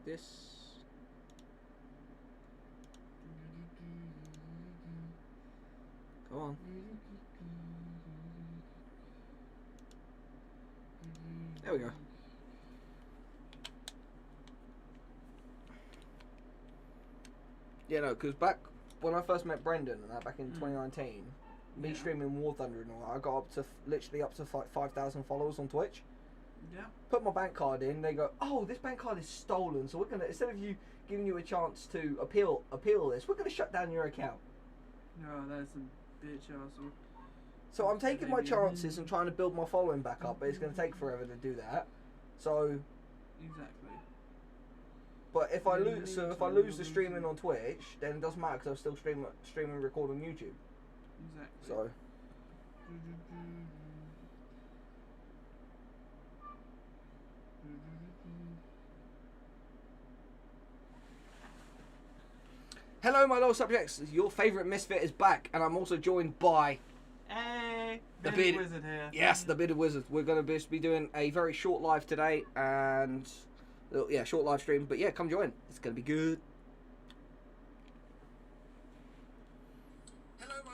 this. Come on. There we go. Yeah, no, because back when I first met Brendan and that back in 2019, me streaming War Thunder and all that, I got up to literally up to like 5,000 followers on Twitch. Yeah. Put my bank card in. They go, "Oh, this bank card is stolen. So we're gonna, instead of you giving you a chance to appeal this, we're gonna shut down your account." No, that's some bitch asshole. So I'm taking my chances and trying to build my following back up, but it's gonna take forever to do that. So. Exactly. But if I lose the streaming on Twitch, then it doesn't matter because I'll still stream and record on YouTube. Exactly. So. Hello, my little subjects. Your favourite misfit is back, and I'm also joined by. Hey, the Bearded Wizard here. Yes, the Bearded Wizard. We're going to be doing a very short live today, and yeah, short live stream. But yeah, come join. It's going to be good. Hello.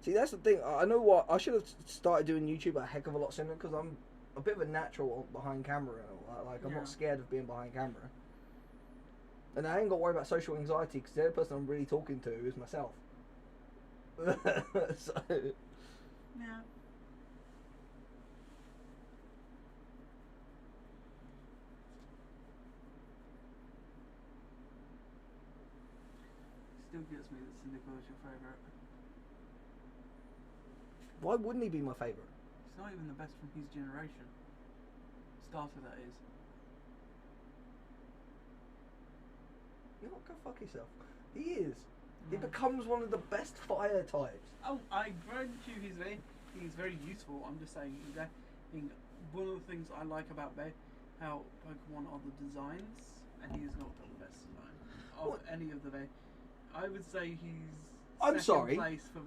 See, that's the thing. I know what I should have started doing YouTube a heck of a lot sooner because I'm a bit of a natural behind camera. Like I'm not scared of being behind camera, and I ain't got to worry about social anxiety because the only person I'm really talking to is myself. So. Yeah. Still gets me that Cynical is your favourite. Why wouldn't he be my favourite? He's not even the best from his generation. Starter, that is. You know what? Go fuck yourself. He is. He becomes one of the best fire types. Oh, I grant you he's very useful. I'm just saying, one of the things I like about how Pokemon are the designs, and he has not got the best design of any of the I would say he's second place for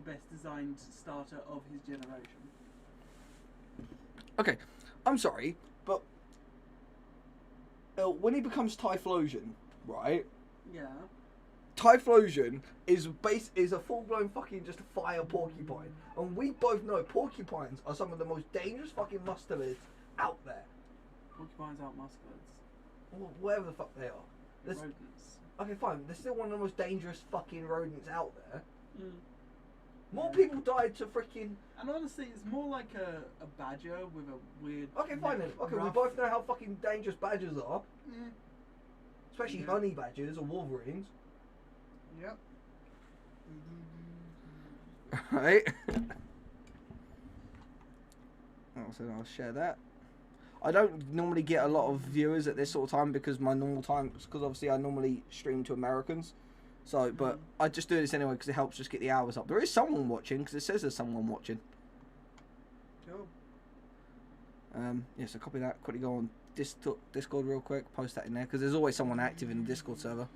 best designed starter of his generation. Okay, I'm sorry, but when he becomes Typhlosion, right? Yeah. Typhlosion is a full-blown fucking just a fire porcupine, and we both know porcupines are some of the most dangerous fucking mustelids out there. Porcupines aren't mustelids. Well, whatever the fuck they are. Rodents. Okay, fine. They're still one of the most dangerous fucking rodents out there. Mm. More people died to freaking. And honestly, it's more like a badger with a weird. Okay, fine then. Okay, we both know how fucking dangerous badgers are. Mm. Especially honey badgers or wolverines. Yep. Right. So I'll share that. I don't normally get a lot of viewers at this sort of time because my normal time, because obviously I normally stream to Americans. So, but I just do this anyway because it helps just get the hours up. There is someone watching because it says there's someone watching. Cool. Yeah, so copy that. Quickly go on Discord real quick. Post that in there because there's always someone active in the Discord server.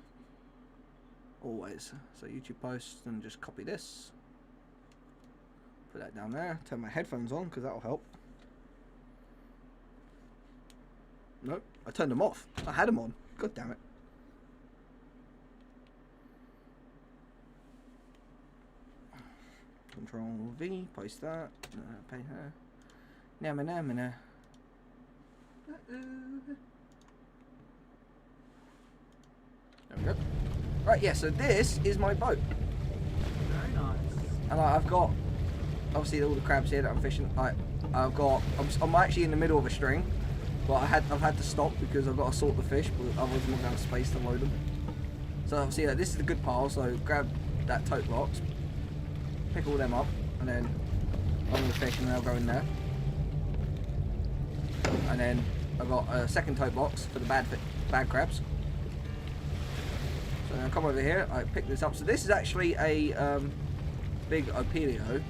Always. So YouTube posts and just copy this. Put that down there. Turn my headphones on because that'll help. Nope, I turned them off. I had them on. God damn it. Control V, post that. Pay her. Namana. There we go. Right, yeah, so this is my boat. Very nice. And I've got, obviously, all the crabs here that I'm fishing. I'm actually in the middle of a string. But I've had to stop because I've got to sort the fish, but otherwise I'm not going to have space to load them. So obviously this is a good pile, so grab that tote box, pick all them up, and then on the fish and they'll go in there. And then I've got a second tote box for the bad crabs. So now I come over here, I pick this up. So this is actually a big Opelio.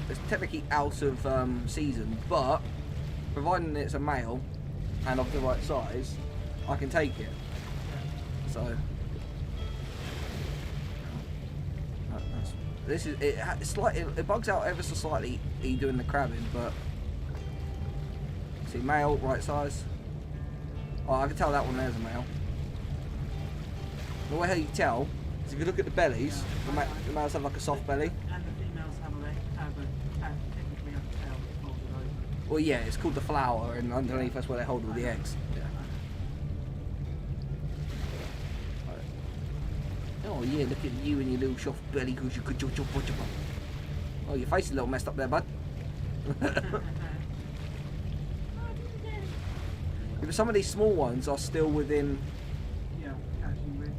It's technically out of season, but providing it's a male and of the right size, I can take it. So this is it bugs out ever so slightly doing the crabbing, but See, male, right size. Oh, I can tell that one there's a male. The way how you tell is if you look at the bellies, the males have like a soft belly. And the females have technically have a tail that's folded over. Well, yeah, it's called the flower, and underneath that's where they hold all the eggs. Yeah. Oh yeah, look at you and your little soft belly. Oh, your face is a little messed up there, bud. Yeah, but some of these small ones are still within. Yeah, catching with.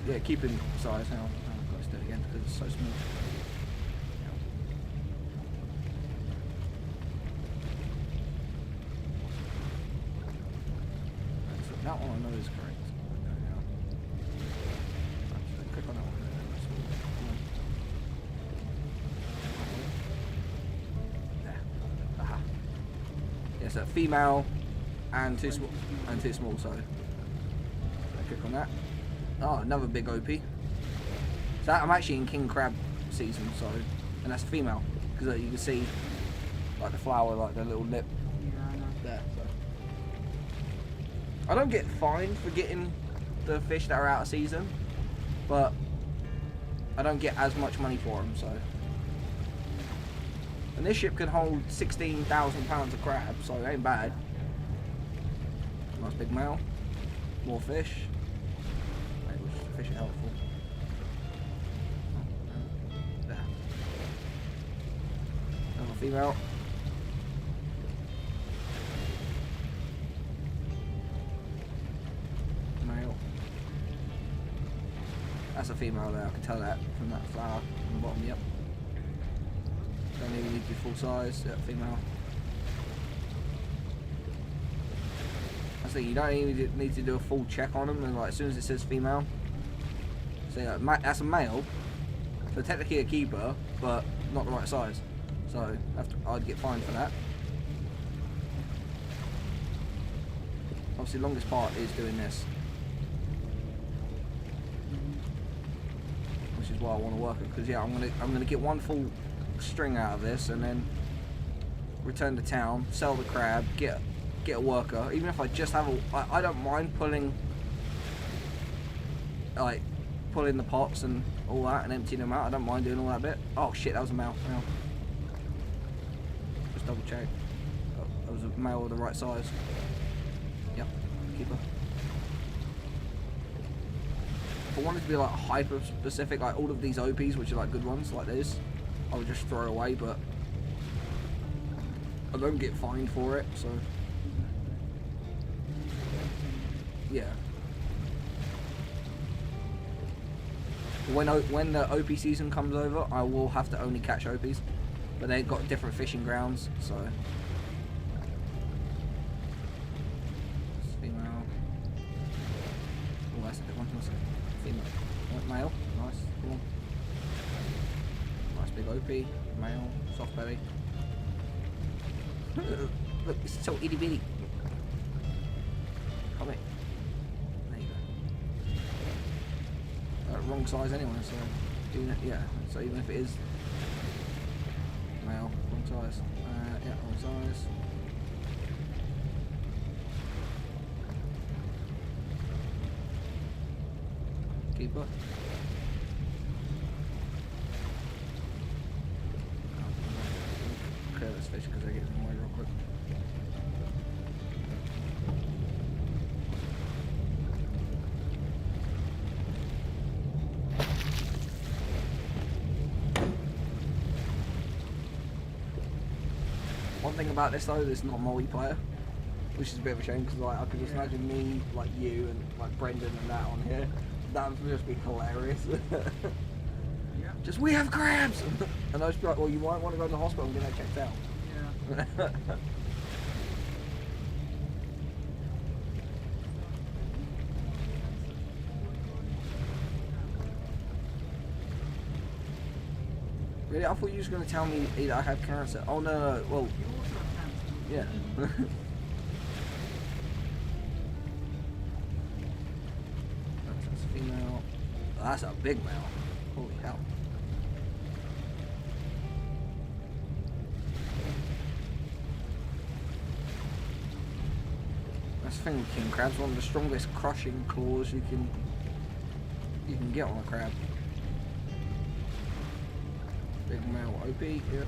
Yeah, keeping size. Hang on, I've got to do it again because it's so small. So that one I know is correct. Click on that one. There. Aha. Yes, a female and too small, so click on that. Oh, another big OP. So I'm actually in king crab season, so, and that's a female because you can see like the flower, like the little lip there. So I don't get fined for getting the fish that are out of season, but I don't get as much money for them. So, and this ship can hold 16,000 pounds of crab, so it ain't bad. Nice big male, more fish. Fish are helpful. There. Another female. Male. That's a female there, I can tell that from that flower on the bottom, yep. Don't even need to be full size, yeah, female. I think you don't even need to do a full check on them, and like as soon as it says female, so yeah, that's a male, so technically a keeper, but not the right size. So I'd get fined for that. Obviously, the longest part is doing this, which is why I want to work it. Because yeah, I'm gonna get one full string out of this, and then return to town, sell the crab, get a worker. Even if I just have I don't mind pulling the pots and all that and emptying them out. I don't mind doing all that bit. Oh shit, that was a male. Just double check. Oh, that was a male of the right size. Yep, keeper. If I wanted to be like hyper specific, like all of these OPs, which are like good ones like this, I would just throw away, but I don't get fined for it, so yeah. When the OP season comes over, I will have to only catch OPs, but they've got different fishing grounds, so. It's female. Oh, that's a good one. That's a female. Male. Nice. Cool. Nice big OP. Male. Soft belly. Look, it's so itty bitty. Come here. Wrong size anyway, so even if, yeah, so even if it is male, wrong size, yeah, wrong size. Keeper. Clear this fish because they're getting away real quick. One thing about this though, it's not multiplayer, which is a bit of a shame because like I could just imagine me, like you and like Brendan and that on here. That would just be hilarious. Yeah. Just we have crabs, and I'd just be like, well, you might want to go to the hospital and get that checked out. Yeah. Really? I thought you were just going to tell me either I have cancer. Oh no, well, You also have cancer. yeah. That's a female. Oh, that's a big male. Holy hell. That's the thing with king crabs. One of the strongest crushing claws you can get on a crab. Big male OP. Yep.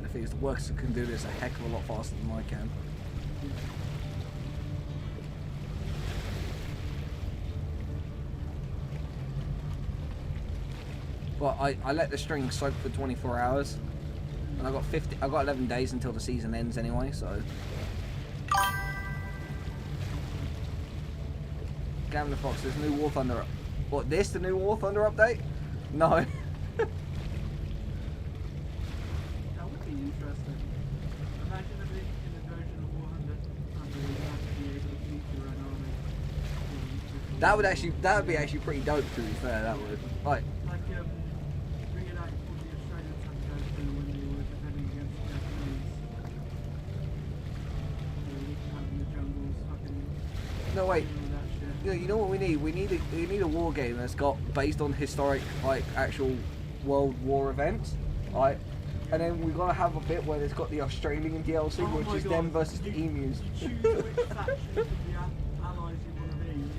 The thing is, the workers can do this a heck of a lot faster than I can. But I let the string soak for 24 hours, and I got 11 days until the season ends anyway. So, Gamma Fox, there's new War Thunder. What, this the new War Thunder update? No. Interesting. Imagine if in the version of Warhammer, you have to be able to beat your own army. That would be actually pretty dope, to be fair. That would like bringing out all the Australians had to go through when they were defending against the Japanese. Having the jungles, fucking. no wait. All that shit. You know what we need? We need a war game that's got based on historic, like, actual World War events, right? And then we gotta have a bit where it's got the Australian DLC, Oh which my is God. them versus the emus. You choose which faction of the allies you want to be, and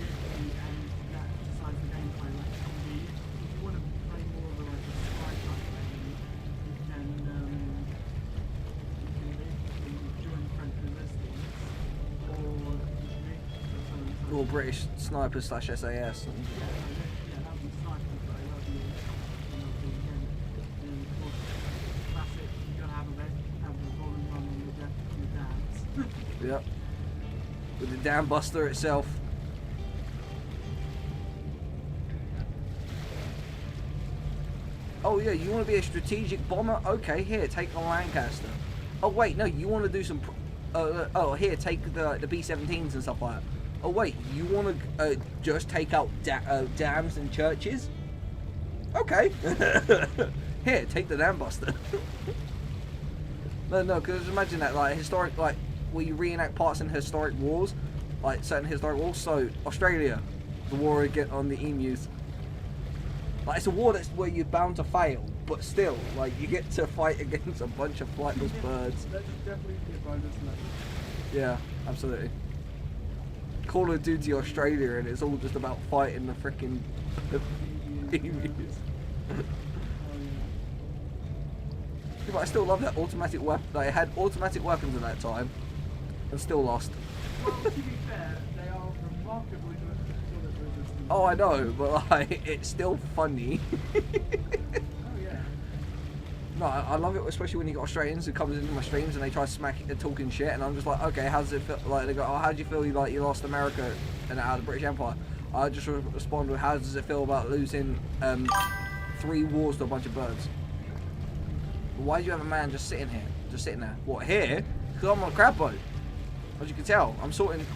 that decides the gameplay. Like, if you want to play more of a spy type game, you can join French resistance, or Or British snipers / SAS. that would be snipers, but I love you. And of course, classic, you gotta have a revolving run on your dams. Yep. With the Dam Buster itself. Oh yeah, you want to be a strategic bomber? Okay, here, take a Lancaster. Oh wait, no, you want to do some... oh, here, take the B-17s and stuff like that. Oh wait, you want to just take out dams and churches? Okay. Here, take the Dam Buster. No, because imagine that, like, historic, like, where you reenact parts in historic wars, like certain historic wars. So, Australia, the war on the emus. Like, it's a war that's where you're bound to fail, but still, like, you get to fight against a bunch of flightless birds. That should definitely be a bonus level. Yeah, absolutely. Call of Duty Australia, and it's all just about fighting the freaking emus. Yeah, but I still love that automatic weapon. Like, it had automatic weapons at that time, and still lost. Well, to be fair, they are remarkably bullet resistant. Oh, I know, but like, it's still funny. Oh yeah. No, I love it, especially when you got Australians who comes into my streams and they try smacking, talking shit, and I'm just like, okay, how does it feel? Like, they go, oh, how do you feel? You lost America and out of the British Empire. I just respond with, how does it feel about losing 3 wars to a bunch of birds? Why do you have a man just sitting here, just sitting there? What, here? Because I'm on a crab boat. As you can tell, I'm sorting.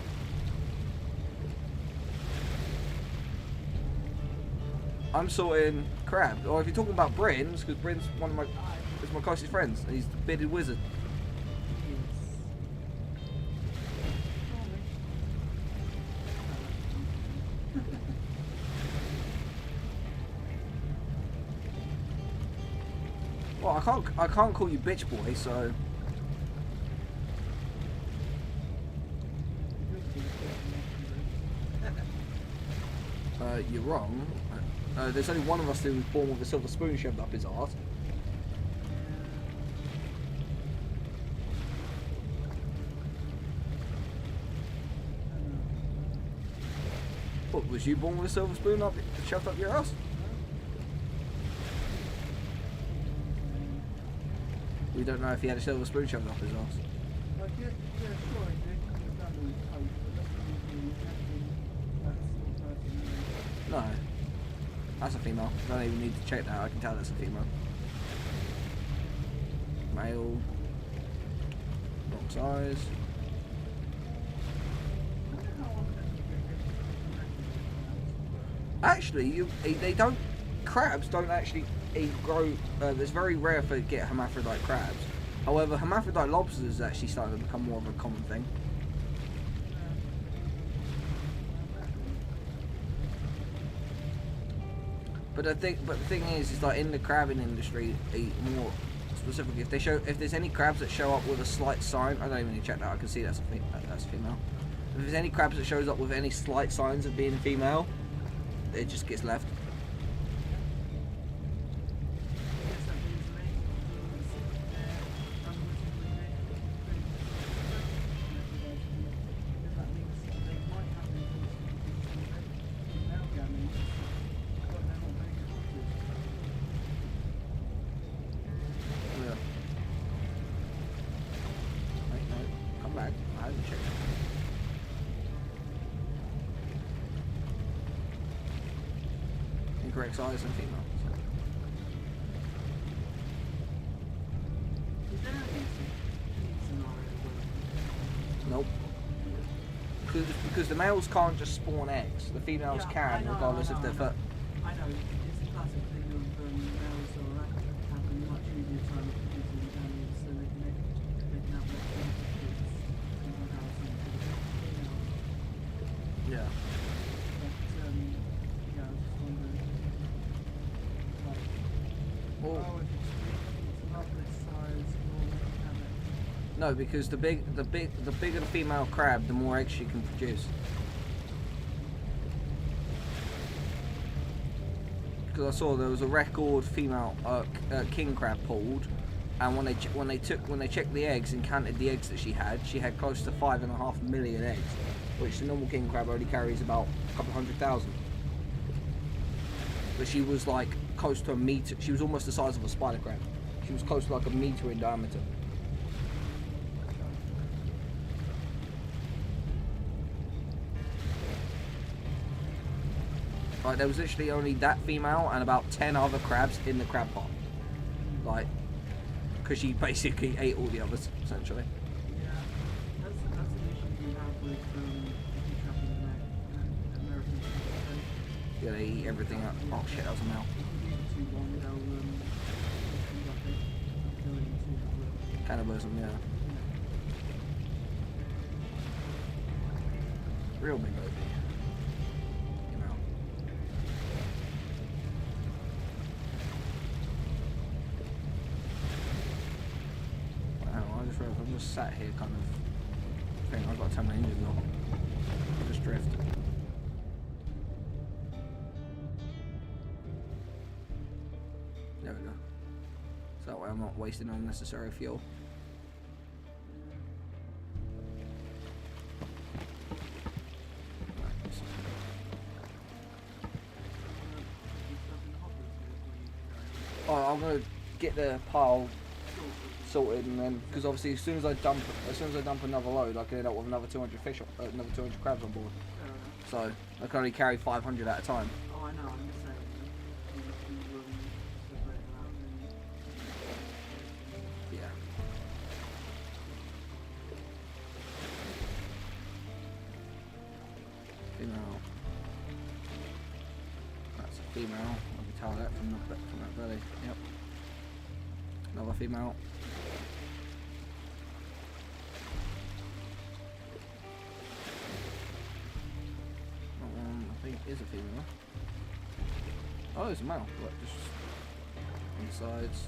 I'm sorting crab. Or if you're talking about Bryn's, because Bryn's is my closest friends. And he's the bearded wizard. Well, I can't call you bitch boy, so. You're wrong. There's only one of us who was born with a silver spoon shoved up his arse. What, was you born with a silver spoon shoved up your ass? We don't know if he had a silver spoon shoved up his ass. Like, yeah, sure, I did. It's not really close, but that's No. That's a female. I don't even need to check that. I can tell that's a female. Male. Wrong size. Actually, they don't. Crabs don't actually grow. It's very rare for get hermaphrodite crabs. However, hermaphrodite lobsters is actually starting to become more of a common thing. But the thing is like in the crabbing industry, more specifically, if there's any crabs that show up with a slight sign, I don't even need to check that. I can see that's a female. If there's any crabs that shows up with any slight signs of being female, it just gets left. Incorrect size and female. Nope. Because the males can't just spawn eggs. The females can, regardless if they're fur. I know. It's a classic thing of males are having much easier time producing animals, so they can have more kids in the house and Yeah. No, because the bigger the female crab, the more eggs she can produce. Because I saw there was a record female king crab pulled, and when they checked the eggs and counted the eggs that she had close to 5.5 million eggs, which the normal king crab only carries about a couple 100,000. But she was like close to a meter. She was almost the size of a spider crab. She was close to like a meter in diameter. Like there was literally only that female and about 10 other crabs in the crab pot. Like, because she basically ate all the others, essentially. Yeah, that's an issue you have with trapping in American. Yeah, they eat everything up. Oh shit, that was a male. Cannibalism, yeah. Real big baby. You know. Wow, I just realized I'm just sat here kind of thinking I've got to turn my engine off. Just drift. There we go. So that way I'm not wasting unnecessary fuel. Oh, I'm gonna get the pile sorted, and then because obviously as soon as I dump another load, I can end up with another 200 fish, another 200 crabs on board. So I can only carry 500 at a time. Oh, I know. I'm just saying. Yeah. Female. That's a female. I can tell that from that belly. Yep. Another female. I think it is a female. Oh, it's a male. Look, just on the sides.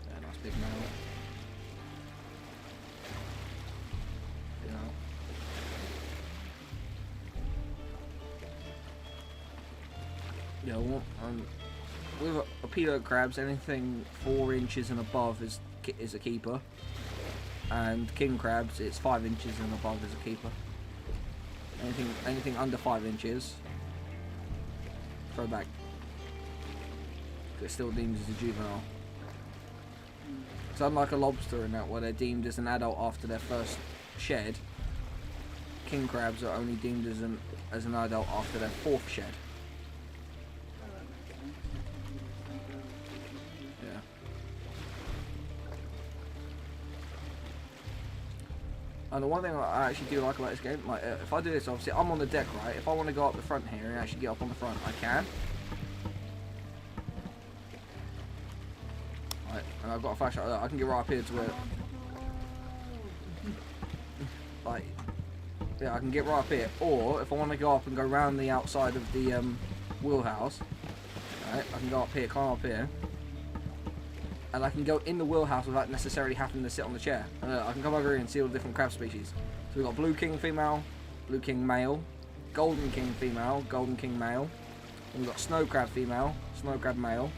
Yeah, nice big male. Female. Yeah, well, with a P.O crabs, anything 4 inches and above is a keeper, and king crabs, it's 5 inches and above is a keeper. Anything under 5 inches, throw back. It's still deemed as a juvenile. It's unlike a lobster in that, where they're deemed as an adult after their first shed. King crabs are only deemed as an adult after their 4th shed. And the one thing I actually do like about this game, like if I do this, obviously I'm on the deck, right? If I want to go up the front here and actually get up on the front, I can. Right, and I've got a flashlight. I can get right up here to where, like, yeah, I can get right up here. Or if I want to go up and go around the outside of the wheelhouse, right? I can go up here, climb up here. And I can go in the wheelhouse without necessarily having to sit on the chair. I can come over here and see all the different crab species. So we've got blue king female, blue king male, golden king female, golden king male. And we've got snow crab female, snow crab male,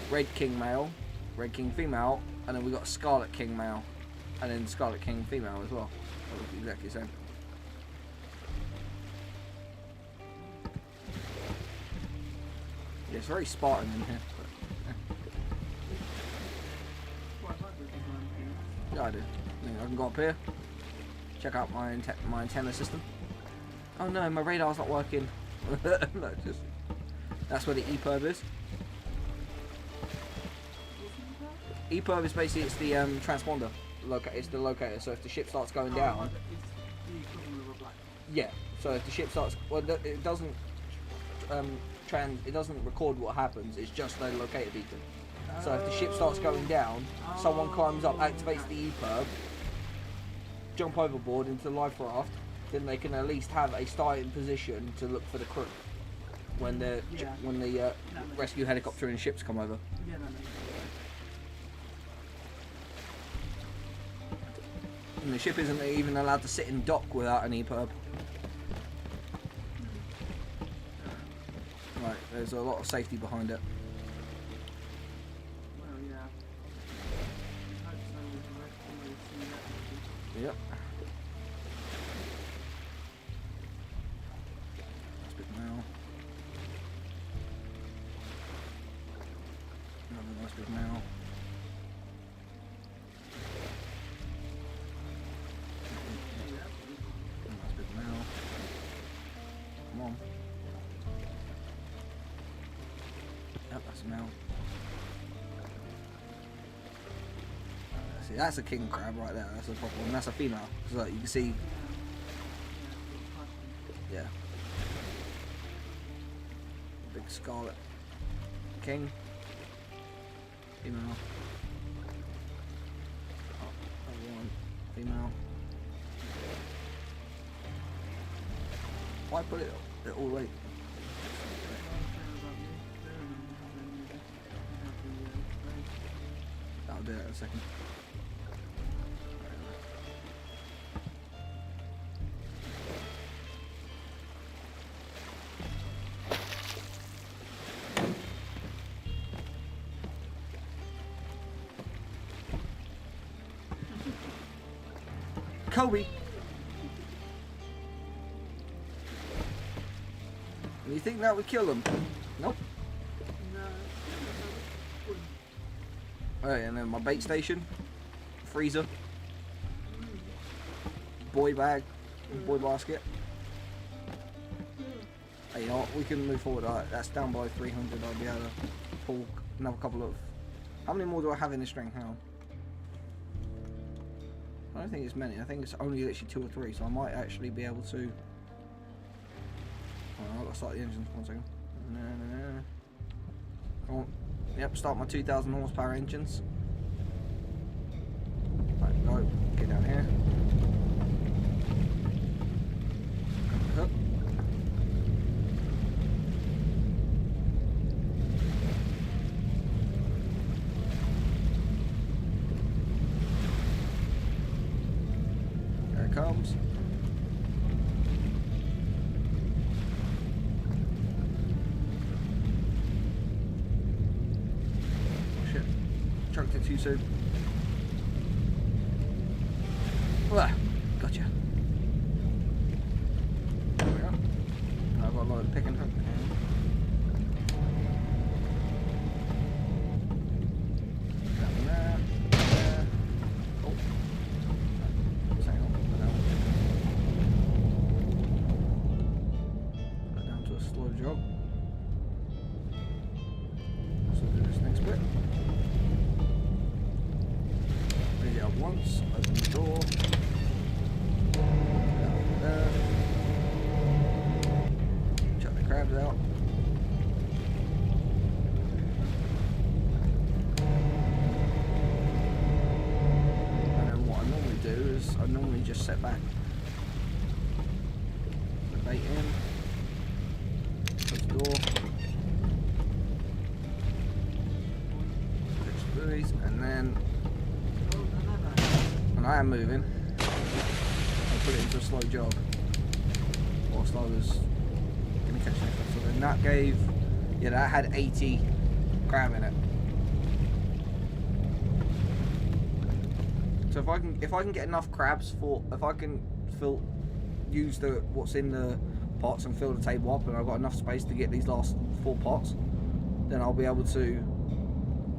red king male, red king female, and then we've got scarlet king male, and then scarlet king female as well. That looks exactly the same. Yeah, it's very Spartan in here. Yeah, I do. I can go up here, check out my antenna system. Oh no, my radar's not working. No, just that's where the EPIRB is. EPIRB is basically it's the transponder. It's the locator. So if the ship starts going down, It's the equivalent of a black. yeah. So if the ship starts, well, it doesn't it doesn't record what happens. It's just a locator beacon. So if the ship starts going down, someone climbs up, activates the EPIRB, jump overboard into the life raft, then they can at least have a starting position to look for the crew when the rescue helicopter and ships come over. Yeah, that makes sense. And the ship isn't even allowed to sit in dock without an EPIRB. Right, there's a lot of safety behind it. Yep. Nice big male. Another nice big male. Nice big male. Come on. Yep, that's a male. See, that's a king crab right there. That's a proper one. That's a female. So you can see. Yeah. Big scarlet king. Female. Oh, another one. Female. Why put it all the way? I'll do that in a second. Kobe. And you think that would kill him? Nope. Alright, and then my bait station, freezer, boy bag, boy basket. Hey, you know what? We can move forward. Alright, that's down by 300. I'll be able to pull another couple of. How many more do I have in this string? Hang on. I don't think it's many. I think it's only literally 2 or 3, so I might actually be able to. Oh, I've got to start the engines. 1 second. Come on. Yep, start my 2,000 horsepower engines. Right, go. Get down here. Hook. There it comes. Chucked it too soon. Well, gotcha. There we go. I've got a lot of pick and hook. That one there. There. Oh. Hang on. Put it down to a slow jog. So do this next bit. Raise it up once, open the door. crabs out. And then what I normally do is I normally just set back the bait in, close the door, fix the buoys, and then when I am moving, I put it into a slow jog whilst I was gonna catch next one. So then that gave, yeah, that had 80 crab in it. So if I can get enough crabs for, if I can use what's in the pots and fill the table up, and I've got enough space to get these last 4 pots, then I'll be able to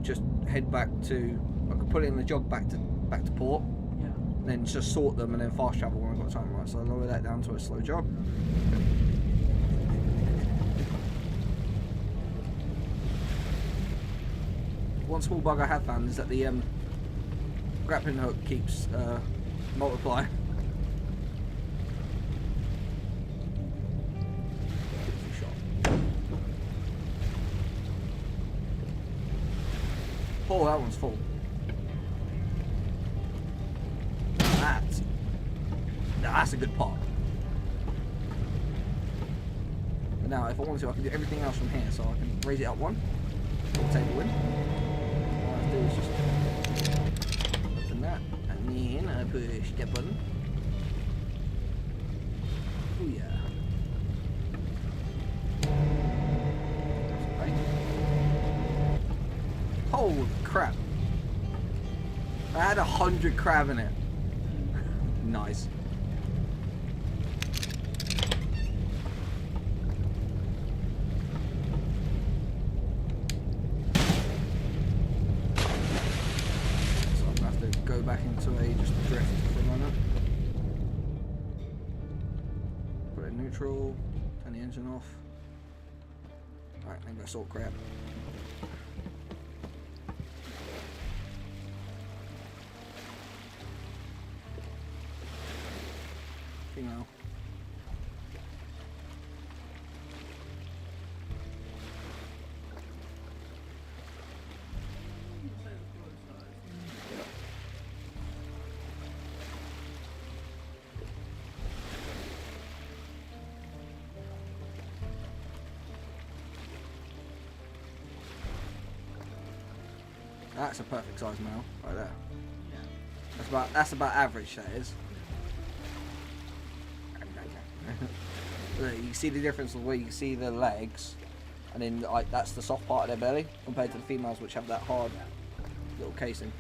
just head back to, I can put it in the jog back to port. Then just sort them and then fast travel when I've got time, right? So I'll lower that down to a slow jog. One small bug I have found is that the grappling hook keeps multiplying. Oh, that one's full. That's a good pot. But now, if I wanted to, I can do everything else from here. So I can raise it up one, put the table in. All I have to do is just open that, and then I push that button. Oh yeah. Okay. Holy crap! I had 100 crab in it. Nice. Go back into just a drift for a moment. Put it in neutral, turn the engine off. Alright, then go salt crab. Female. That's a perfect size male right there. Yeah. That's about average, that is. Look, you can see the difference where you can see the legs, and then like that's the soft part of their belly compared to the females, which have that hard little casing.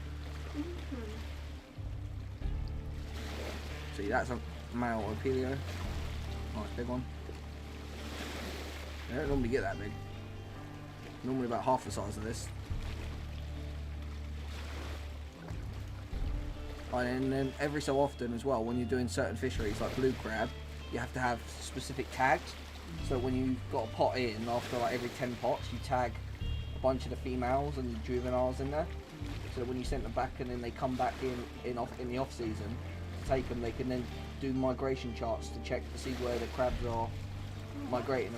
See, that's a male Opelio. Nice big one. They don't normally get that big. Normally about half the size of this. And then every so often as well, when you're doing certain fisheries like blue crab, you have to have specific tags. So when you've got a pot in, after like every 10 pots, you tag a bunch of the females and the juveniles in there. So that when you send them back and then they come back in the off season to take them, they can then do migration charts to check to see where the crabs are migrating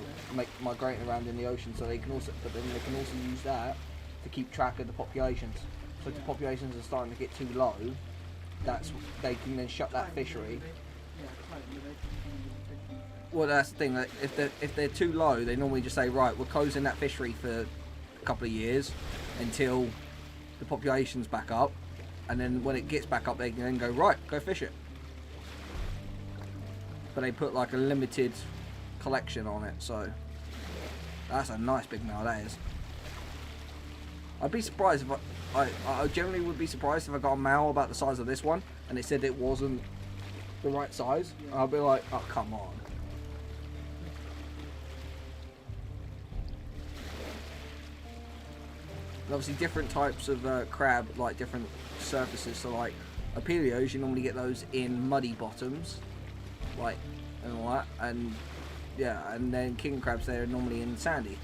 around in the ocean. So they can also, but then they can also use that to keep track of the populations. So if the populations are starting to get too low, they can then shut that fishery. Well, that's the thing. Like, if they're too low, they normally just say, right, we're closing that fishery for a couple of years until the population's back up, and then when it gets back up, they can then go, right, go fish it. But they put like a limited collection on it, so that's a nice big male. That is. I'd be surprised if I generally would be surprised if I got a male about the size of this one and it said it wasn't the right size. Yeah. I'll be like, oh, come on. And obviously different types of crab like different surfaces, so like Opelios, you normally get those in muddy bottoms, like, and all that, and yeah, and then king crabs, they're normally in sandy.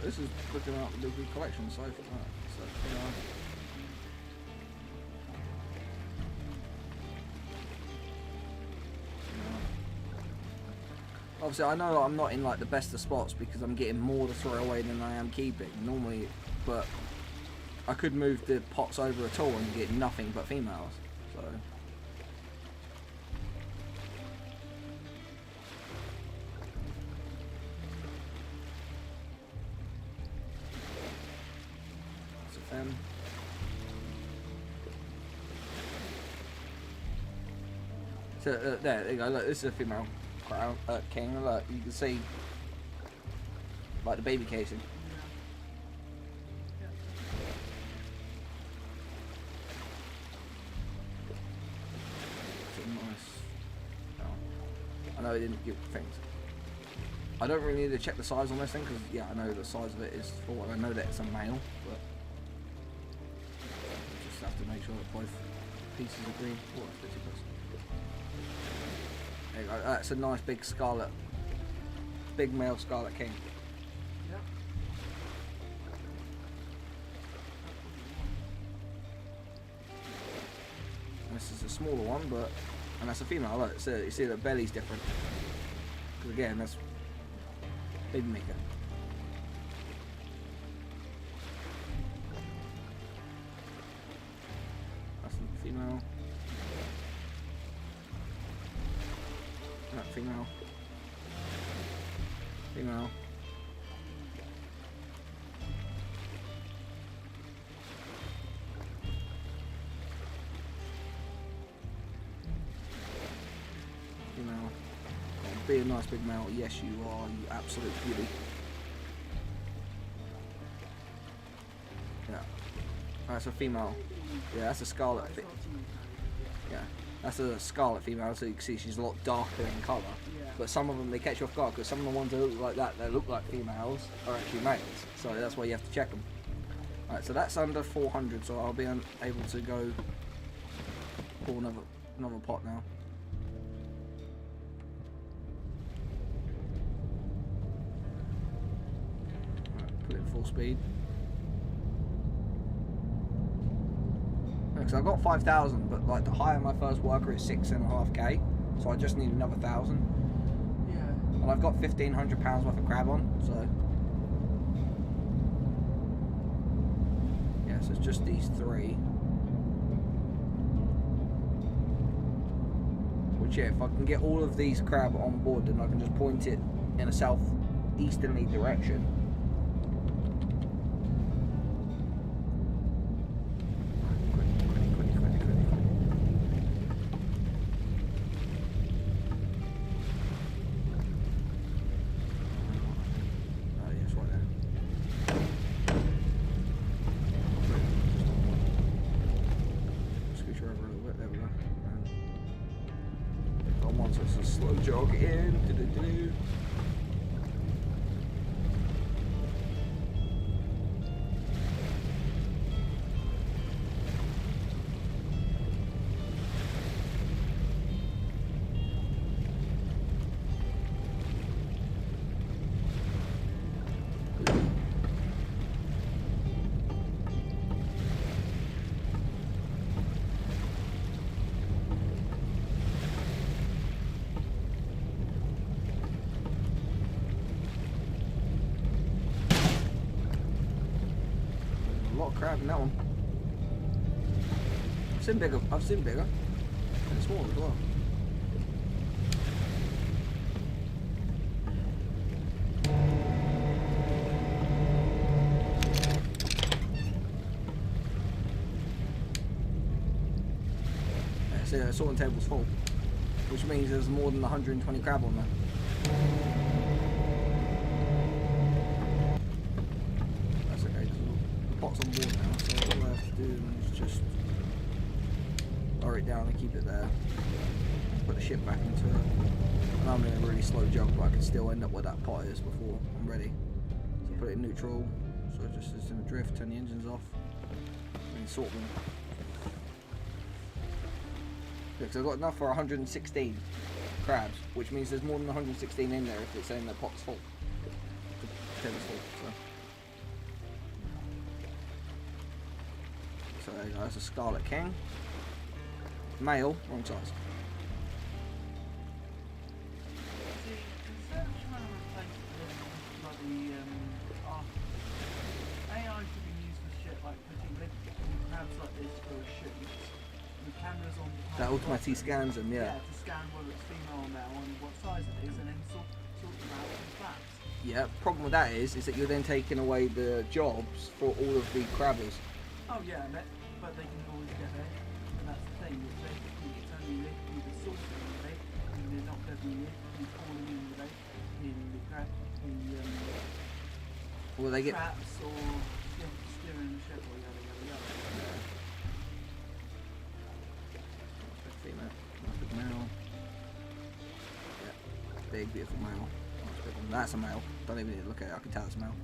This is looking out the big collection, so, you know. Obviously, I know I'm not in like the best of spots because I'm getting more to throw away than I am keeping normally, but I could move the pots over at all and get nothing but females. So. That's a fem. So there you go. Look, this is a female. King, look, you can see like the baby casing. It's a nice. Oh. I know it didn't give things. I don't really need to check the size on this thing because yeah, I know the size of it is full, and I know that it's a male, but just have to make sure that both pieces agree. Oh, that's 50 bucks. There you go. That's a nice big scarlet, big male scarlet king. Yeah. And this is a smaller one, and that's a female. Look, so you see the belly's different. Because again, that's baby maker. That's a female. Female. Female. Female. Oh, be a nice big male. Yes, you are. You absolute beauty. Yeah. That's a female. Yeah, that's a scarlet. Yeah. That's a scarlet female, so you can see she's a lot darker in colour. Yeah. But some of them, they catch you off guard, because some of the ones that look like that, they look like females, are actually males. So that's why you have to check them. Alright, so that's under 400, so I'll be able to go pull another pot now. Right, put it in full speed. Because I've got 5,000, but like to hire my first worker is 6.5k, so I just need another 1,000. Yeah. And I've got £1,500 worth of crab on, so yeah, so it's just these three. Which yeah, if I can get all of these crab on board, then I can just point it in a southeasterly direction. Slow jog in. Do-do-do. Crab in that one. I've seen bigger. And smaller as well. Yeah, see, the sorting table's full, which means there's more than 120 crab on there. Pot's on board now, so all I have to do is just lower it down and keep it there. Put the ship back into it. And I'm in a really slow jog, but I can still end up where that pot is before I'm ready. So put it in neutral, so it just is in a drift, turn the engines off, and sort them. Because I've got enough for 116 crabs, which means there's more than 116 in there if it's saying the pot's full. The table's full, so. So there you go, that's a Scarlet King. Male, wrong size. See, instead of trying to replace this bloody AI should be used for shit like putting crabs like this for a shoot. The cameras on the That automatically scans them, yeah. Yeah, to scan whether it's female or male and what size it is, and then sort them out in flats. Yeah, problem with that is that you're then taking away the jobs for all of the crabbers. Oh yeah, but they can always get there. And that's the thing, it's only literally the sorting of it, and they're not going to be calling in the day in the crab, Well, they get traps or steering the ship or yada yada yada. female, big male. Yeah, big beautiful male. That's a male. Don't even need to look at it. I can tell it's a male.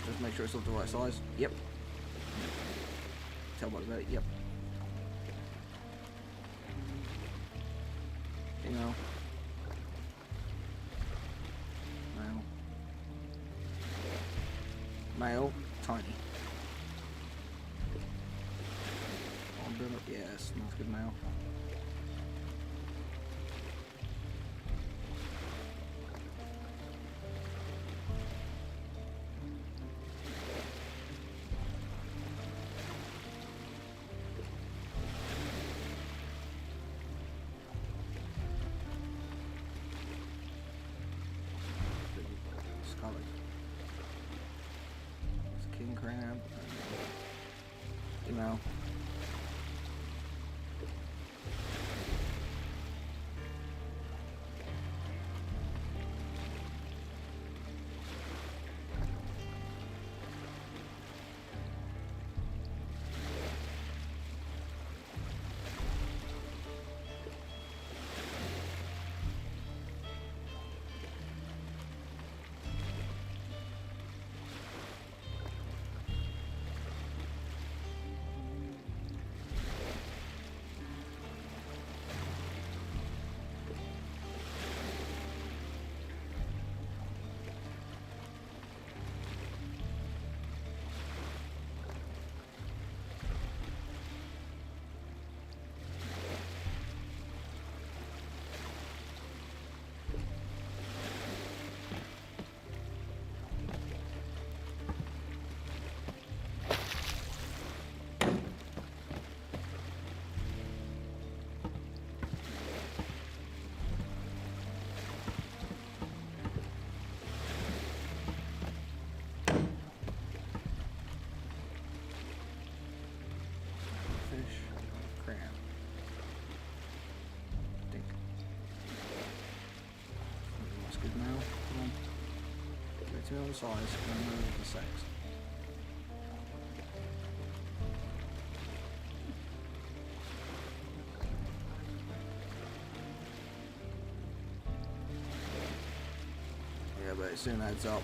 Just make sure it's of the right size. Yep. Tell by the belly. Yep. Female. Male. Male. Tiny. Yes, that's good male. Scarlet. It's king crab. You know. The size and remove the sex. Yeah, but it soon adds up.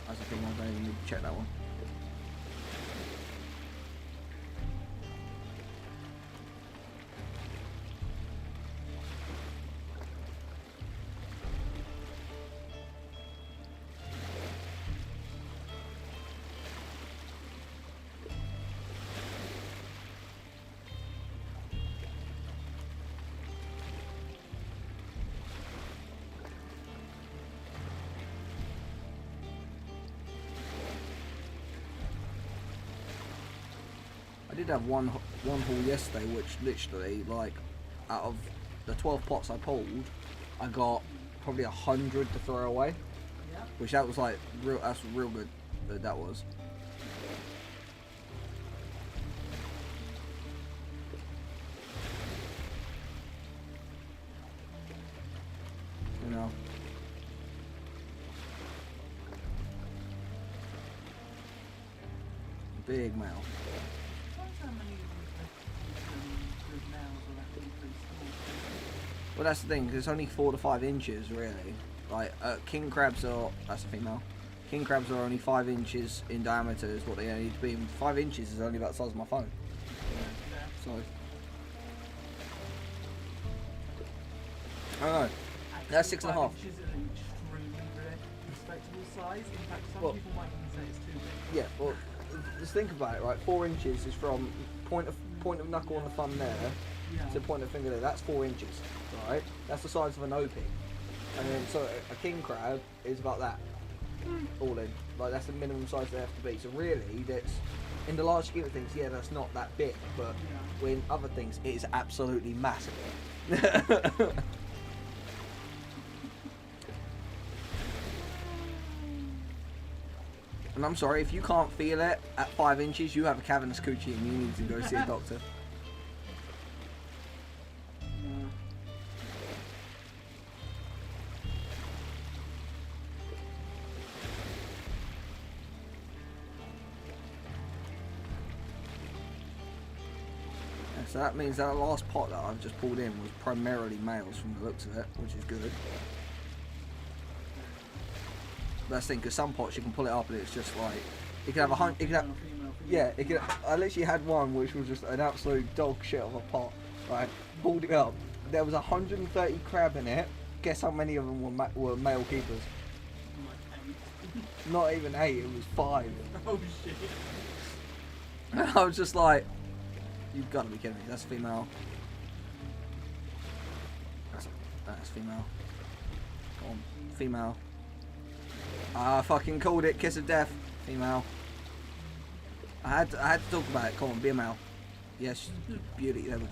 That's the thing, I don't even need to check that one. I did have one haul yesterday, which literally, like, out of the 12 pots I pulled, I got probably 100 to throw away. Yeah. Which that was like that's real good. That was. You know. Big male. Well, that's the thing, 'cause it's only 4 to 5 inches, really. Like, king crabs are, that's a female. king crabs are only 5 inches in diameter is what they need to be. And 5 inches is only about the size of my phone. So I don't know. That's 6.5. 5 inches is an extremely respectable size. In fact, some people might even say it's too big. Yeah, well, just think about it, right? 4 inches is from point of knuckle on the thumb there to point of finger there. That's 4 inches, right? That's the size of an OP. And then so a king crab is about that, all in. Like that's the minimum size they have to be. So really, that's in the large scheme of things. Yeah, that's not that big, but in other things, it is absolutely massive. And I'm sorry, if you can't feel it at 5 inches, you have a cavernous coochie and you need to go see a doctor. Yeah, so that means that last pot that I've just pulled in was primarily males from the looks of it, which is good. Best thing, because some pots you can pull it up and it's just like you can have a hunt. You can have, yeah, it can. I literally had one which was just an absolute dog shit of a pot. Right, pulled it up. There was 130 crab in it. Guess how many of them were male keepers? Not even 8. It was 5. Oh shit! And I was just like, "You've got to be kidding me! That's female. That's female. Come on, female." I fucking called it. Kiss of death. Female. I had to talk about it. Come on, be a male. Yes, beauty. There we go.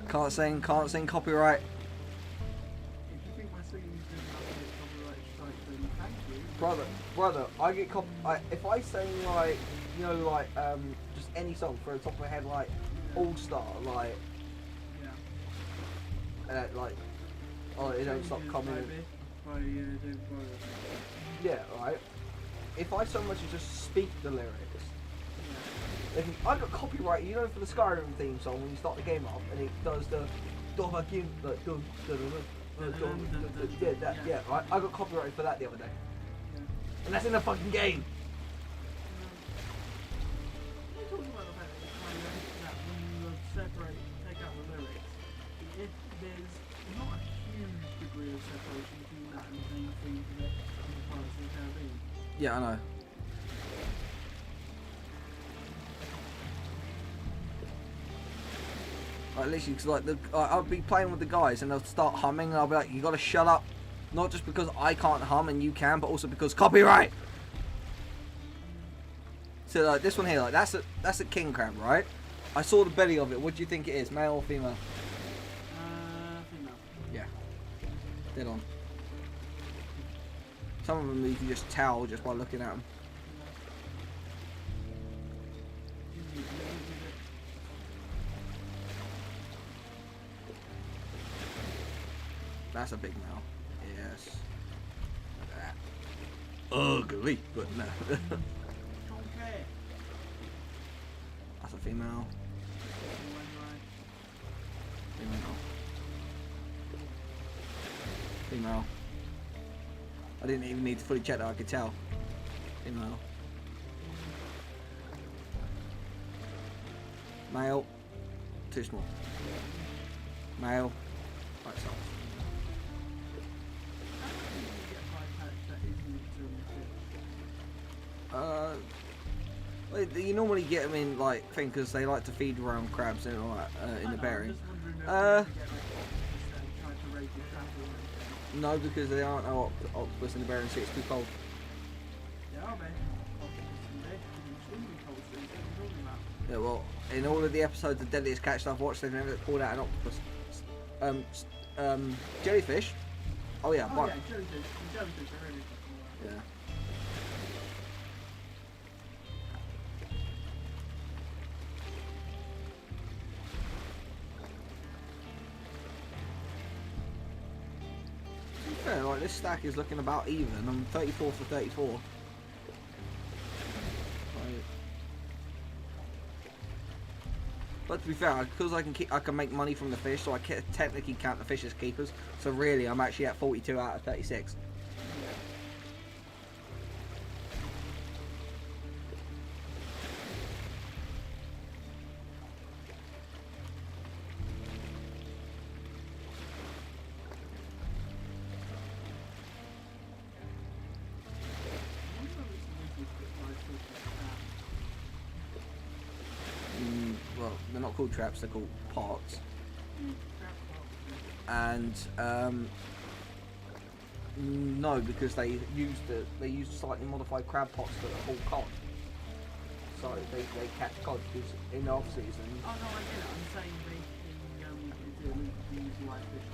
Can't sing copyright. If you think my singing is good enough to get copyright strike, then thank you. Brother, I get if I sing like, you know, like just any song for the top of my head, like All Star, like like. Oh, it don't stop coming in. Yeah, right. If I so much as just speak the lyrics, I got copyright, you know, for the Skyrim theme song when you start the game up and it does the yeah, right. I got copyright for that the other day, and that's in the fucking game. You're talking about the fact that when you separate, take out the lyrics, there's not a huge degree of separation between that and the main theme for the Pirates of the Caribbean. Yeah, I know. Like literally, cause like I'll be playing with the guys and they'll start humming and I'll be like, "You gotta shut up," not just because I can't hum and you can, but also because copyright. So like this one here, like that's a king crab, right? I saw the belly of it. What do you think it is, male or female? Female. Yeah. Dead on. Some of them you can just tell just by looking at them. That's a big male. Yes. Look at that. Ugly, but no. Okay. That's a female. Female. Female. I didn't even need to fully check that, I could tell. Female. Male. Too small. Male. Right size. Well, you normally get them in like thing because they like to feed around crabs and all that in the berry. No, because they aren't no octopus in the Bering Sea. It's too cold. Yeah, well, in all of the episodes of Deadliest Catch that I've watched, they've never pulled out an octopus. Jellyfish. Oh yeah, one. Yeah, jellyfish. Jellyfish are really fucking Yeah. Yeah, like this stack is looking about even. I'm 34 for 34. Right. But be fair, because I can make money from the fish, so I technically count the fish as keepers. So really, I'm actually at 42 out of 36. Well, they're not called traps, they're called pots. And no, because they used slightly modified crab pots that are all cod. So they catch cod because in the off season. Oh no, I get it. I'm saying they can use live fish.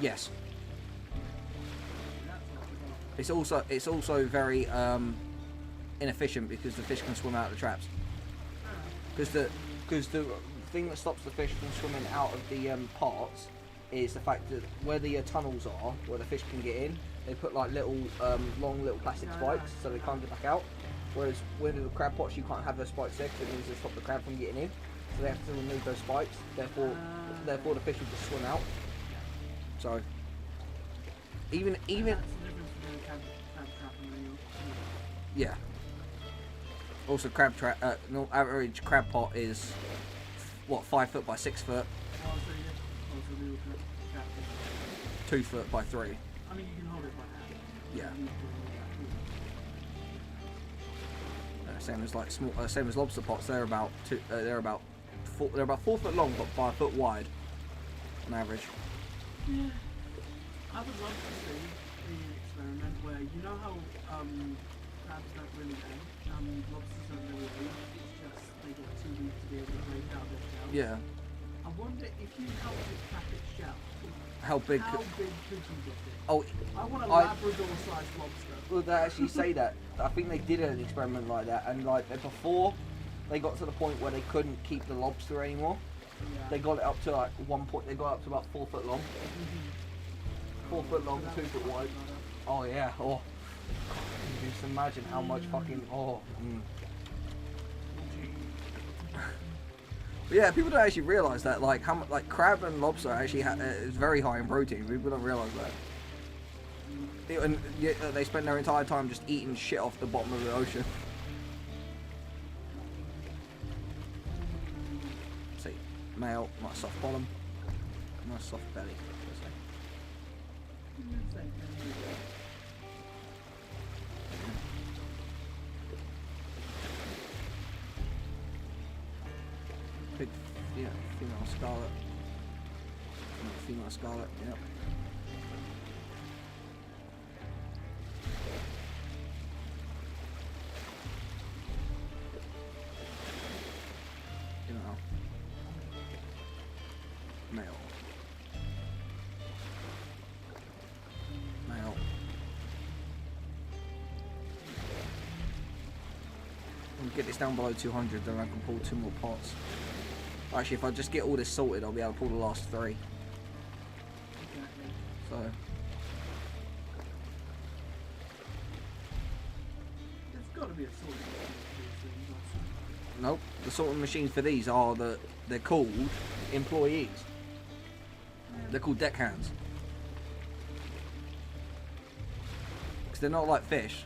Yes. It's also very inefficient because the fish can swim out of the traps. Because the thing that stops the fish from swimming out of the pots is the fact that where the tunnels are, where the fish can get in, they put like little long little plastic spikes so they can't get back out. Whereas with the crab pots you can't have those spikes there because it means they stop the crab from getting in. So they have to remove those spikes. Therefore the fish will just swim out. So even That's the difference between crab trap and real. yeah. Also, no, average crab pot is what, 5 foot by 6 foot, 2 foot by 3. I mean, you can hold it by hand. Yeah. Same as like small, same as lobster pots. They're about 4 foot long, but 5 foot wide on average. Yeah. I would love to see an experiment where you know how crabs don't really egg, lobsters don't really egg. It's just they get too weak to be able to break out their shell. Yeah. I wonder if you help it crack its shell. How big How big could you get it? Oh, I want a Labrador-sized lobster. well, they actually say that. I think they did an experiment like that, and like before they got to the point where they couldn't keep the lobster anymore. Yeah. They got it up to like one point. They got up to about 4 foot long. 4 foot long, 2 foot wide. Oh yeah. Oh, you just imagine how much fucking But yeah, people don't actually realise that like how much like crab and lobster actually is very high in protein. People don't realise that. And they spend their entire time just eating shit off the bottom of the ocean. See, male, nice soft bottom, nice soft belly. Big, yeah, female scarlet. Female scarlet, yep. You know, male. Male. We'll get this down below 200, then I can pull 2 more pots. Actually, if I just get all this sorted, I'll be able to pull the last 3. So. There's got to be a sorting machine. Nope. The sorting machines for these are they're called employees. They're called deckhands. Because they're not like fish.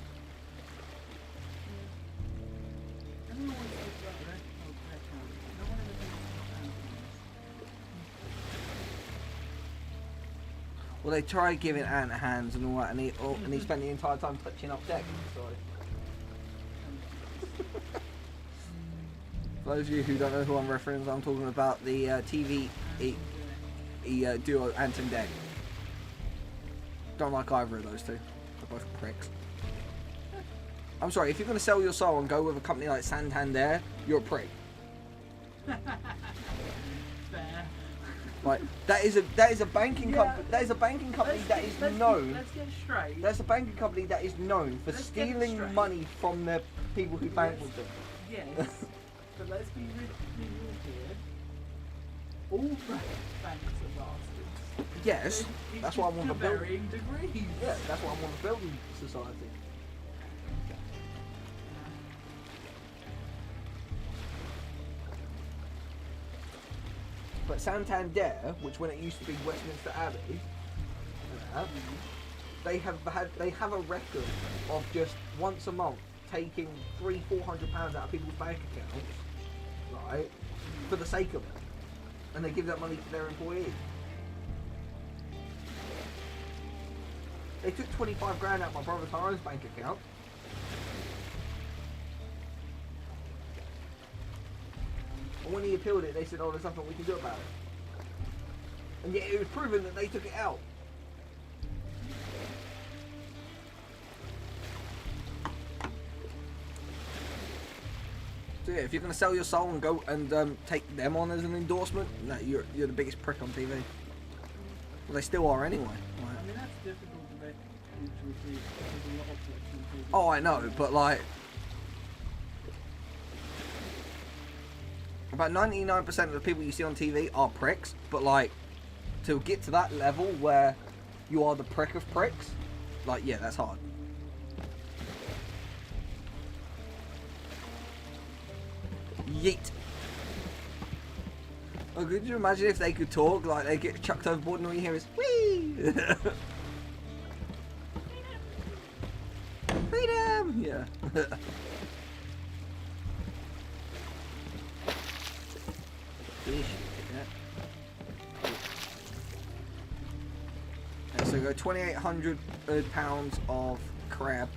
Well, they tried giving Ant hands and all that, and he spent the entire time touching up deck. Sorry. For those of you who don't know who I'm referencing, I'm talking about the TV duo Ant and Deck. Don't like either of those two. They're both pricks. I'm sorry, if you're going to sell your soul and go with a company like Santander, you're a prick. Fair. Like that is a banking company. That is a banking company that is known. Let's get straight. That's a banking company that is known for stealing money from the people who bank with them. Yes, but let's be real here. All banks are bastards. Yes, that's why I want to build. Varying degrees. Yeah, that's why I want to build society. But Santander, which when it used to be Westminster Abbey, they have a record of just once a month taking £300-400 out of people's bank accounts, right, for the sake of it, and they give that money to their employees. They took 25 grand out of my brother Tyrone's bank account. And when he appealed it, they said, oh, there's nothing we can do about it. And yet it was proven that they took it out. So yeah, if you're going to sell your soul and go and take them on as an endorsement, no, you're the biggest prick on TV. Well, they still are anyway. Right? I mean, that's difficult to make to achieve. There's a lot of flexibility. Oh, I know, but like, about 99% of the people you see on TV are pricks, but like, to get to that level where you are the prick of pricks, like, yeah, that's hard. Yeet. Oh, could you imagine if they could talk, like they get chucked overboard and all you hear is whee! Freedom! Yeah. Fish. Yeah. So go 2,800 pounds of crab.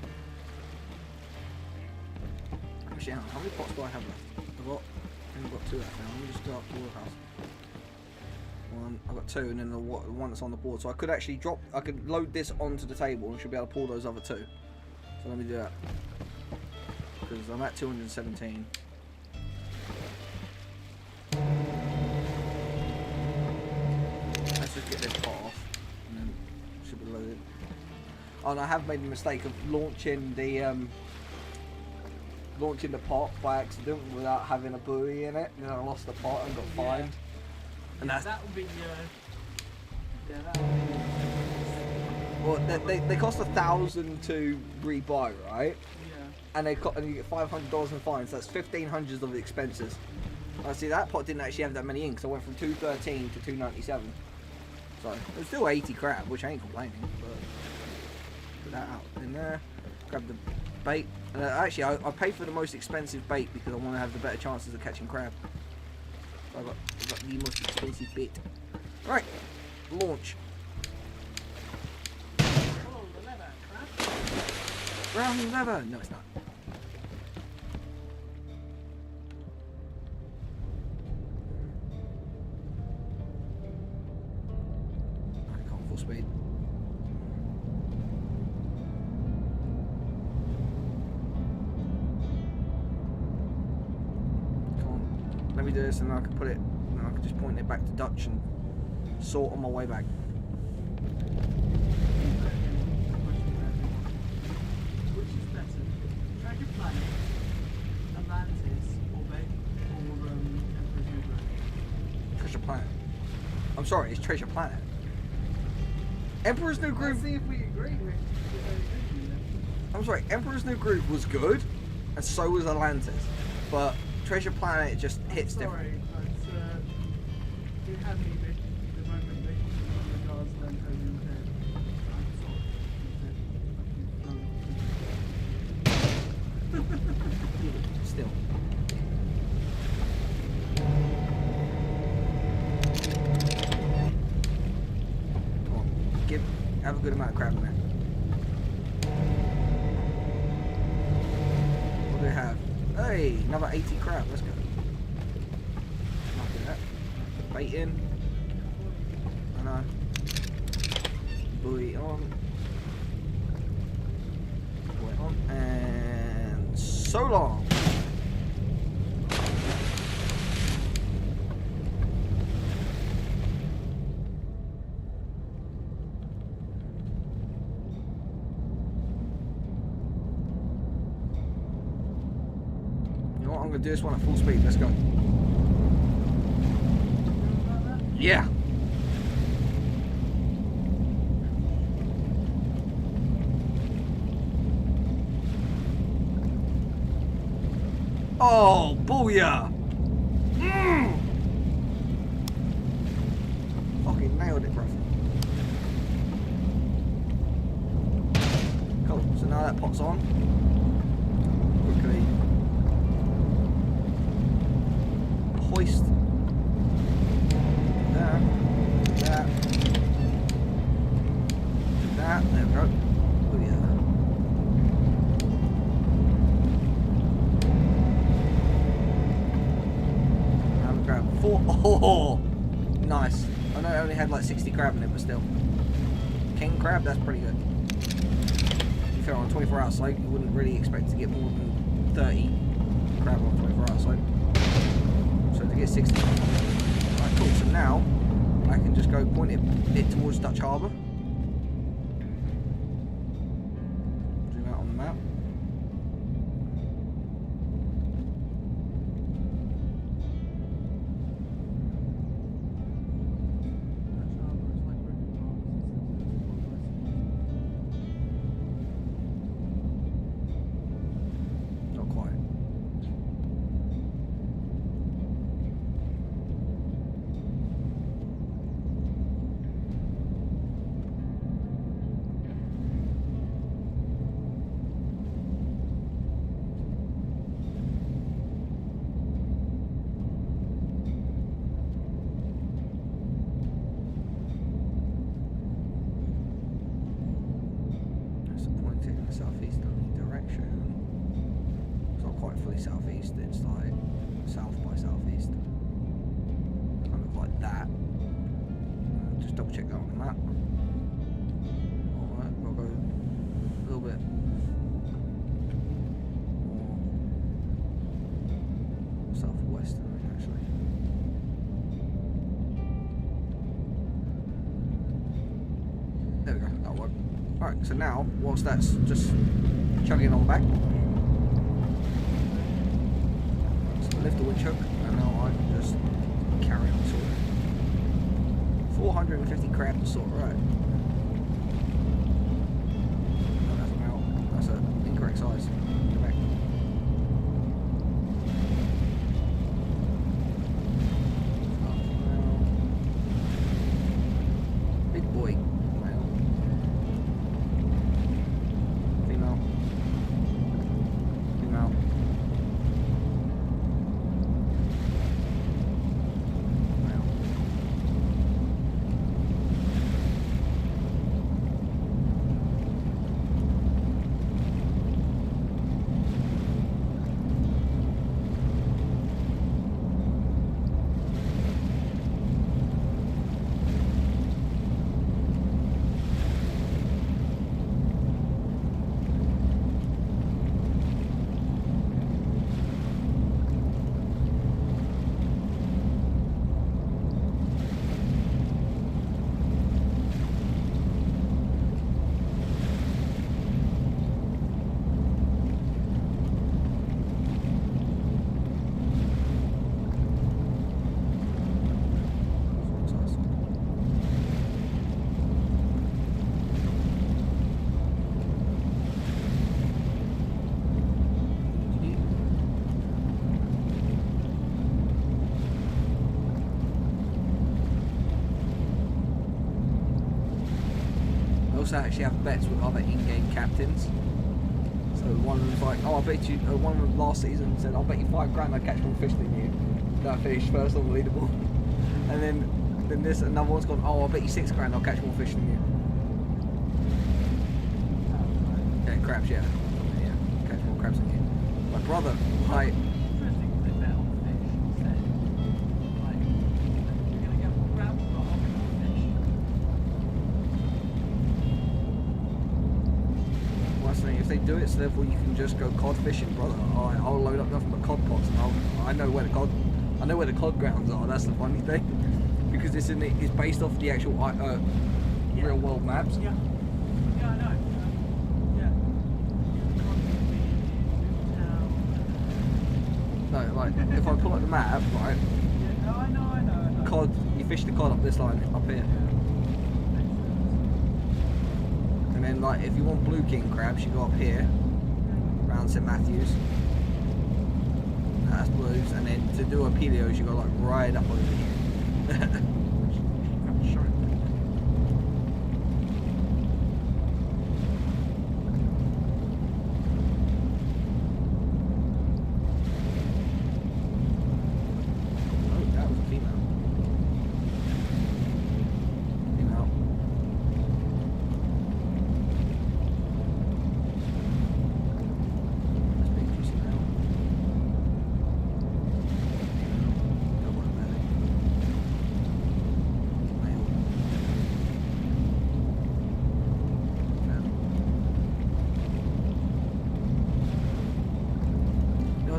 Actually, how many pots do I have left? I've got 2 left now. Let me just go up to the house. One, I've got 2, and then the one that's on the board. So I could actually I could load this onto the table and should be able to pull those other 2. So let me do that. Because I'm at 217. Let's just get this pot off, and then it should be loaded. Oh, and I have made the mistake of launching the pot by accident without having a buoy in it, and then I lost the pot and got fined. And that's that would be yeah, that would be. Well, they cost 1,000 to rebuy, right? Yeah. And and you get $500 in fines. So that's 1,500 of the expenses. I see that pot didn't actually have that many in, because I went from 213 to 297. So it was still 80 crab, which I ain't complaining. But put that out in there. Grab the bait. Actually, I paid for the most expensive bait because I want to have the better chances of catching crab. So I've got the most expensive bait. Right, launch. Oh, the leather, crab. Brown leather. No, it's not. I can't full speed. Let me do this and then I can put it, and I can just point it back to Dutch and sort on my way back. Which is better, Treasure Planet, Atlantis, or Emperor's New Groove? Treasure Planet. I'm sorry, it's Treasure Planet. Emperor's New Groove. Let's see if we agree with I'm sorry, Emperor's New Groove was good, and so was Atlantis, but Treasure Planet just hits different. Sorry, but you had me the moment that the guards then over your head. I'm sorry. Still. Come on, have a good amount of crab in there. What do we have? Hey, another 80 crab, let's go. Not do that. Bait in. I know. Buoy on. Buoy on. And so long. I'm gonna do this one at full speed. Let's go. Yeah. Oh, booyah! nailed it, bro. Cool. So now that pot's on. Quickly hoist that. There we go. Oh yeah. Now we grab 4. Oh, nice. I know I only had like 60 crab in it, but still. King crab, that's pretty good. If you're on a 24-hour soak, you wouldn't really expect to get more than 30 crab on a 24-hour soak. So to get 60. Right, cool. So now I can just go point it towards Dutch Harbour. Zoom out on the map. Not quite. Southeasterly direction. It's not quite fully southeast, it's like south by southeast. Kind of like that. Just double check that on the map. Alright, we'll go a little bit more southwesterly actually. There we go, that'll work. Alright, so now, whilst that's just chugging on back, so lift the winch hook, and now I can just carry on sorting. 450 crab to sort, right. No, that's an incorrect size. Go back. Big boy. also actually have bets with other in-game captains. So one of them's like, oh, I bet you, one of them last season said, I'll bet you £5 I catch more fish than you. Then I finished first on the leaderboard. And then this, another one's gone, oh, I'll bet you £6 I'll catch more fish than you. Yeah, crabs, yeah. Yeah, catch more crabs than you. My brother, like, if they do it so therefore you can just go cod fishing, brother. I'll load up nothing but cod pots, and I know where the cod grounds are. That's the funny thing, because it's based off the actual real world maps. Yeah, yeah, I know. Yeah. No, like if I pull up the map, right? Yeah, no, I know. Cod, you fish the cod up this line up here. And then, like, if you want blue king crabs, you go up here, around St Matthews. That's blues. And then to do a Pelios, you go like right up over here.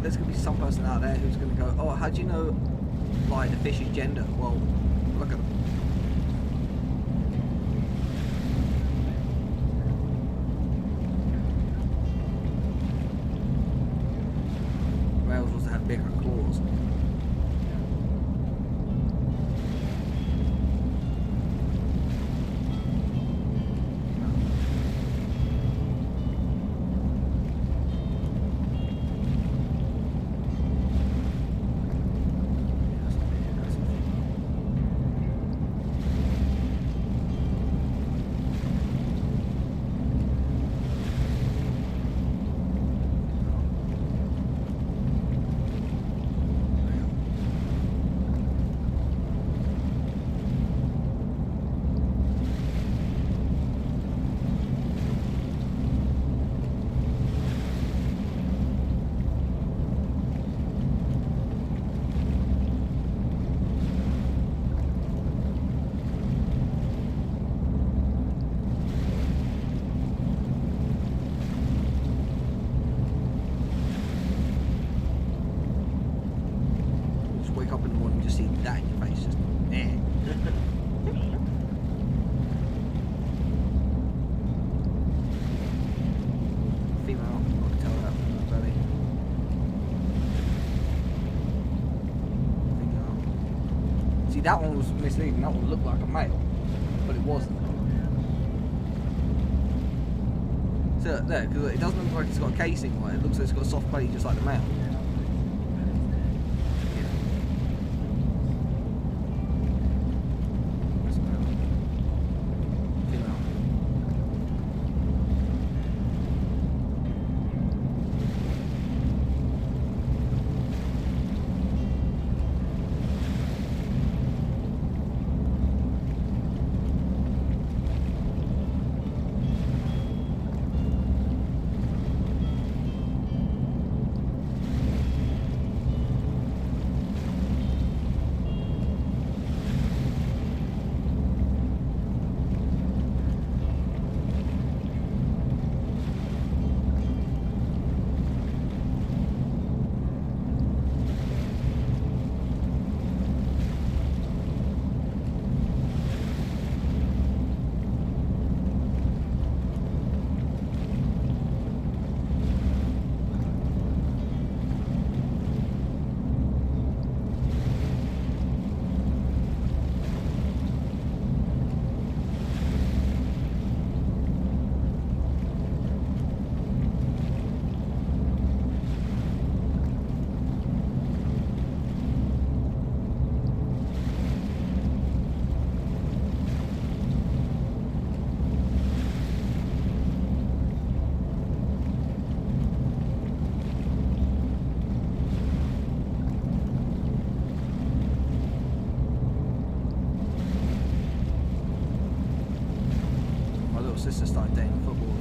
there's gonna be some person out there who's gonna go, oh, how do you know, like, the fish's gender? Well, look at them. Whales also have bigger claws. See that in your face, just female, I can tell that from the belly. Female. See, that one was misleading. That one looked like a male, but it wasn't. So there, because it doesn't look like it's got a casing on it. It looks like it's got a soft belly, just like the male. Sister started dating a footballer.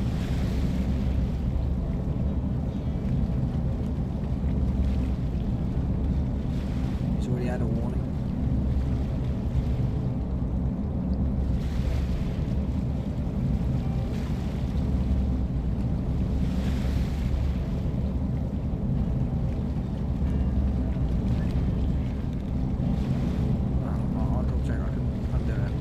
He's already had a warning. I'll double check. I can undo it.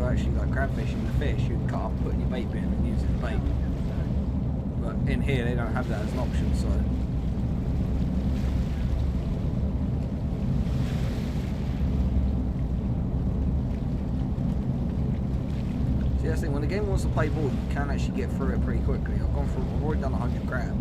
Actually, like crab fishing the fish, you'd cut up putting your bait bin and use it as bait. But in here they don't have that as an option, so see, that's the thing, when the game wants to play ball, you can actually get through it pretty quickly. I've already done 100 crab.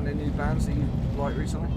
any new bands that you like recently?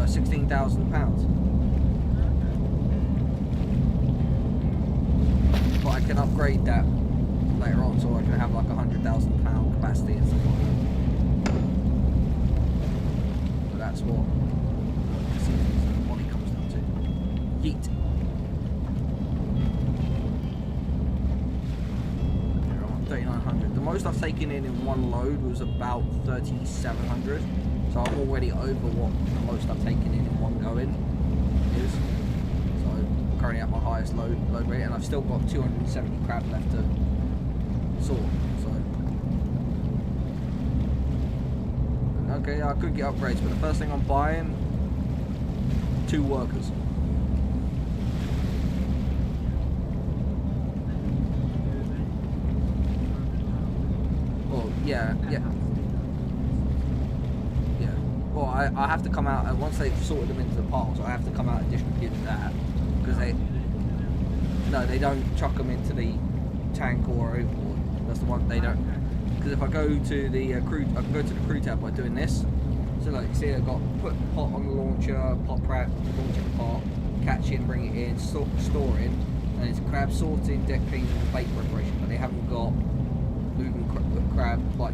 £16,000. But I can upgrade that later on, so I can have like £100,000 capacity and stuff like that. But that's what money comes down to. Yeet. There, I'm at 3,900. The most I've taken in one load was about 3,700. So I'm already over what the most I've taken in one going is. So I'm currently at my highest load rate, and I've still got 270 crab left to sort. So okay, I could get upgrades, but the first thing I'm buying, 2 workers. Well, yeah. Well, I have to come out, and once they've sorted them into the piles, I have to come out and distribute that, because they don't chuck them into the tank or overboard. That's the one they don't. Because if I go to the crew, I can go to the crew tab by doing this. So like, see, I've got put pot on the launcher, pop rack, launch the pot, catch it, bring it in, store it, and it's crab sorting, deck cleaning, and bait preparation. But they haven't got moving crab like.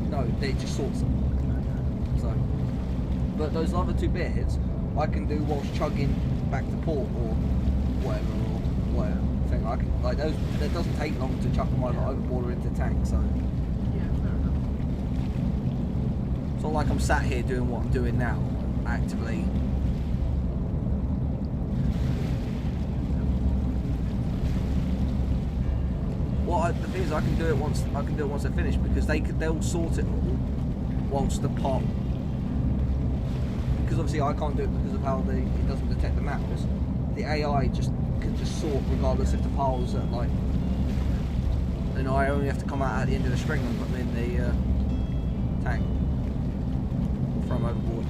No, they just sort them. So, but those other 2 bits I can do whilst chugging back to port or whatever thing. I can, like those. That doesn't take long to chuck them either overboard or into the tank. So, Yeah, fair enough. it's not like I'm sat here doing what I'm doing now, actively. The thing is, I can do it once I finish, because they'll sort it all whilst the pot. Because obviously I can't do it because of how it doesn't detect the mouse. The AI can just sort regardless if the piles are like. And I only have to come out at the end of the string and put them in the tank or throw them overboard.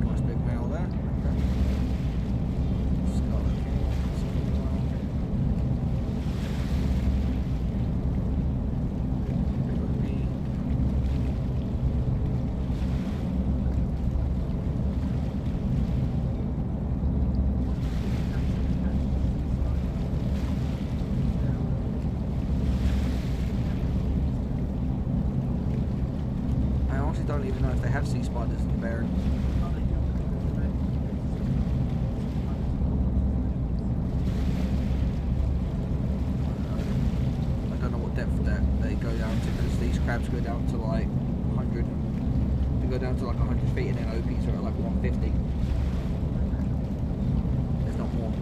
Nice big whale there. Okay. Don't even know if they have sea spiders in the Baron. I don't know what depth that they go down to, because these crabs go down to like 100. They go down to like 100 feet, and then OPs are at like 150. If not more.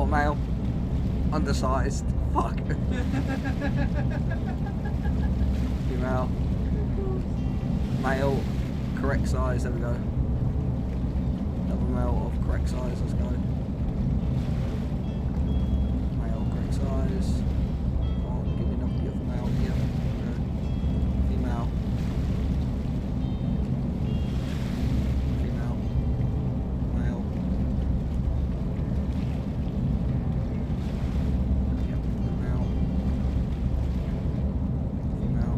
Oh, male. Undersized. Fuck. Female. Male. Correct size. There we go. Double male of correct size. Let's go. Male, correct size. Oh, give me enough beautiful male. Yep. Female. Female. Male. Yep. Male. Female.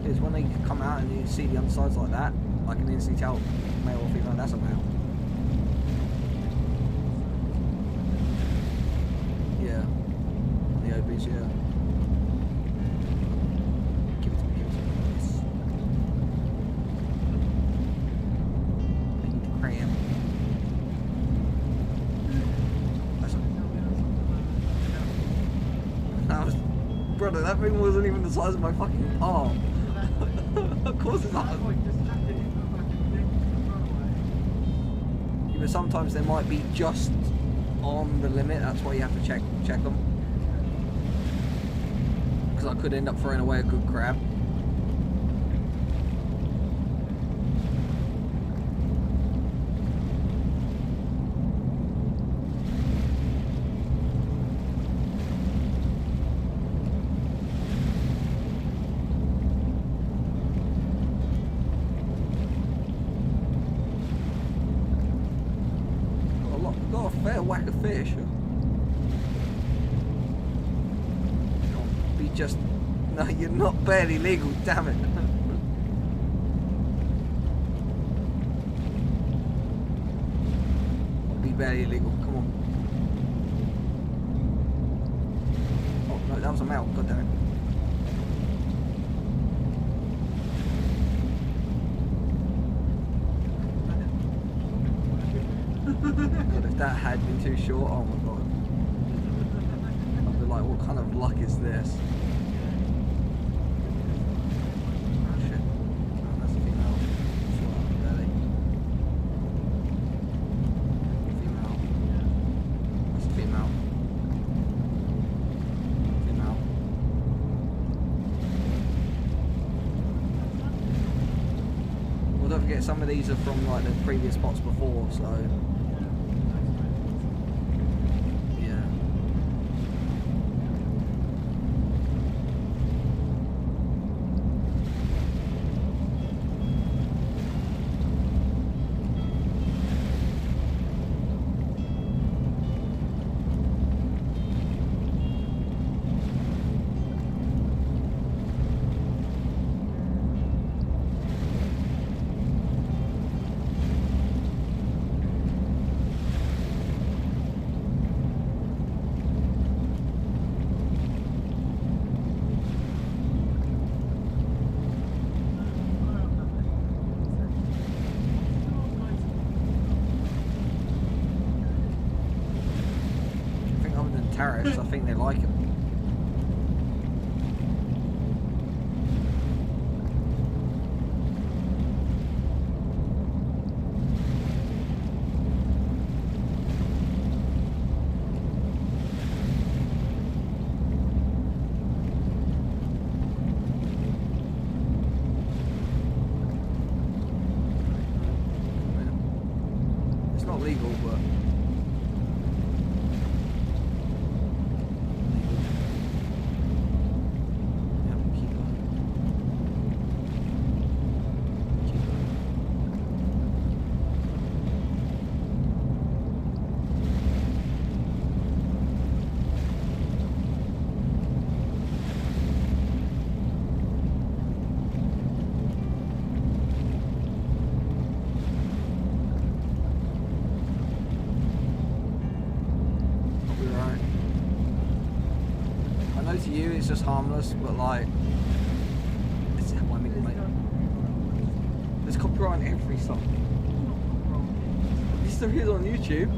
Is when they come out and you see the undersides like that, I can instantly tell male or female. That's a male. Yeah, on the obese, yeah. Give it to me, give it to me. Yes. I need to cram. That's that was, brother, that thing wasn't even the size of my fucking palm. Of course it's not. Yeah, but sometimes they might be just on the limit. That's why you have to check them. Because I could end up throwing away a good crab. Got a fair whack of fish. Don't be just... No, you're not barely legal, damn it. Be barely illegal, come on. Oh no, that was a male, god damn it. God, if that had been too short, oh my god. I'd be like, what kind of luck is this? Oh shit. Oh, that's a female. Short up the belly. Female. That's a female. Female. Well, don't forget, some of these are from like the previous spots before, so... Tariffs, I think they like them. It's not legal, but it's just harmless, but like, it's why me, mate. There's copyright on every song. This there is on YouTube.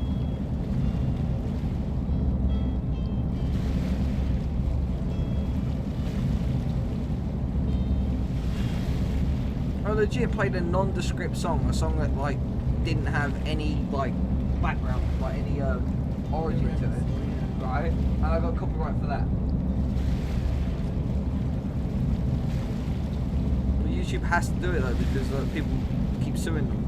I legit played a nondescript song, a song that like didn't have any like background, like any origin to it, right? And I got copyright for that. Well, YouTube has to do it though because people keep suing them.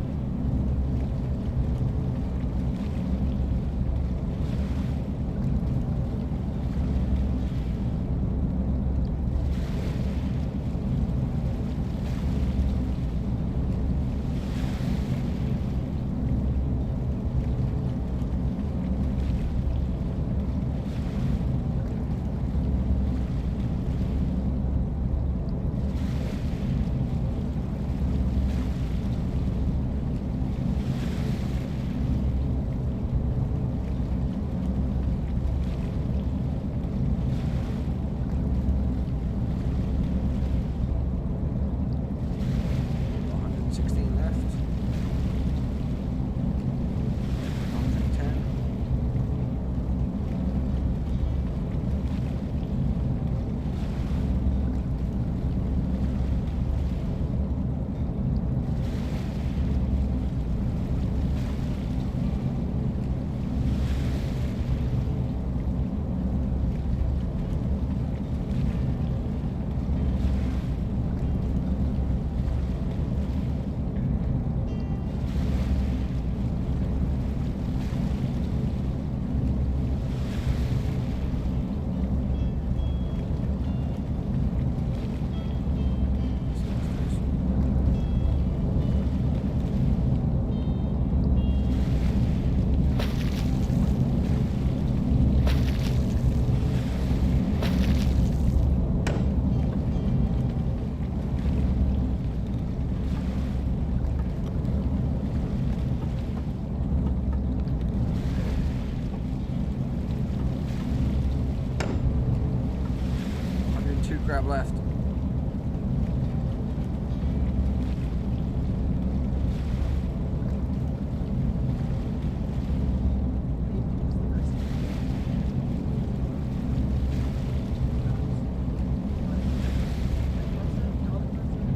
Grab left.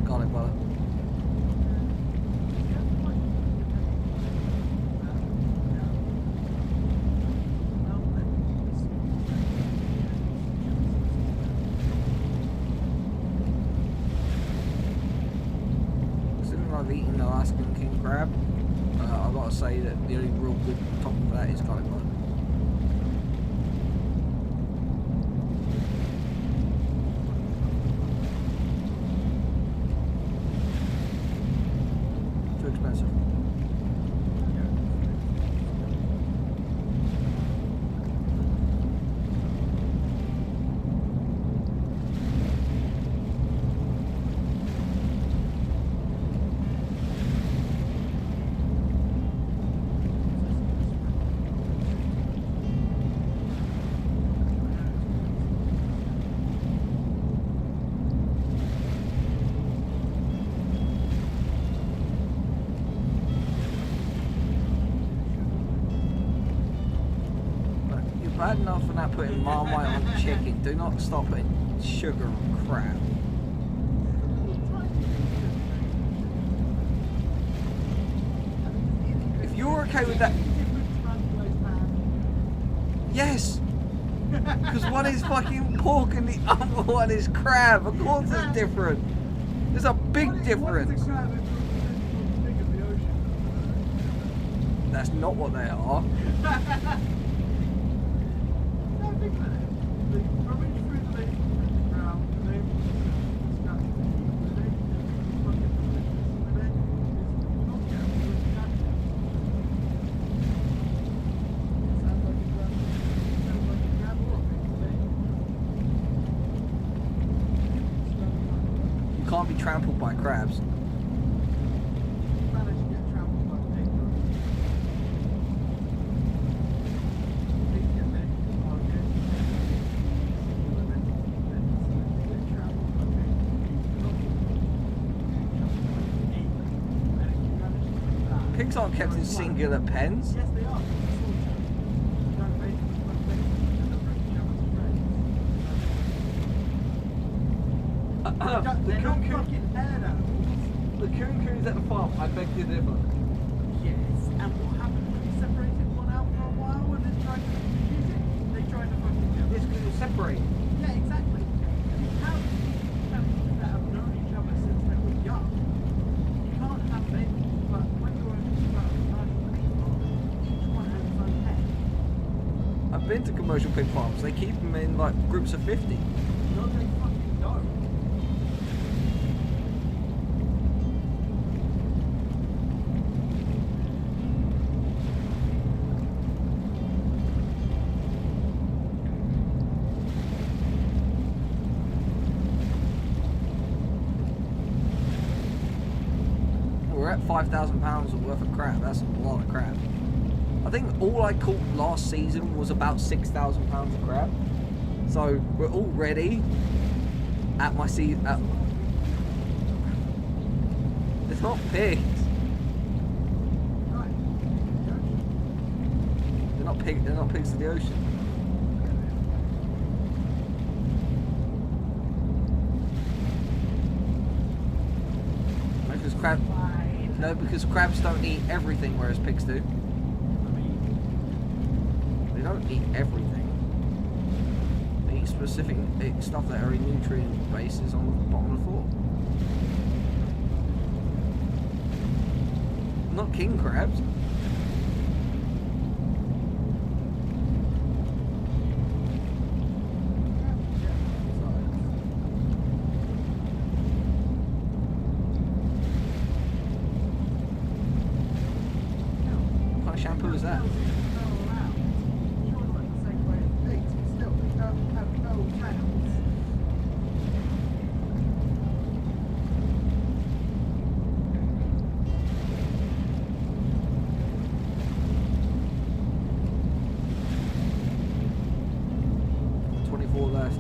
Got it, brother. I've eaten the Alaskan king crab. I've got to say that the only real good top of that is garlic butter. Too expensive. Bad enough for not putting Marmite on chicken. Do not stop putting sugar on crab. If you're okay with that, yes, because one is fucking pork and the other one is crab. Of course, it's different. There's a big difference. That's not what they are. You can't be trampled by crabs. aren't kept in singular pens. Yes, they are. They're not fucking aired animals. The coon-coons at the farm, I beg to differ. Yes, and what happened when you separated one out for a while and then tried to use it? They tried to fucking kill it. It's because it's separated. Yeah, exactly. You have families that have known each other since they were young. You can't have babies, but when you're about 9 people, each one has its own pet. I've been to commercial pig farms. They keep them in like groups of 50. No, they fucking don't. We're at £5,000 worth of crap. That's a lot of crap. I think all I caught last season was about £6,000 of crap. So we're already at my season. It's not pigs. They're not pigs. They're not pigs of the ocean. Because crab. No, because crabs don't eat everything, whereas pigs do. They don't eat everything. They eat specific stuff that are in nutrient bases on the bottom of the floor. Not king crabs. What kind of shampoo is that? Left.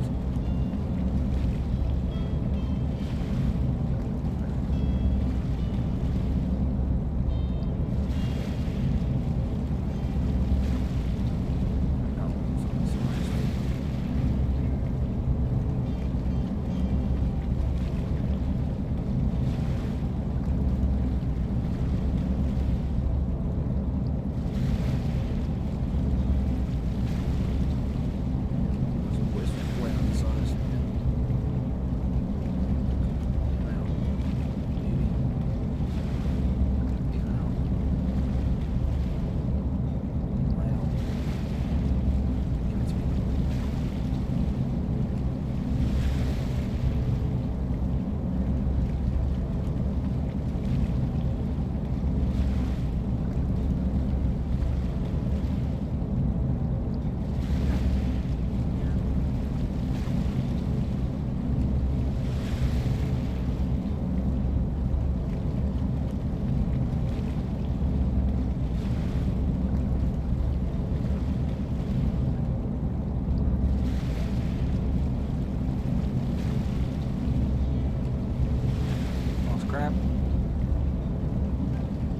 Crab.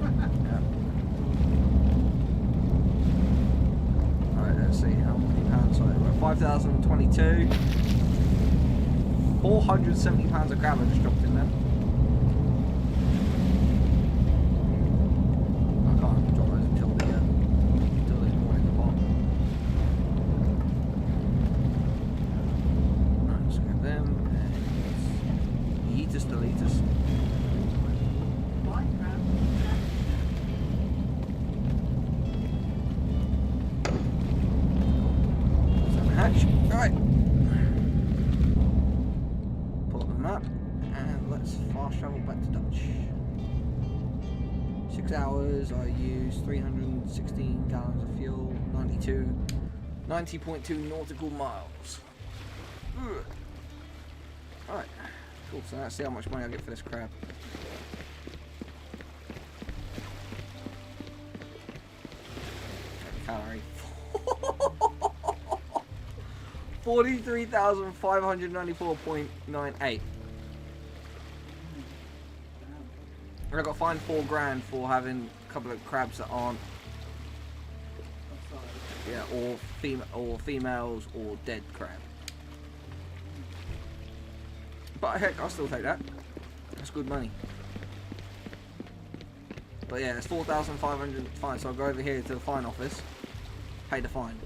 Yeah. Alright, let's see how many pounds are there. 5,022. 470 pounds of crab I just dropped in there. I can't drop those until there's more in the pot. Right, let's grab them and yeetus deletus. Alright. Pull up the map and let's fast travel back to Dutch. 6 hours, I used 316 gallons of fuel, 90.2 nautical miles. Alright, cool, so let's see how much money I get for this crab. Calorie. 43,594.98. I got fined $4 grand for having a couple of crabs that aren't, yeah, or females or dead crab. But heck, I'll still take that. That's good money. But yeah, it's 4,500 fine. So I'll go over here to the fine office, pay the fine.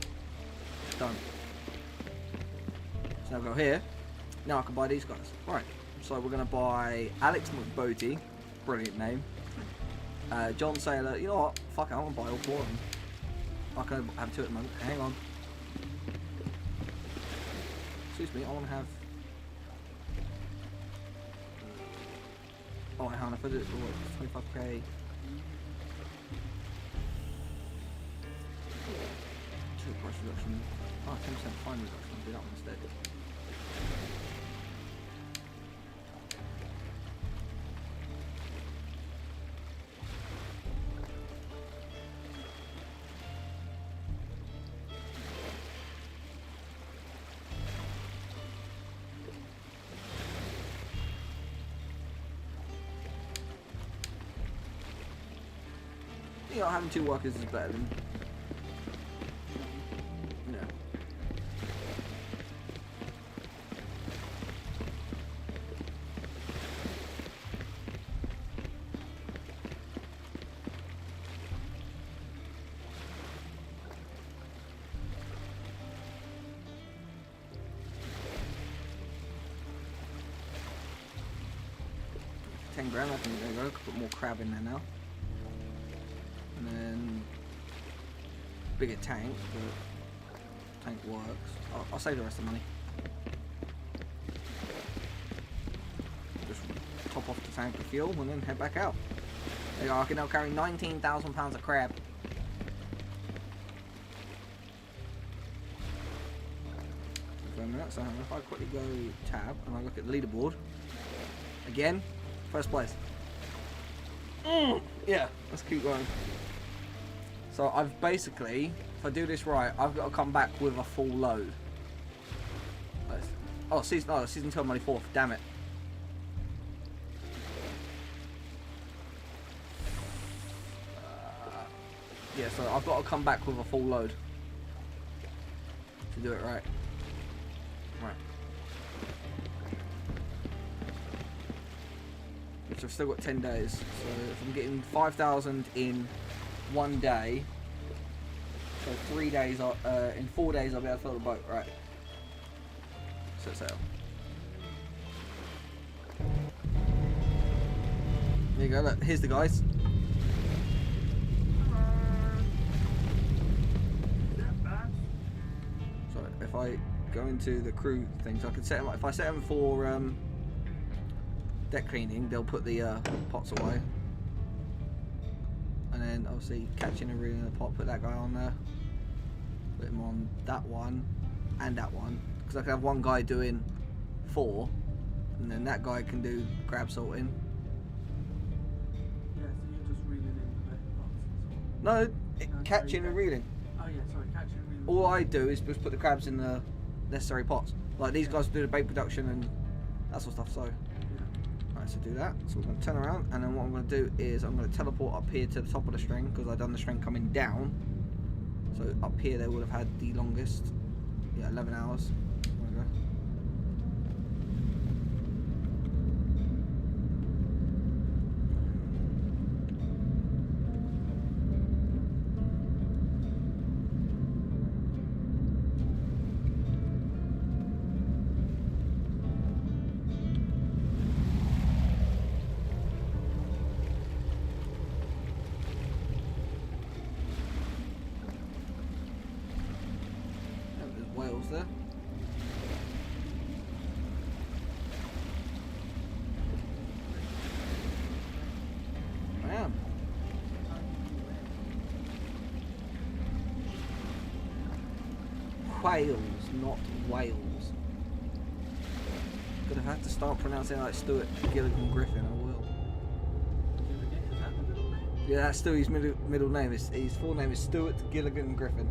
Done. So I'll go here. Now I can buy these guys. Right. So we're gonna buy Alex McBoty, brilliant name. John Saylor. You know what? Fuck it, I want to buy all 4 of them. I can have 2 at the moment. Hang on. Excuse me. I want to have. Oh, hang on. I put it. What? 25k. 2 price reduction. Oh, 10% fine reduction. I'll do that one instead. You know, having 2 workers is better than, you know. $10 grand, I think there you go. Could put more crab in there now. And then bigger tank, but tank works. I'll save the rest of the money. Just top off the tank of fuel and then head back out. There you go, I can now carry 19,000 pounds of crab. For a minute, so if I quickly go tab and I look at the leaderboard, again, first place. Yeah, let's keep going. So I've basically, if I do this right, I've got to come back with a full load. Oh, season 2 I'm only 4th, damn it. Yeah, so I've got to come back with a full load to do it right. Right. Which I've still got 10 days. So if I'm getting 5,000 in 1 day, so 3 days, in 4 days I'll be able to fill the boat, right? Set sail. There you go, look, here's the guys. So if I go into the crew things, I can set them, if I set them for deck cleaning, they'll put the pots away. And then obviously catching and reeling the pot, put that guy on there. Put him on that one and that one. Because I can have one guy doing 4 and then that guy can do crab salting. Yeah, so you're just reeling in the pots. No, catching and reeling. Oh yeah, sorry, catching and reeling. All I do is just put the crabs in the necessary pots. Like these guys do the bait production and that sort of stuff, so. Right, so do that. So we're going to turn around, and then what I'm going to do is I'm going to teleport up here to the top of the string because I've done the string coming down. So up here they would have had the longest, yeah, 11 hours. There we go. Whales there. I am. Whales, not Wales. Gonna have to start pronouncing like Stuart Gilligan Griffin, I will. Yeah, that's still his middle name. His full name is Stuart Gilligan Griffin.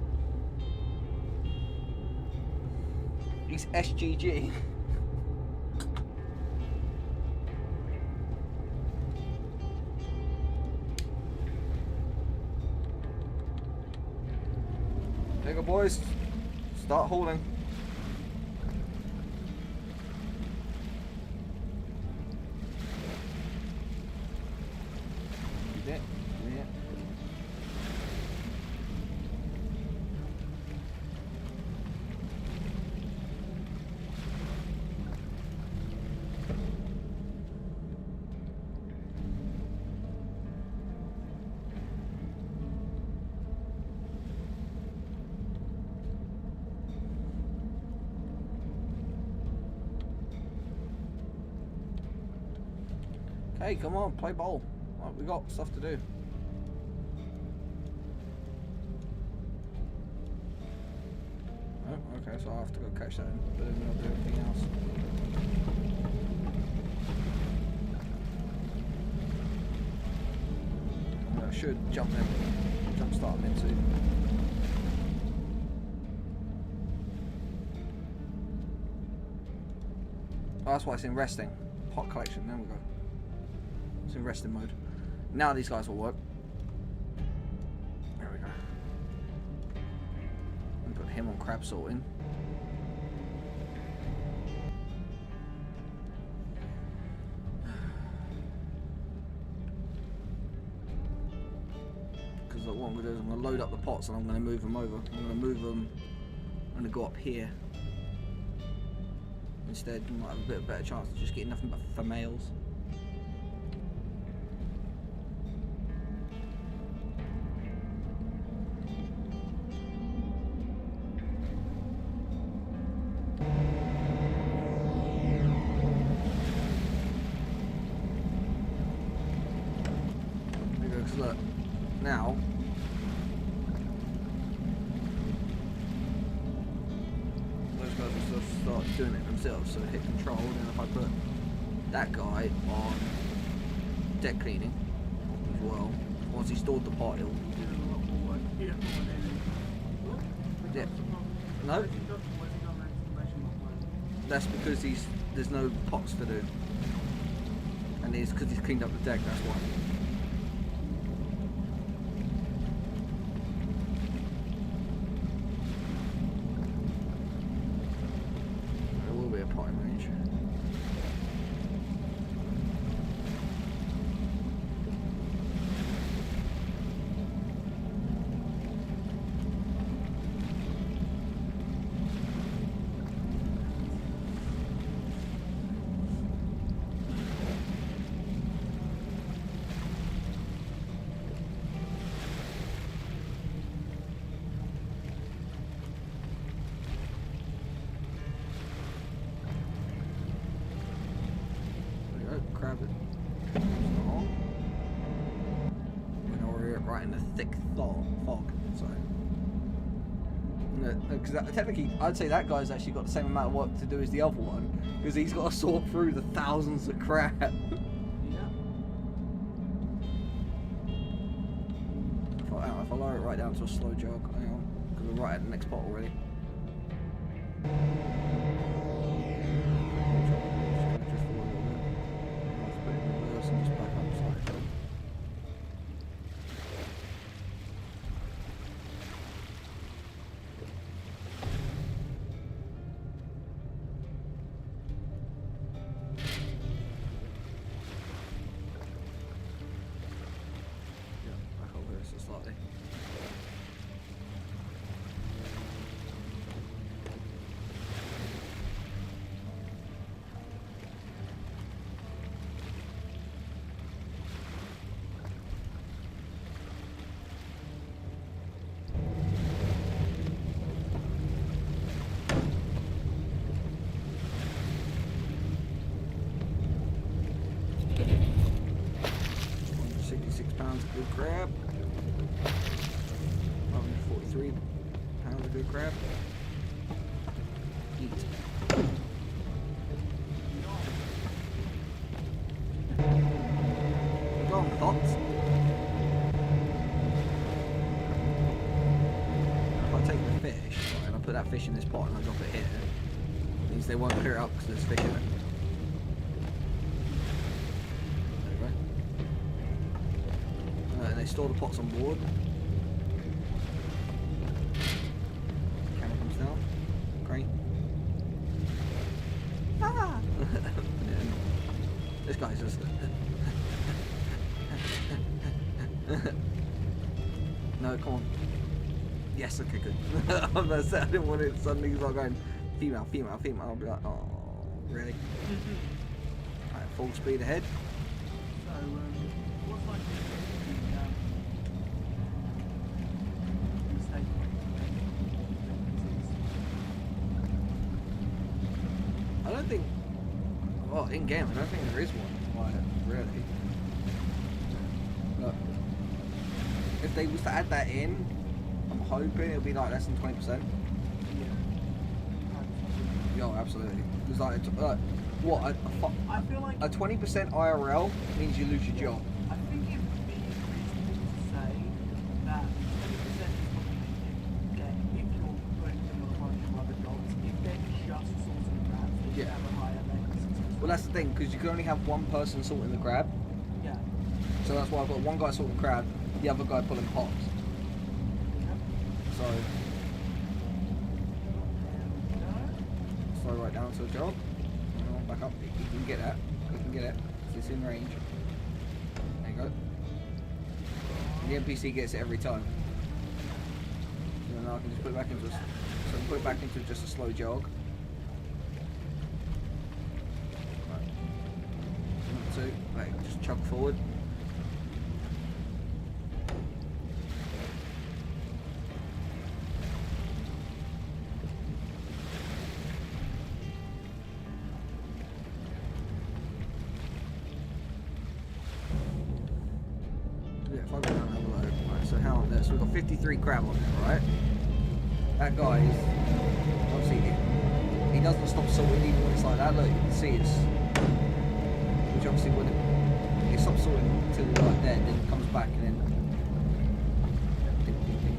He's SGG. There you go, boys. Start hauling. Yeah. Hey, come on, play ball. Right, we got stuff to do. Oh, okay, so I have to go catch that, but then I'll do everything else. I should jump start them into. Oh, that's why it's in resting. Pot collection, there we go. It's in resting mode. Now these guys will work. There we go. And put him on crab sorting. Because what I'm going to do is I'm going to load up the pots and I'm going to move them over. I'm going to move them. I'm going to go up here. Instead, you might have a bit of a better chance of just getting nothing but females. Look, now those guys will start doing it themselves, so hit control, and then if I put that guy on deck cleaning as well, once he's stored the pot, he'll... Yeah. No? That's because there's no pots to do, and it's because he's cleaned up the deck, that's why. Grab it. We're right in the thick fog, so. Because technically, I'd say that guy's actually got the same amount of work to do as the other one, because he's got to sort through the thousands of crap. Yeah. If I lower it right down to a slow jog, hang on, because we're right at the next pot already. Slightly. £66 of good crab. 43 pounds of good crab. Eat. Go on, thoughts. If I take the fish, right, and I put that fish in this pot and I drop it here, it means they won't clear it up because there's fish in it. There we go. And they store the pots on board. guy's just. No, come on. Yes, okay, good. I'm gonna say I didn't want it. Suddenly start going female, female, female. I'll be like, oh, really? Alright, full speed ahead. So, what's like the mistake? I don't think. Well, in game, I don't think there is one. Like, really. Look, if they was to add that in, I'm hoping it'll be like less than 20%. Yo, absolutely. Because like, what I feel like a 20% IRL means you lose your job. I think it would be reasonable to say that 20% is what you get if you're putting them on a bunch of other jobs. If they're just sorting crabs, they should have a higher level. Well, that's the thing, because you can only have one person sorting the crab. Yeah. So that's why I've got one guy sorting crab, the other guy pulling pots. So, slow right down to the job. Back up. You can get that. You can get it. It's in range. There you go. And the NPC gets it every time. So now I can just put it back into. So I can put it back into just a slow jog. Right. 1, 2. Right. Just chug forward. If I go down and have a look. Right, so how on this? So we've got 53 crab on there, right? That guy is obviously he doesn't stop sorting even when it's like that. Look, you can see it's which obviously when it stops sorting until you're like dead, then it comes back and then ding, ding, ding.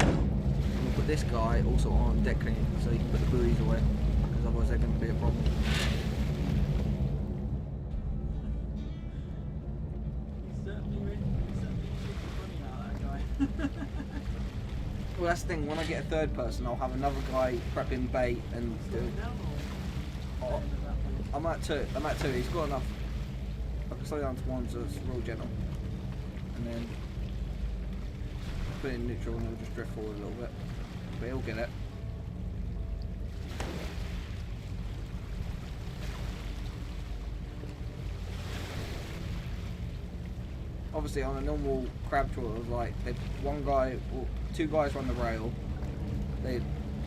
And we'll put this guy also on deck cleaning so you can put the buoys away because otherwise they're going to be a problem. Well, that's the thing. When I get a third person, I'll have another guy prepping bait and do. Oh, I'm at 2. I'm at 2. He's got enough. I can slow down to 1, so it's real gentle, and then put it in neutral, and it'll just drift forward a little bit. But he'll get it. Obviously, on a normal crab trawler, like one guy, or 2 guys run the rail.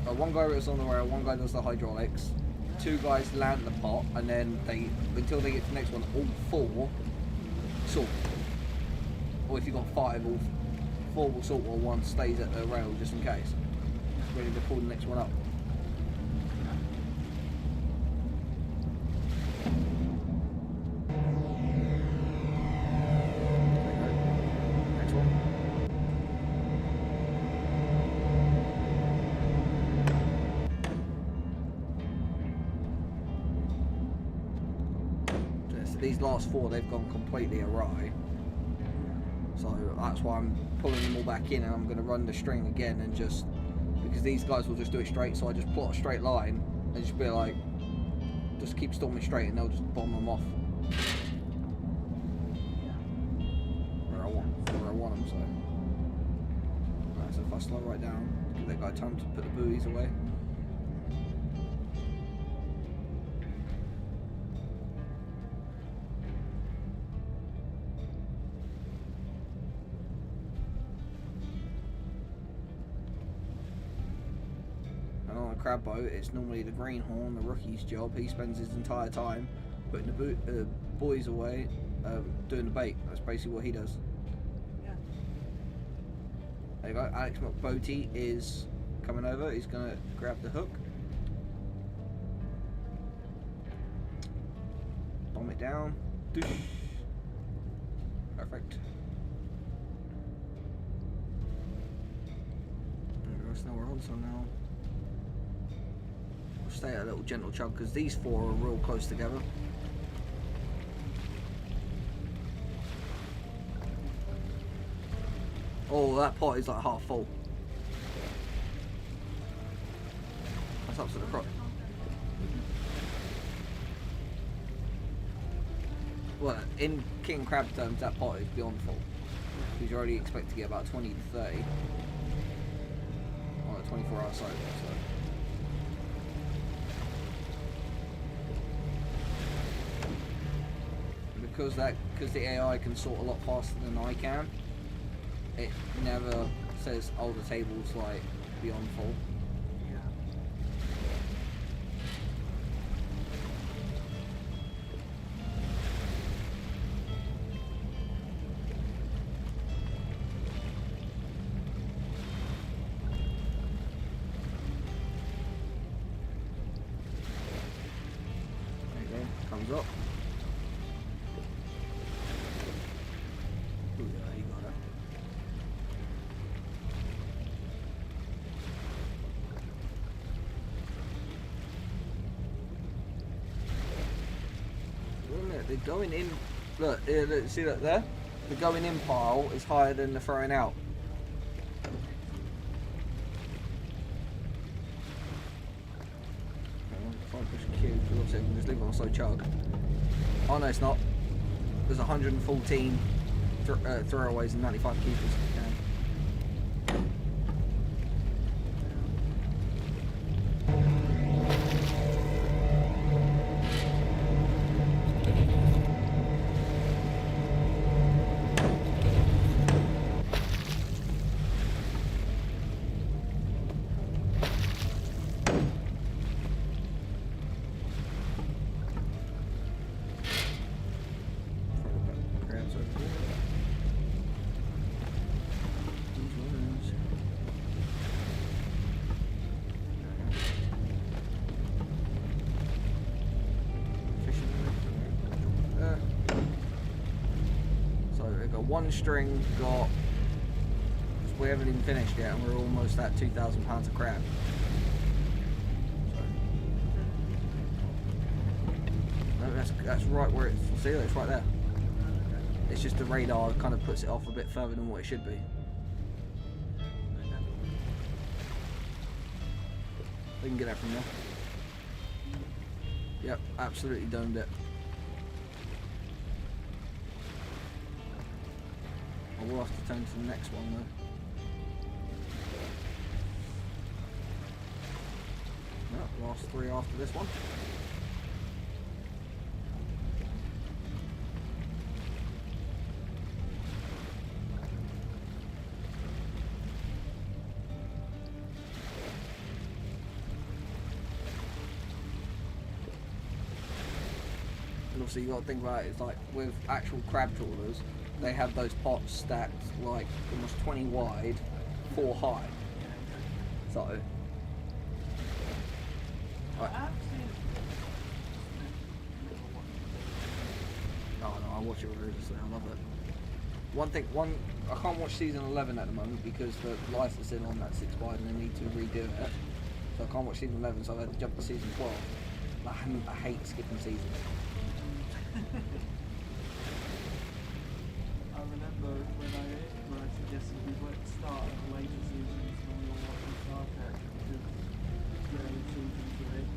One guy is on the rail, one guy does the hydraulics. 2 guys land the pot, and then until they get to the next one, all 4 sort. Or if you've got 5, all 4 will sort, while 1 stays at the rail just in case, ready to pull the next one up. These last 4, they've gone completely awry. So that's why I'm pulling them all back in, and I'm going to run the string again, and just because these guys will just do it straight, so I just plot a straight line and just be like, just keep storming straight, and they'll just bomb them off where I want them. So, right, so if I slow right down, give that guy time to put the buoys away. Crab boat, it's normally the greenhorn, the rookie's job. He spends his entire time putting the buoys away, doing the bait. That's basically what he does. Yeah. There you go. Alex McBoaty is coming over. He's gonna grab the hook, bomb it down. Doosh. Perfect. There we go. Now we're on some now. Stay at a little gentle chug because these 4 are real close together. Oh, that pot is like half full. That's up to the crop. Well, in king crab terms, that pot is beyond full. Because you already expect to get about 20 to 30 on a 24-hour cycle. So. Because the AI can sort a lot faster than I can, it never says, oh, the table's like beyond full. Comes up. Ooh, yeah, you got it. Wait a minute, they're going in. Look, look, see that there? The going in pile is higher than the throwing out. I can just leave it on slow chug. Oh no, it's not. There's 114 throwaways and 95 keepers. One string got, we haven't even finished yet and we're almost at 2,000 pounds of crab. So, no, that's right where it's, see, it's right there. It's just the radar kind of puts it off a bit further than what it should be. We can get that from there. Yep, absolutely domed it. I will have to turn to the next one though. No, last three after this one. And also you got to think about it, it's like with actual crab trawlers, they have those pots stacked like almost 20 wide, 4 high. So, right. Oh no, I watch it religiously. I love it. I can't watch season 11 at the moment because the licensing on that's expired and they need to redo it. So I can't watch season 11, so I've had to jump to season 12. I hate skipping seasons. When I suggested we went to start at the later seasons when we were watching Star Trek because the early seasons of it,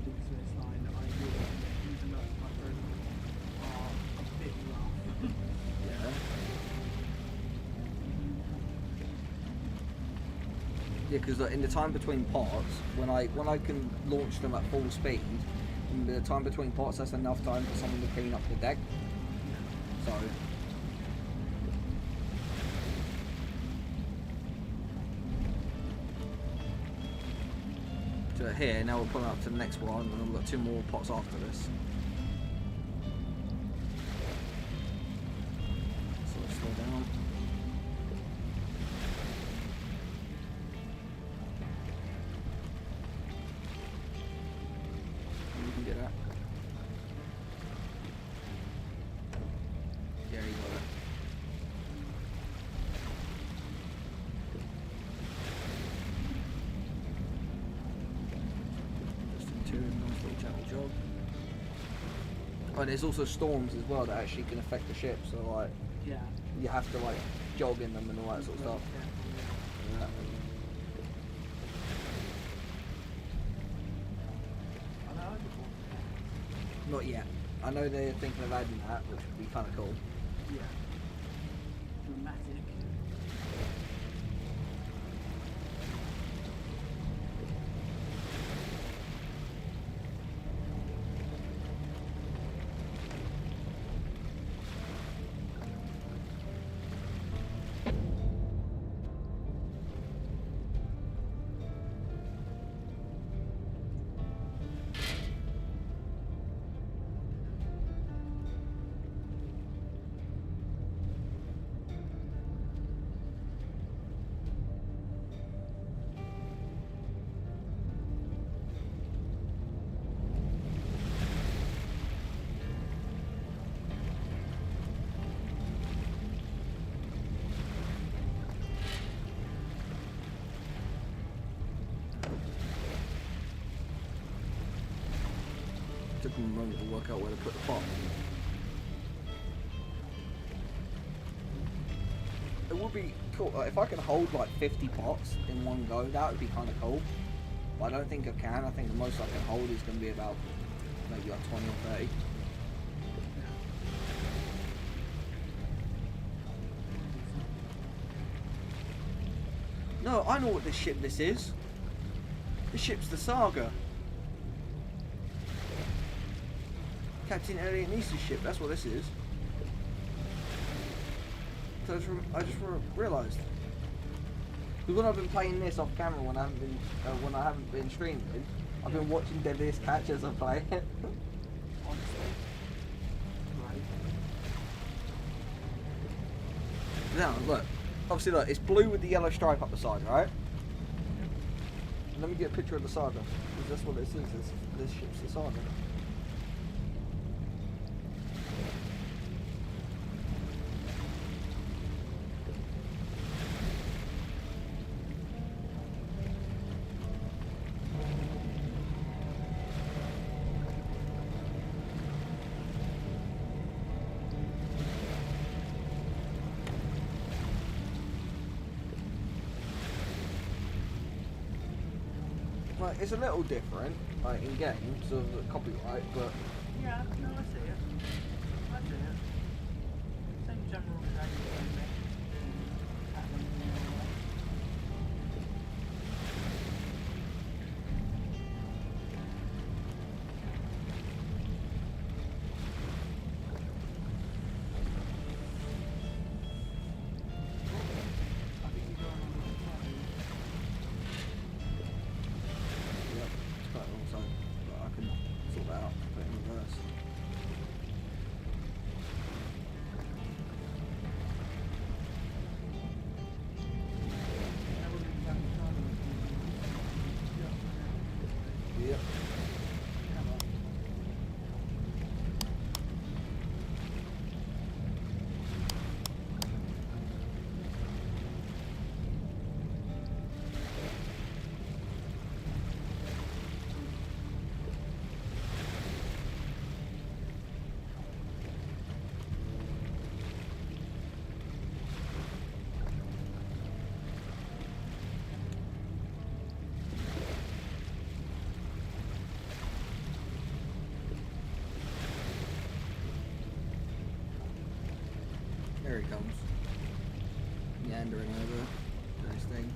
Deep Space Nine, I really, even though it's my favourite, are a bit rough. Yeah. Yeah, because in the time between parts, when I can launch them at full speed, in the time between parts, that's enough time for someone to clean up the deck. So. To here, now we're pulling up to the next one, and we've got 2 more pots after this. So let's slow down. You can get that. Yeah, you got it. Job. Oh, there's also storms as well that actually can affect the ship, so like you have to like jog in them and all that sort of stuff. Yeah. Not yet. I know they're thinking of adding that, which would be kind of cool. Yeah. Dramatic. Took them a moment to work out where to put the pot. It would be cool, like, if I could hold like 50 pots in one go, that would be kind of cool. But I don't think I can. I think the most I can hold is going to be about maybe like 20 or 30. No, I know what this ship is. This ship's the Saga. Captain Elliot Neese's ship, that's what this is. So I just realised. Because when I've been playing this off camera when I haven't been streaming, I've been watching Deadliest Catch as I play it. Honestly. Right. Now, look. Obviously, look, it's blue with the yellow stripe up the side, right? Let me get a picture of the Saga. Because that's what this is. This ship's the Saga. Like, it's a little different, like in game, sort of the copyright, but Yeah, no, I see it. I see it. Same general There he comes. Meandering over to this thing.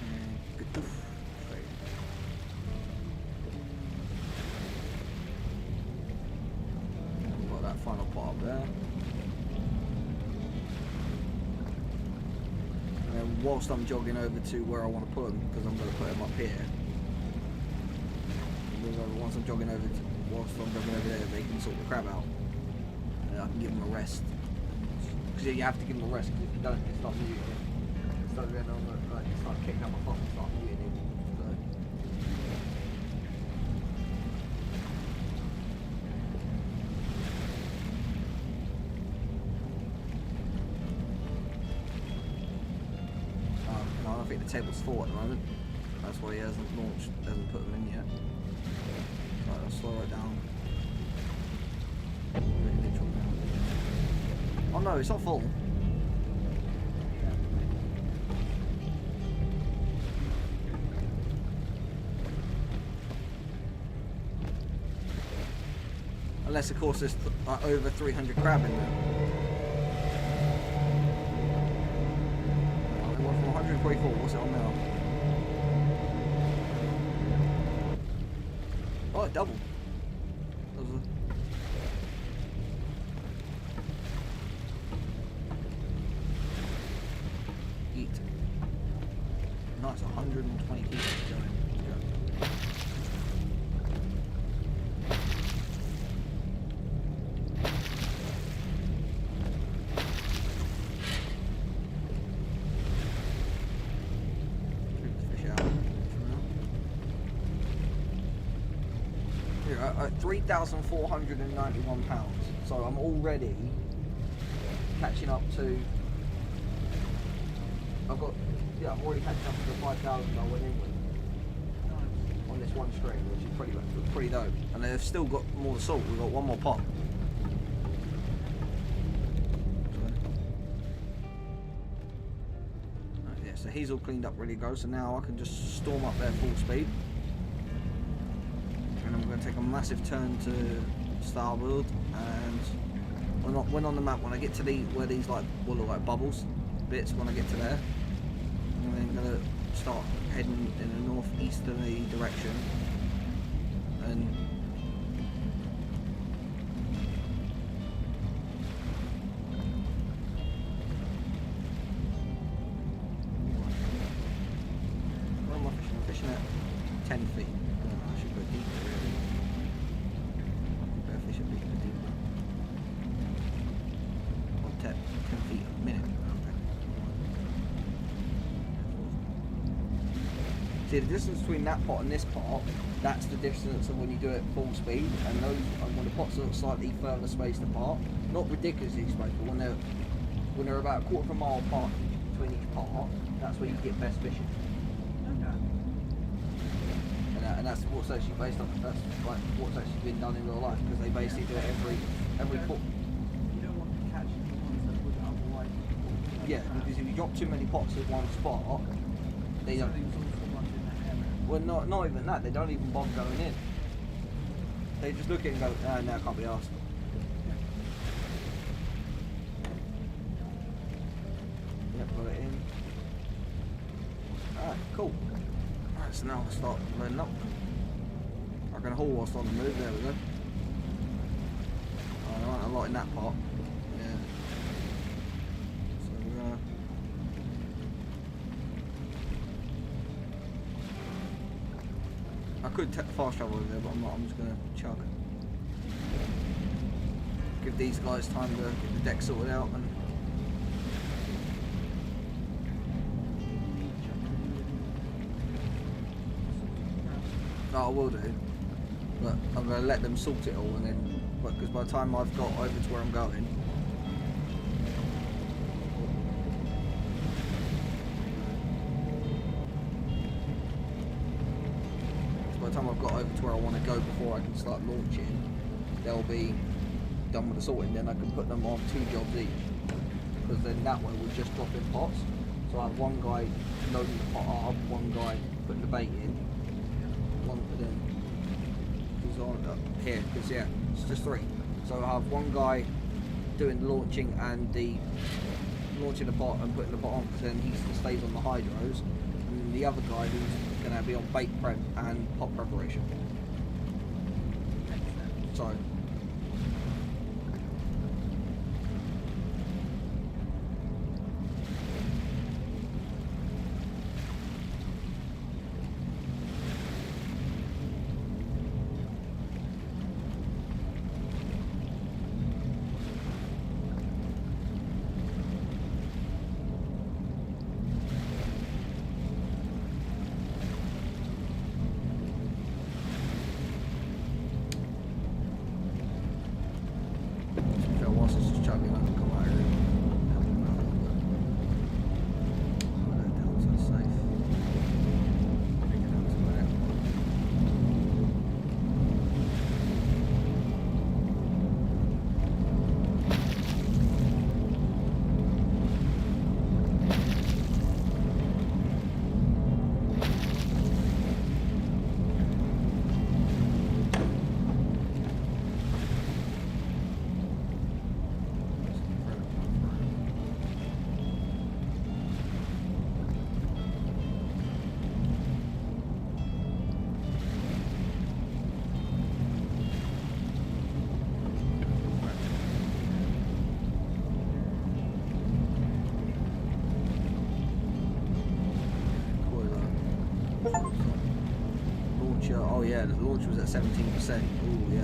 And good doof. Straight. We've got that final pot up there. And then whilst I'm jogging over to where I want to put them, because I'm going to put them up here. Once I'm jogging over to whilst I'm jogging over there, they can sort the crab out. And I can give them a rest. Because yeah, you have to give them a rest, because if you don't, it's not muting. It's not going on, like, it's not kicking up my pot and start muting him. So. No, I think the table's full at the moment. That's why he hasn't launched, hasn't put them in yet. Right, I'll slow it down. Oh no, it's not full. Unless of course there's like over 300 crab in there. It went from 144, what's it on now? Oh, it doubled. That was eat. Nice, 120 kilos going. £3,491, so I'm already catching up to. I'm already catching up to the 5,000 I went in with on this one string, which is pretty dope. And they've still got more to salt. We've got one more pot. Yeah, so he's all cleaned up, ready to go. So now I can just storm up there full speed. And I'm going to take a massive turn to starboard, and when on the map, when I get to where these like will look like bubbles bits, when I get to there, I'm then going to start heading in a northeasterly direction, and where am I fishing? I'm fishing at 10 feet. I should go deeper really. Better fish a bit deeper. Or 10 feet a minute. Okay. See, the distance between that pot and this pot, that's the distance of when you do it full speed, and those when the pots are slightly further spaced apart, not ridiculously spaced, but when they're about a quarter of a mile apart between each pot, that's where you get best fishing. And that's what's actually based on. That's like what's actually been done in real life, because they basically do it every pot. You don't want to catch the ones that would otherwise. Yeah, because if you drop too many pots at one spot, they don't. Well, not even that. They don't even bother going in. They just look at it and go, "Ah, no, I can't be asked." Yep, got it in. Alright, cool. Alright, so now I'll start loading up. I can haul whilst on the move, there we go. Oh, there aren't a lot in that pot. Yeah. So we're gonna... I could fast travel over there, but I'm not, I'm just gonna chug. Give these guys time to get the deck sorted out and... Oh, I will do, but I'm going to let them sort it all, and then, because by the time I've got over to where I'm going, where I want to go before I can start launching, they'll be done with the sorting. Then I can put them on 2 jobs each, because then that way we'll just drop in pots. So I have one guy loading the pot up, one guy putting the bait in, one for them who's on up here, because yeah, it's just 3. So I have one guy doing the launching and launching the pot and putting the pot on, because then he stays on the hydros, and then the other guy who's going to be on bait prep and pot preparation. So Oh yeah, the launch was at 17%. Oh yeah.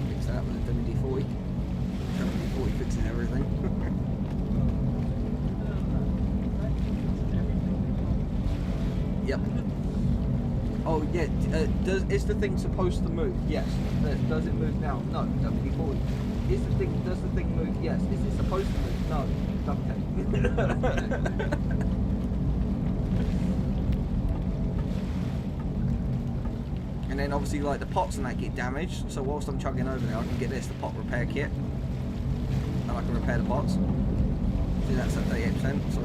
Fix that with a WD-40. WD-40 fixes everything. Yep. Oh yeah. Is the thing supposed to move? Yes. Does it move now? No. WD-40. Does the thing move? Yes. Is it supposed to move? No. Duct tape. And then obviously like the pots and that get damaged, so whilst I'm chugging over there I can get this, the pot repair kit, and I can repair the pots. See, that's at 38%, so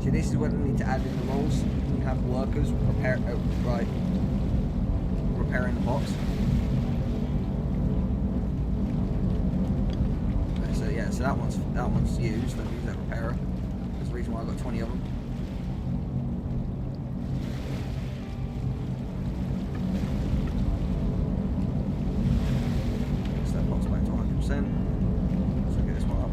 see, this is where they need to add in the rolls and have workers repairing the pots. So that one's used. I've used that repairer. That's the reason why I got 20 of them. So that pot's back to 100%. So get this one up.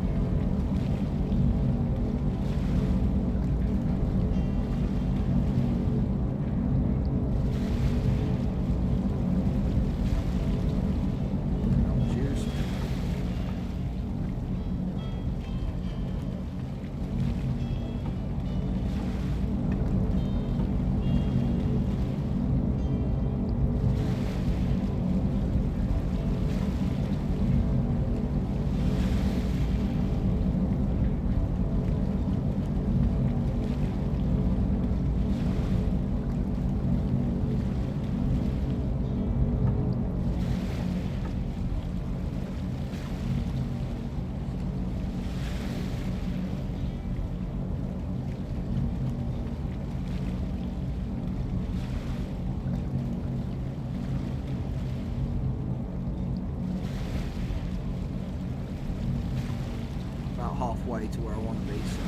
Halfway to where I want to be, so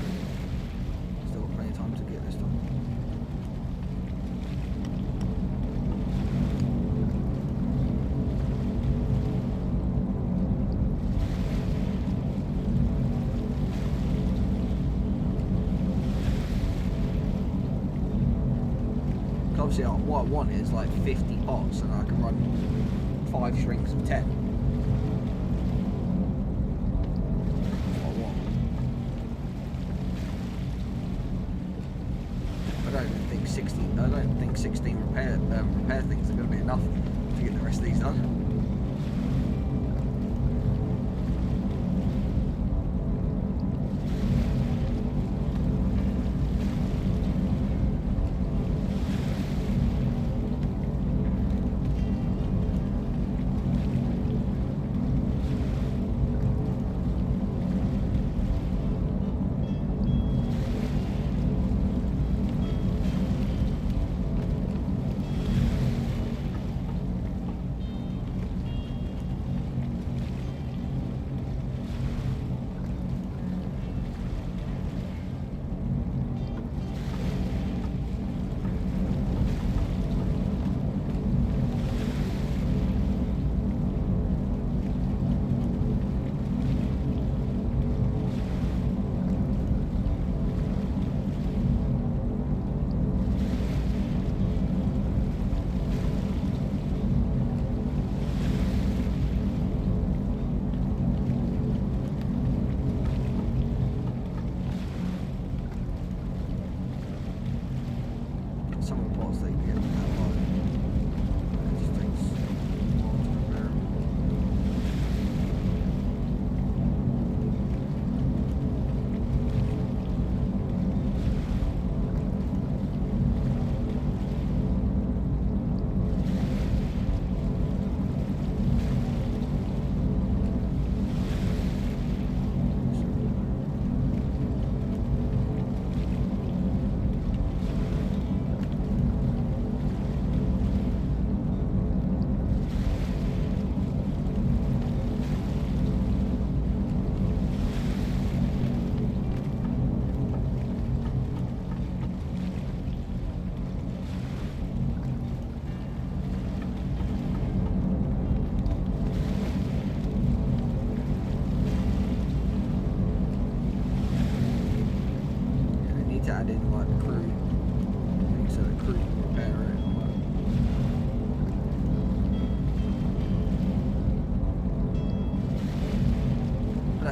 still got plenty of time to get this done. Obviously what I want is like 50 pots and I can run 5 strings of 10. I don't think 16 repair things are going to be enough to get the rest of these done.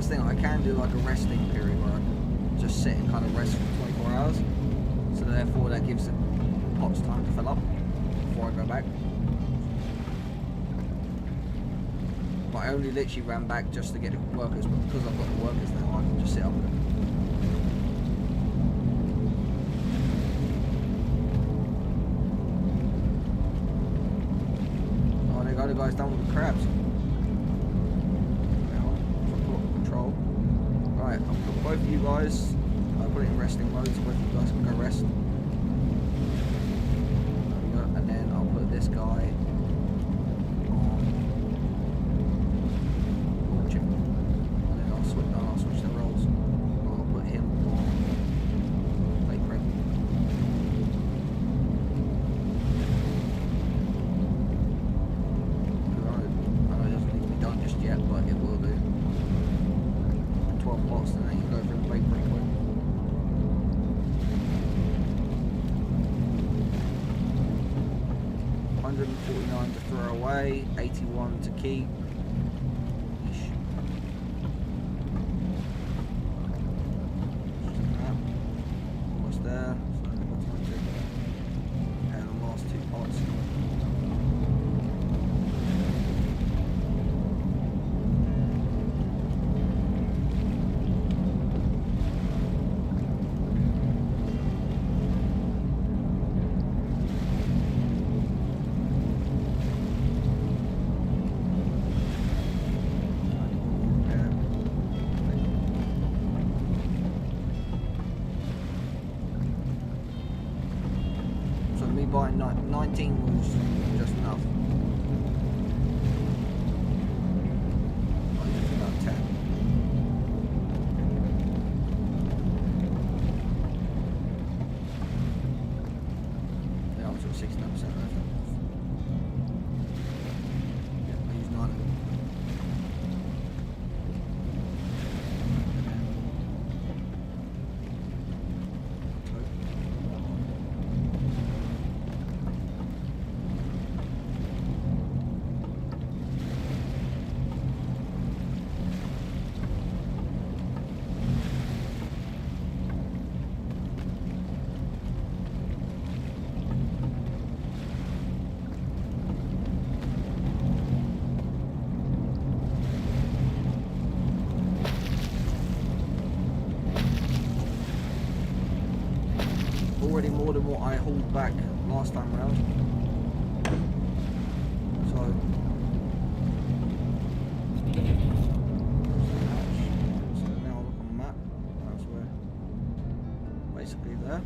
the thing, I can do like a resting period where I can just sit and kind of rest for 24 hours. So therefore that gives the pots time to fill up before I go back. But I only literally ran back just to get the workers, but because I've got the workers now, I can just sit up with them. Oh, there you go, the guy's done with the crabs. Now, control. Right, I'll put both of you guys, I'll put it in resting mode so both of you guys can go rest. There we go, and then I'll put this guy switch the roles. I'll put him on plate prep. I know it doesn't need to be done just yet, but it will do. 12 pots and then you go for the plate pretty quick. $149 to throw away, 81 to keep. There, so I've got time to add the last 2 pots. Buying 19 was just enough. Like just about 10. Yeah, I'm sure 69% left. Yeah, I used 9 of them. Already more than what I hauled back last time round. So now look on the map. That's where basically there.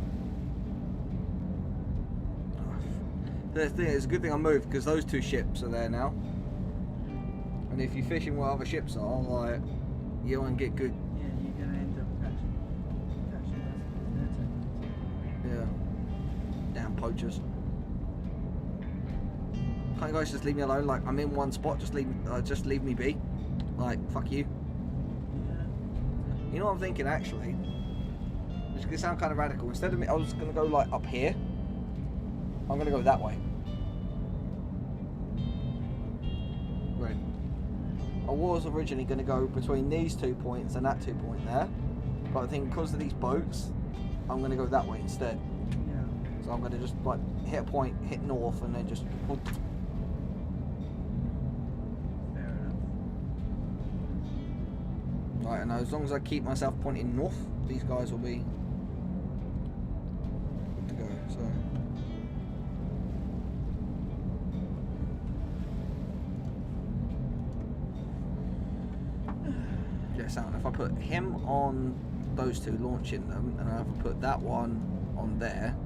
The thing is, it's a good thing I moved because those 2 ships are there now. And if you're fishing where other ships are, like you won't get good. Yeah, you're gonna end up catching Yeah. Damn poachers. Can't you guys just leave me alone? Like, I'm in one spot, just leave me be. Like, fuck you. Yeah. You know what I'm thinking actually? It's gonna sound kind of radical. Instead of me, I was gonna go like up here. I'm gonna go that way. Right. I was originally gonna go between these 2 points and that 2 point there. But I think because of these boats, I'm gonna go that way instead. Yeah. So I'm gonna just like hit a point, hit north, and then just. Fair enough. Right, and as long as I keep myself pointing north, these guys will be good to go. So. Yeah, so if I put him on those 2, launching them, and I have to put that one on there,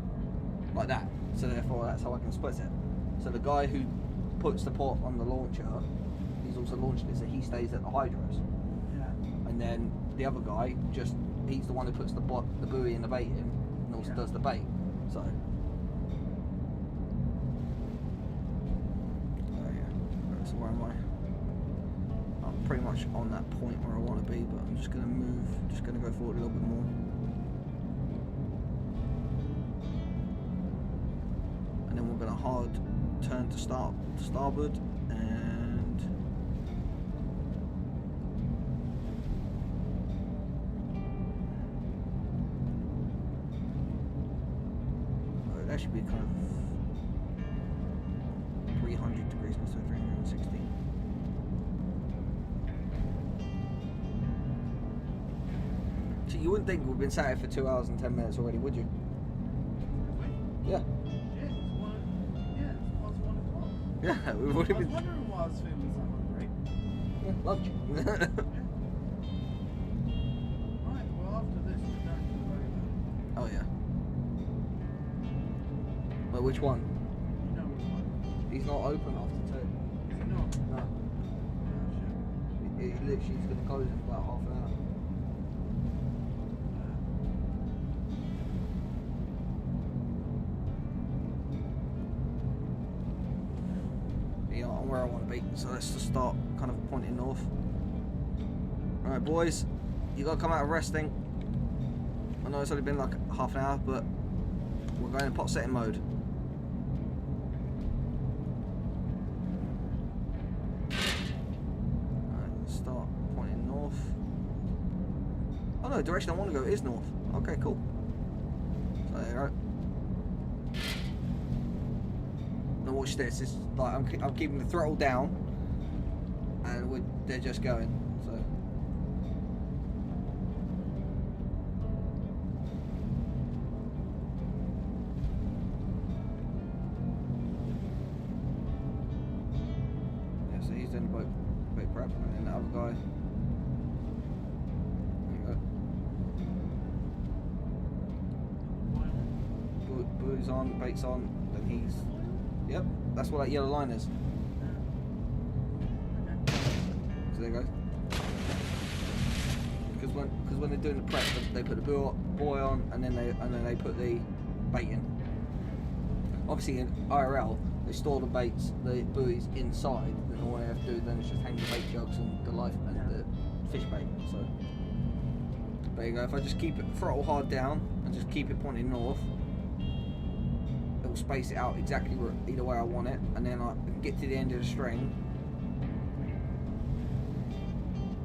like that. So therefore, that's how I can split it. So the guy who puts the pot on the launcher, he's also launching it, so he stays at the hydros. Yeah. And then the other guy, he's the one who puts the buoy and the bait in, and also does the bait. So. Oh yeah. So where am I? I'm pretty much on that point where I want to be, but I'm just going to move, just going to go forward a little bit more. And then we're going to hard turn to starboard, and there should be kind of 300 degrees instead of 360. So you wouldn't think we've been sat here for 2 hours and 10 minutes already, would you? Yeah. Yeah, we've already been. I was wondering why I was feeling so hungry. Yeah, lunch. Right, well after this we're going to the road. Oh yeah. But which one? You know which one. He's not open after 2. Is it not? No. Oh shit. He literally is going to close in about half an hour. Yeah, I'm where I want to be. So let's just start kind of pointing north. Alright boys, you got to come out of resting. I know it's only been like half an hour, but we're going in pot setting mode. Alright, start pointing north. Oh no, the direction I want to go is north. Okay, cool. So there you go. Now watch this. It's like I'm keeping the throttle down, and they're just going. So. Yeah, so he's doing the boat prep, and then the other guy. There you go. Buoy's on, bait's on, then he's. Yep, that's what that yellow line is. So there you go. Because when they're doing the prep, they put the buoy on, and then they put the bait in. Obviously in IRL, they store the buoys inside. Then all they have to do then is just hang the bait jugs and the life and the fish bait. So there you go. If I just keep it throttle hard down and just keep it pointing north, it will space it out exactly either way I want it, and then I can get to the end of the string.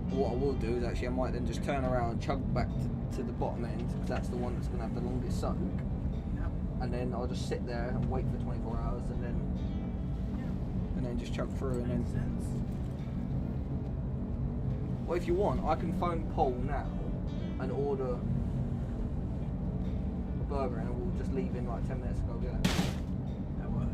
What I will do is actually I might then just turn around and chug back to the bottom end, because that's the one that's going to have the longest soak. Yep. And then I'll just sit there and wait for 24 hours and then just chug through and then. Sense. Well, if you want, I can phone Paul now and order a burger, and we'll just leave in like 10 minutes to go get it. That works.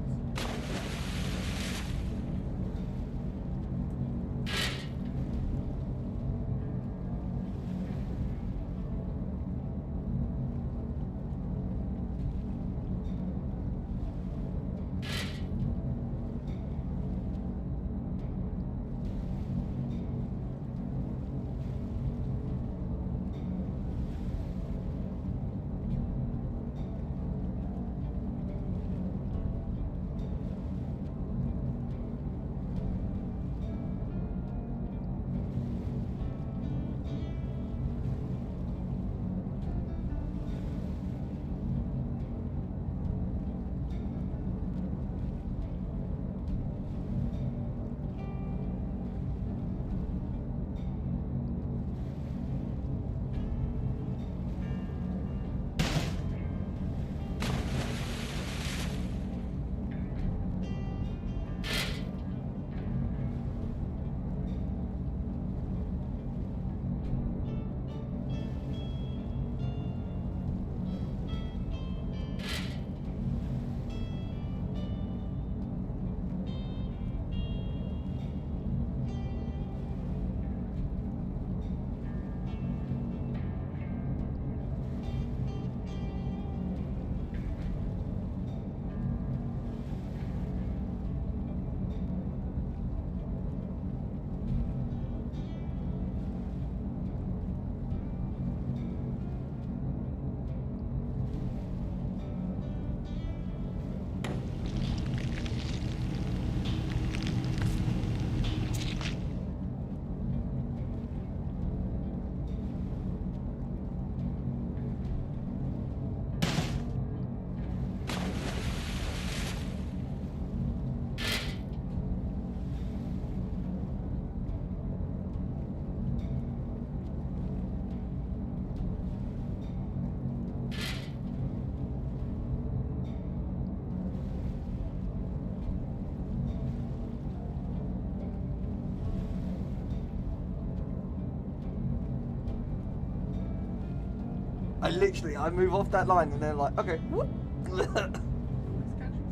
I literally, I move off that line and they're like, okay, whoop. It's catching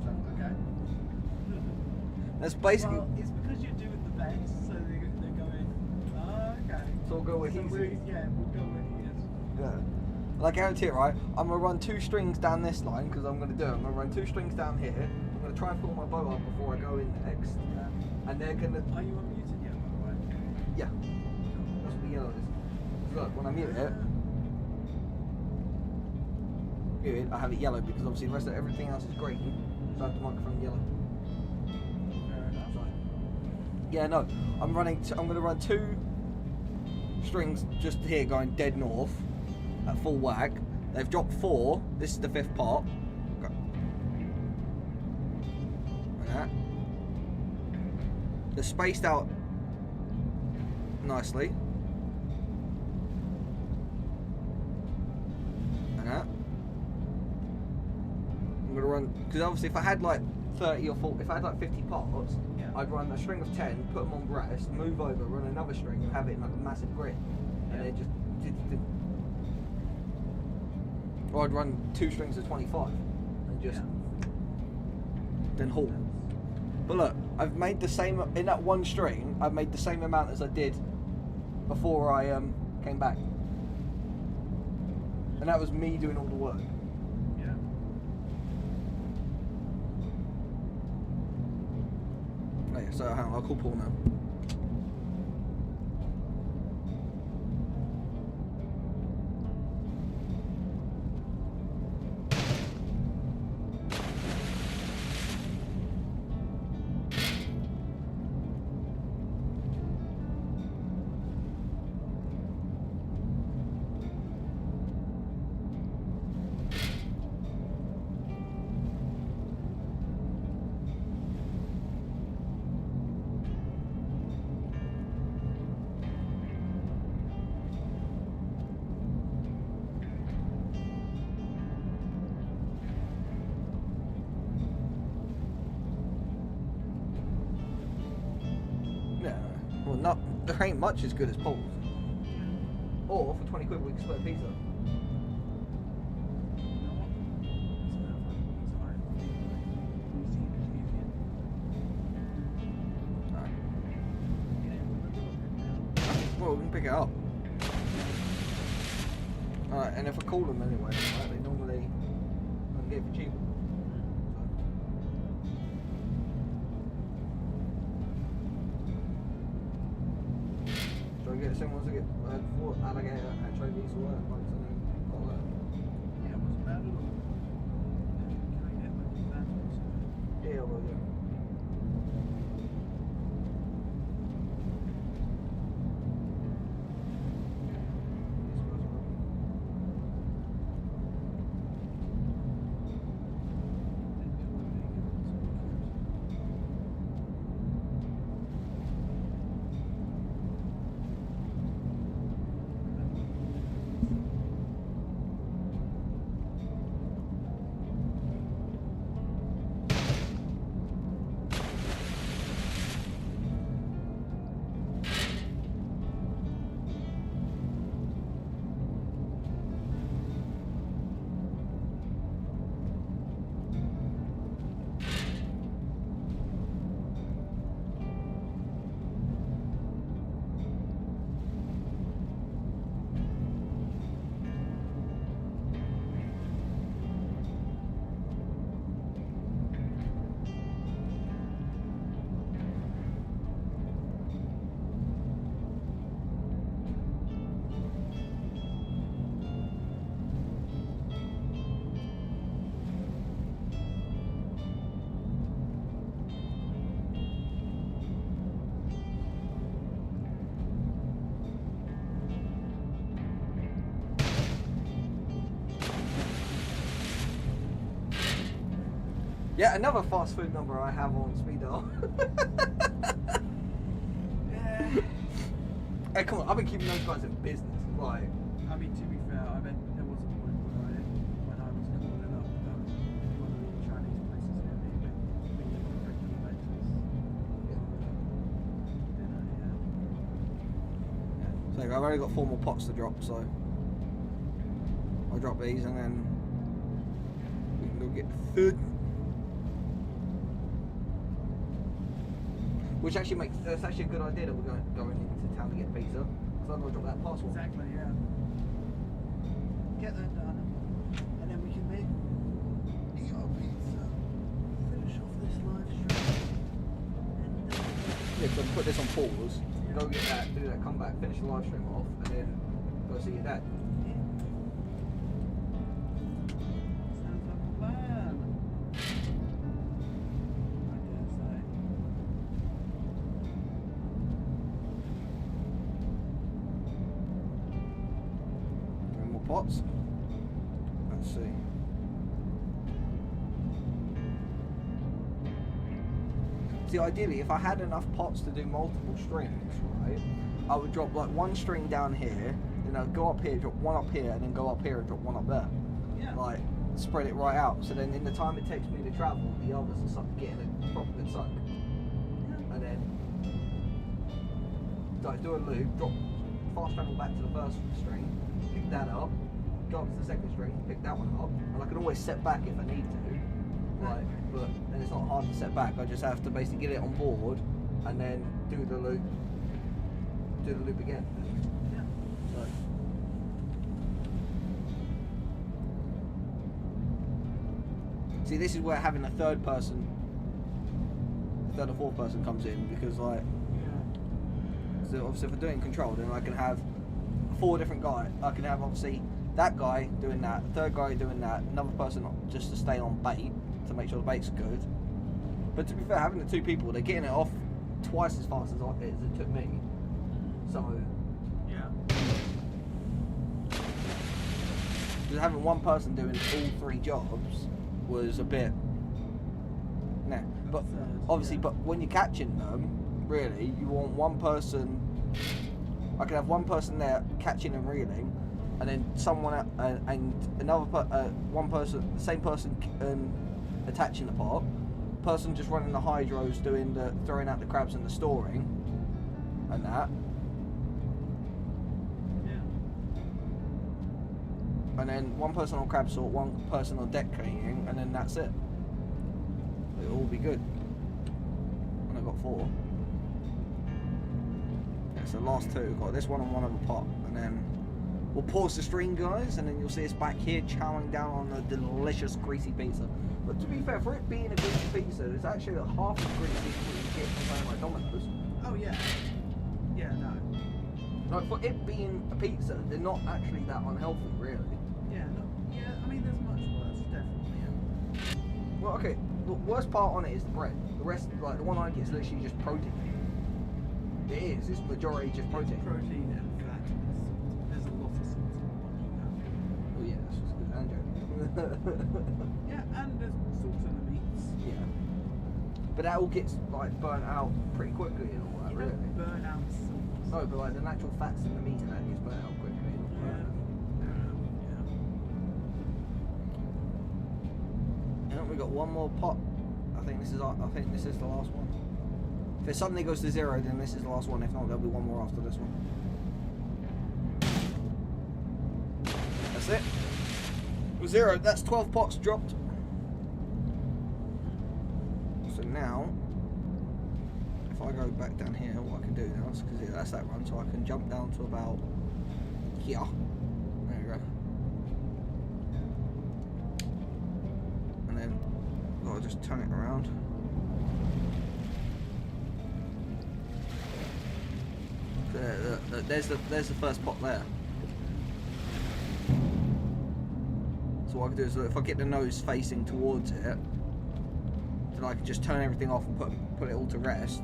stuff, okay. That's basically. Well, it's because you're doing the best, so they're going, oh, okay. So we'll go where So he's we'll is. go where he is. Yeah. And I guarantee it, right? I'm gonna run 2 strings down this line because I'm gonna do it. I'm gonna run 2 strings down here. I'm gonna try and pull my bow up before I go in next. And they're gonna. Are you unmuted yet, by the way? Yeah. That's what the yellow is. Look, when I mute it, I have it yellow because obviously the rest of everything else is green. So I have the microphone yellow. Fair enough. So, yeah, no. I'm gonna run 2 strings just here going dead north at full whack. They've dropped 4. This is the 5th part. Go. Like that. They're spaced out nicely. Like that. I'm gonna run because obviously if I had like 30 or 40, if I had like 50 parts, Yeah. I'd run a string of 10, put them on rest, move over, run another string, and have it in like a massive grid, and then just. Or I'd run 2 strings of 25 and just then halt. But look, I've made the same in that 1 string. I've made the same amount as I did before I came back, and that was me doing all the work. Yeah. Oh, yeah, so hang on, I'll call Paul now. Well, not there ain't much as good as Paul's. Or for 20 quid we can split a pizza. You know what? It's fine. Alright. Well, we can pick it up. Alright, and if I call them anyway, right, they normally I can get it for cheaper. So I get the same ones I get for alligator, anchovies, or whatever, like something like that. Yeah, it wasn't bad at all. Can I get like that also? Yeah, well, yeah. Yeah, another fast food number I have on speed dial. Yeah. Hey, come on, I've been keeping those guys in business. Like, I mean, to be fair, I bet there was a point when I was calling up one of the Chinese places near me with on a regular basis. so I've only got 4 more pots to drop, so I'll drop these and then we can go get the food. Which actually that's actually a good idea that we're going into town to get pizza. Because I'm going to drop that parcel. Exactly, yeah. Get that done. And then we can eat our pizza. Finish off this live stream. And yeah, so put this on pause. Yeah. Go get that, do that, come back, finish the live stream off, and then go see your dad. Yeah. Sounds like a plan. I dare say. Any more pots? Let's see. See, ideally, if I had enough pots to do multiple strings, right, I would drop like one string down here, then I'd go up here, drop one up here, and then go up here and drop one up there. Yeah. Like, spread it right out. So then in the time it takes me to travel, the others are getting a proper good soak. Yeah. And then, like, do a loop, drop, fast travel back to the first string, pick that up, go up to the second string, pick that one up, and I can always set back if I need to. Right, but then it's not hard to set back. I just have to basically get it on board and then do the loop again. Yeah. So. See, this is where having a third or fourth person comes in, because like, so obviously if I'm doing control, then I can have 4 different guys. I can have obviously that guy doing that, third guy doing that, another person just to stay on bait, to make sure the bait's good. But to be fair, having the 2 people, they're getting it off twice as fast as it took me. So yeah, just having one person doing all 3 jobs was a bit nah. But obviously, yeah. but when you're catching them, really, you want one person. I can have one person there catching and reeling, and then someone and another one person, the same person attaching the pot, person just running the hydros, doing the throwing out the crabs and the storing, and that. Yeah. And then one person on crab sort, one person on deck cleaning, and then that's it. It'll all be good. And I got 4. Yeah, so last 2, got this one and one other pot, and then we'll pause the stream, guys, and then you'll see us back here chowing down on a delicious greasy pizza. But to be fair, for it being a greasy pizza, it's actually half as greasy as what you get from somewhere like Domino's. Oh yeah. Yeah, no. Like, for it being a pizza, they're not actually that unhealthy, really. Yeah, no. Yeah, I mean, there's much worse, definitely. Yeah. Well, okay, the worst part on it is the bread. The rest, like, the one I get is literally just protein. It is, it's majority just protein. Protein and fat. There's a lot of salt in Oh yeah, that's just good. And yeah, and there's salt in the meats. yeah. But that all gets, like, burnt out pretty quickly and all that, You really. don't burn out salt. No, but like the natural fats in the meat and that gets burnt out quickly. And all that. Yeah. And we got one more pot. I think this is the last one. If it suddenly goes to 0, then this is the last one. If not, there'll be one more after this one. That's it. 0. That's 12 pots dropped. So now, if I go back down here, what I can do now is, because that's that run, so I can jump down to about here. There we go. And then I'll just turn it around. There's the first pot there. So what I can do is, if I get the nose facing towards it, then I can just turn everything off and put it all to rest.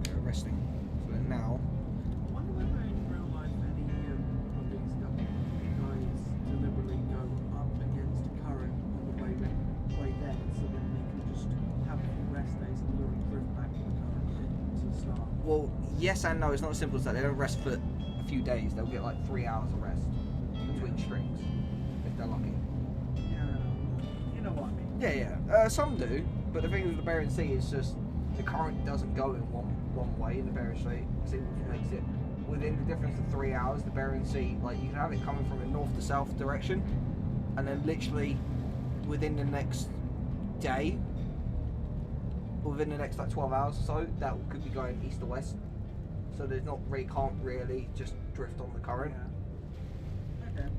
Yeah, resting. So then now. I wonder whether in real life any of these guys deliberately go up against a current on the way there, so then they can just have a few rest days and drift back to the current to start. Well, yes and no. It's not as simple as that. They don't rest for a few days. They'll get like 3 hours of rest between strings, if they're lucky. Yeah, you know what I mean. Yeah. Some do, but the thing with the Bering Sea is just the current doesn't go in one way in the Bering Sea, which makes it within the difference of 3 hours, the Bering Sea, like you can have it coming from a north to south direction, and then literally within the next day, within the next like 12 hours or so, that could be going east to west. So there's not really, can't really just drift on the current. Yeah. Okay.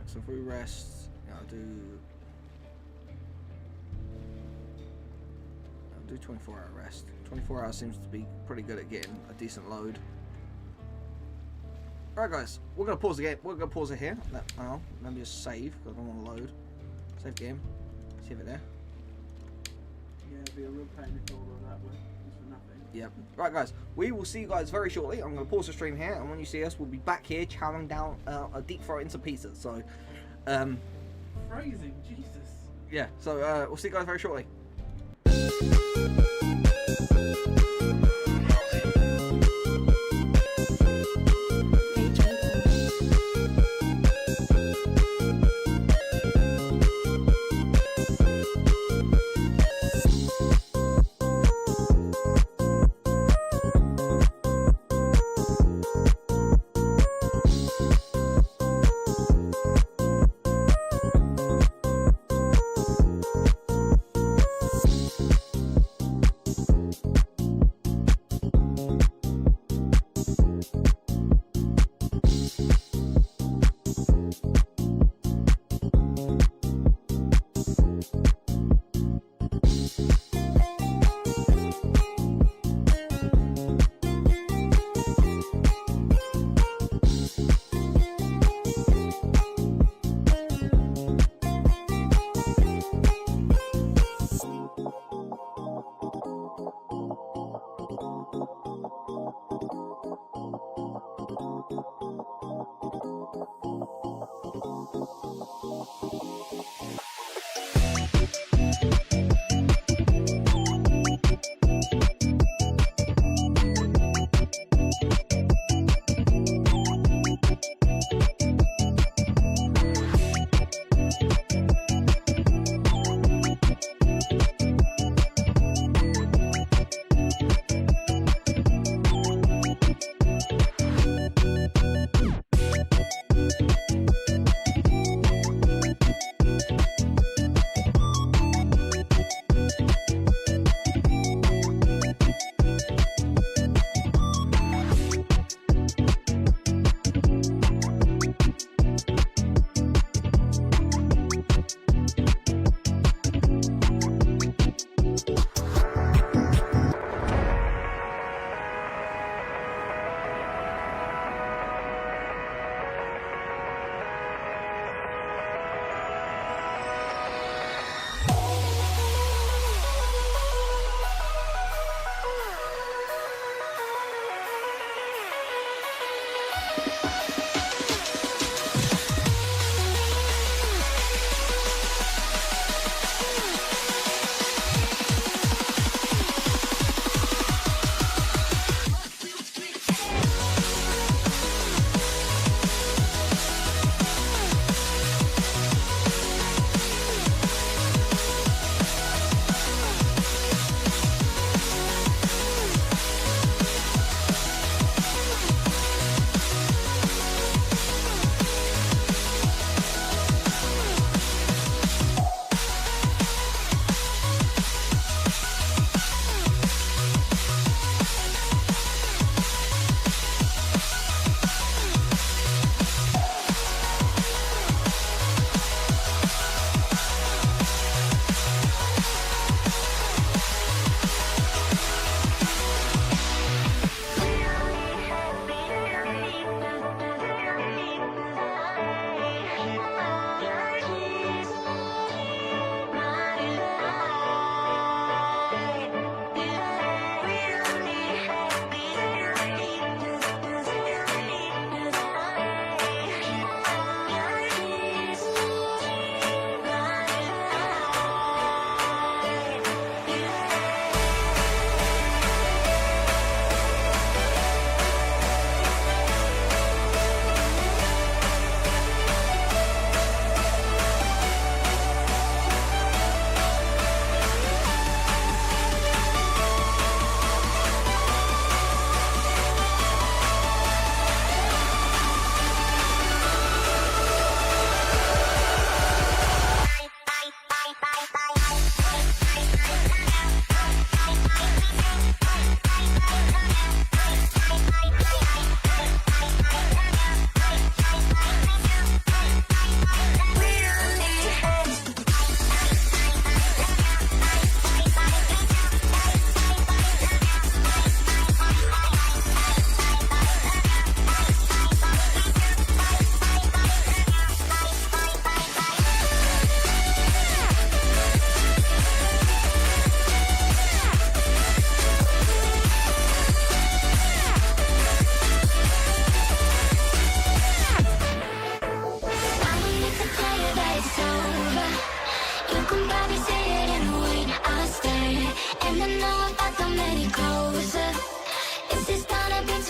So if we rest, I'll do 24-hour rest. 24 hours seems to be pretty good at getting a decent load. Alright guys, we're gonna pause the game. We're gonna pause it here. Let me just save because I don't want to load. Save game. Save it there. Yeah, it'd be a real pain if all of that was for nothing. Yep. Right guys, we will see you guys very shortly. I'm gonna pause the stream here, and when you see us, we'll be back here chowing down a deep throat into pizza. So, Phrasing, Jesus. yeah. So we'll see you guys very shortly.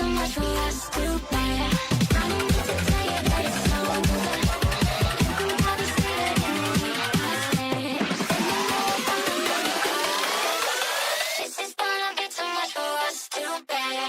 too much for us to bear. I don't need to tell you that it's so over. You can probably see it in the way I stare. And you know if I'm the one you call. This is gonna be too much for us to bear.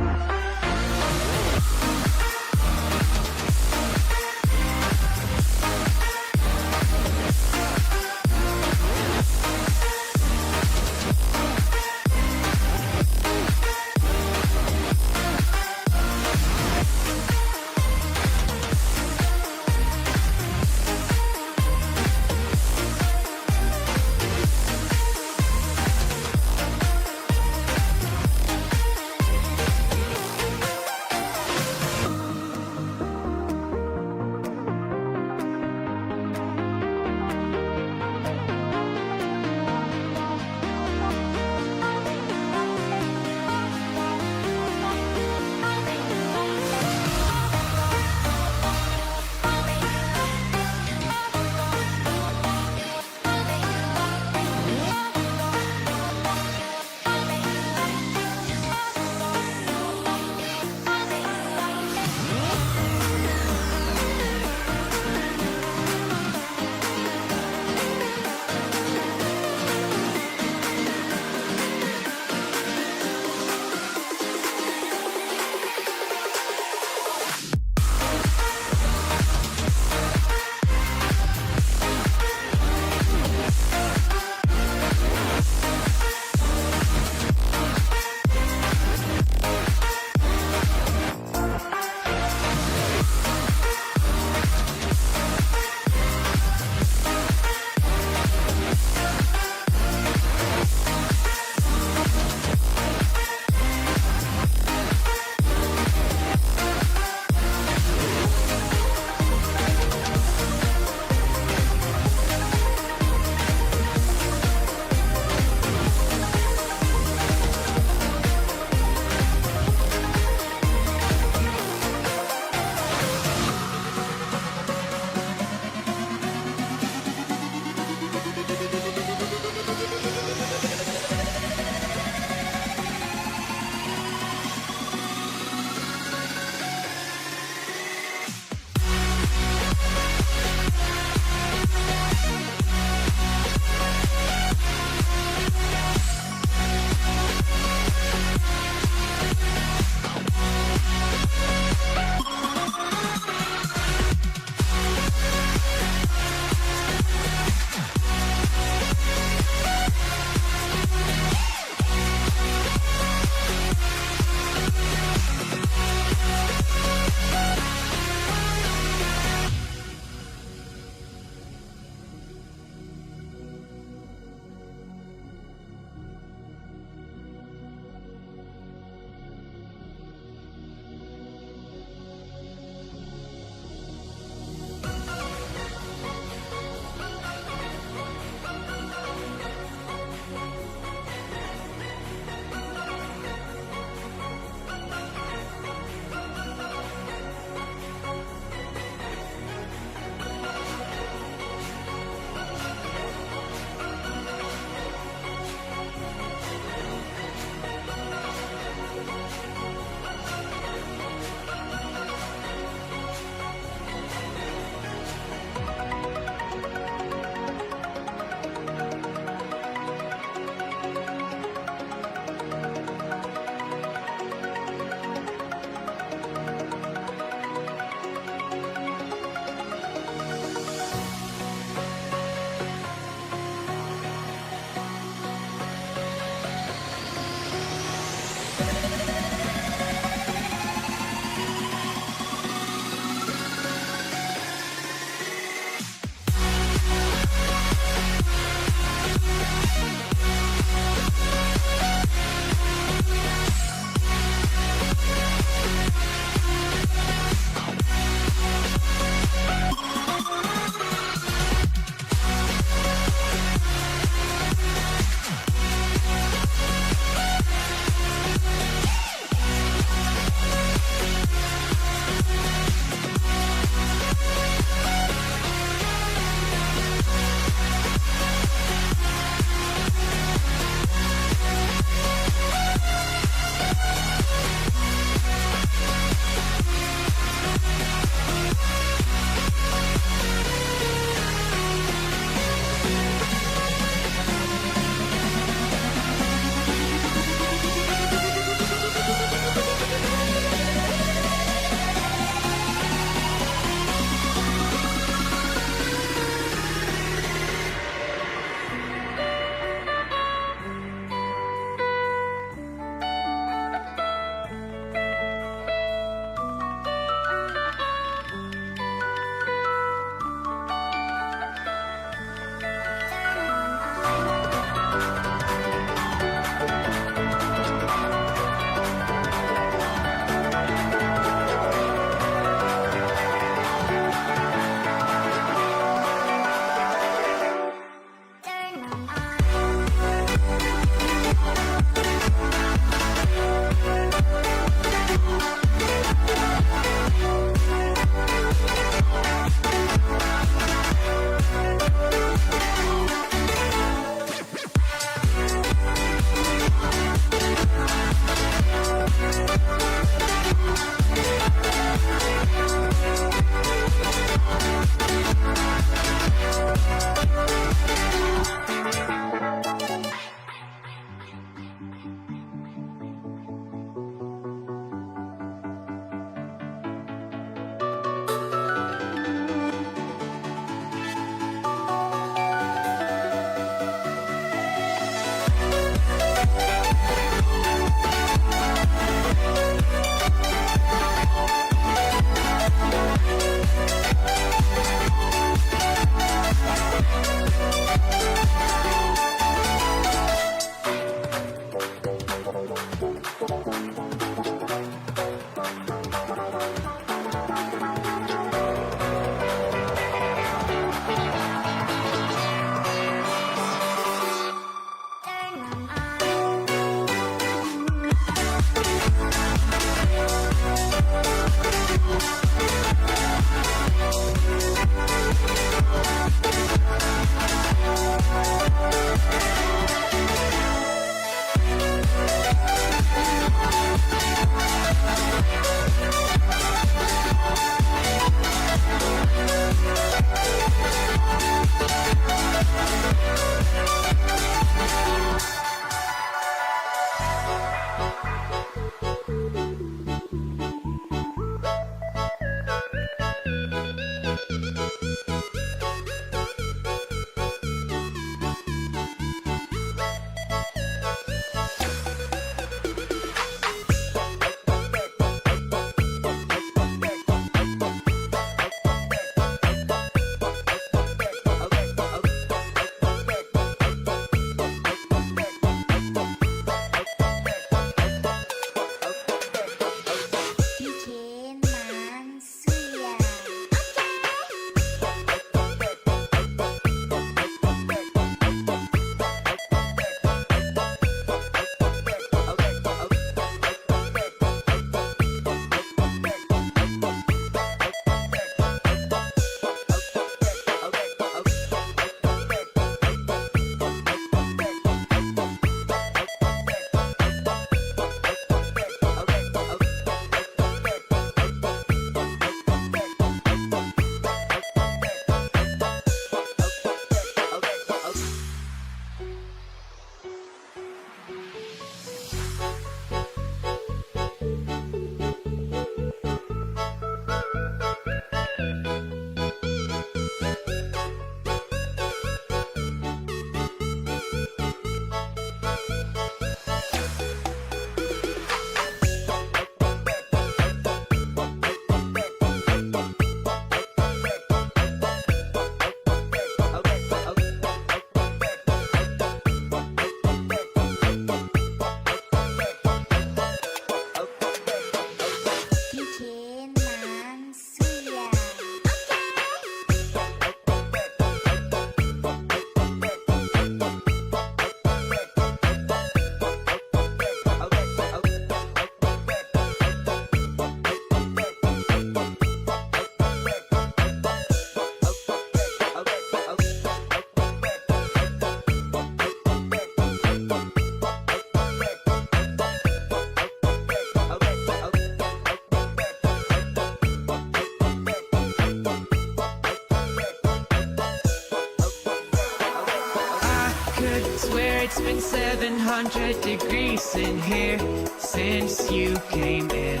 been 700 degrees in here since you came in.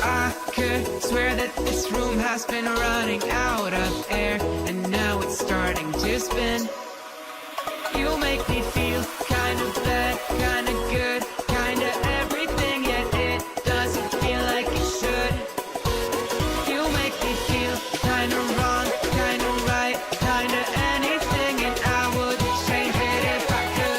I could swear that this room has been running out of air, and now it's starting to spin. You make me feel kind of bad, kind of good, kind of everything, yet it doesn't feel like it should. You make me feel kind of wrong, kind of right, kind of anything, and I would change it if I could.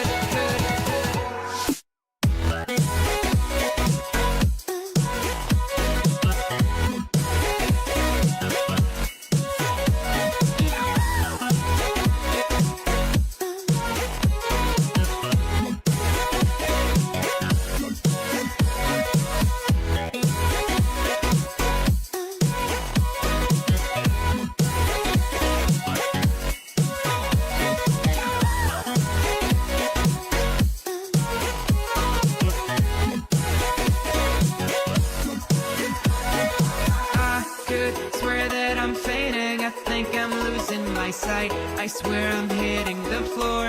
Swear that I'm fainting, I think I'm losing my sight, I swear I'm hitting the floor.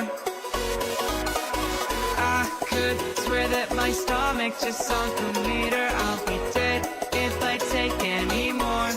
I could swear that my stomach just sunk a meter, I'll be dead if I take any more.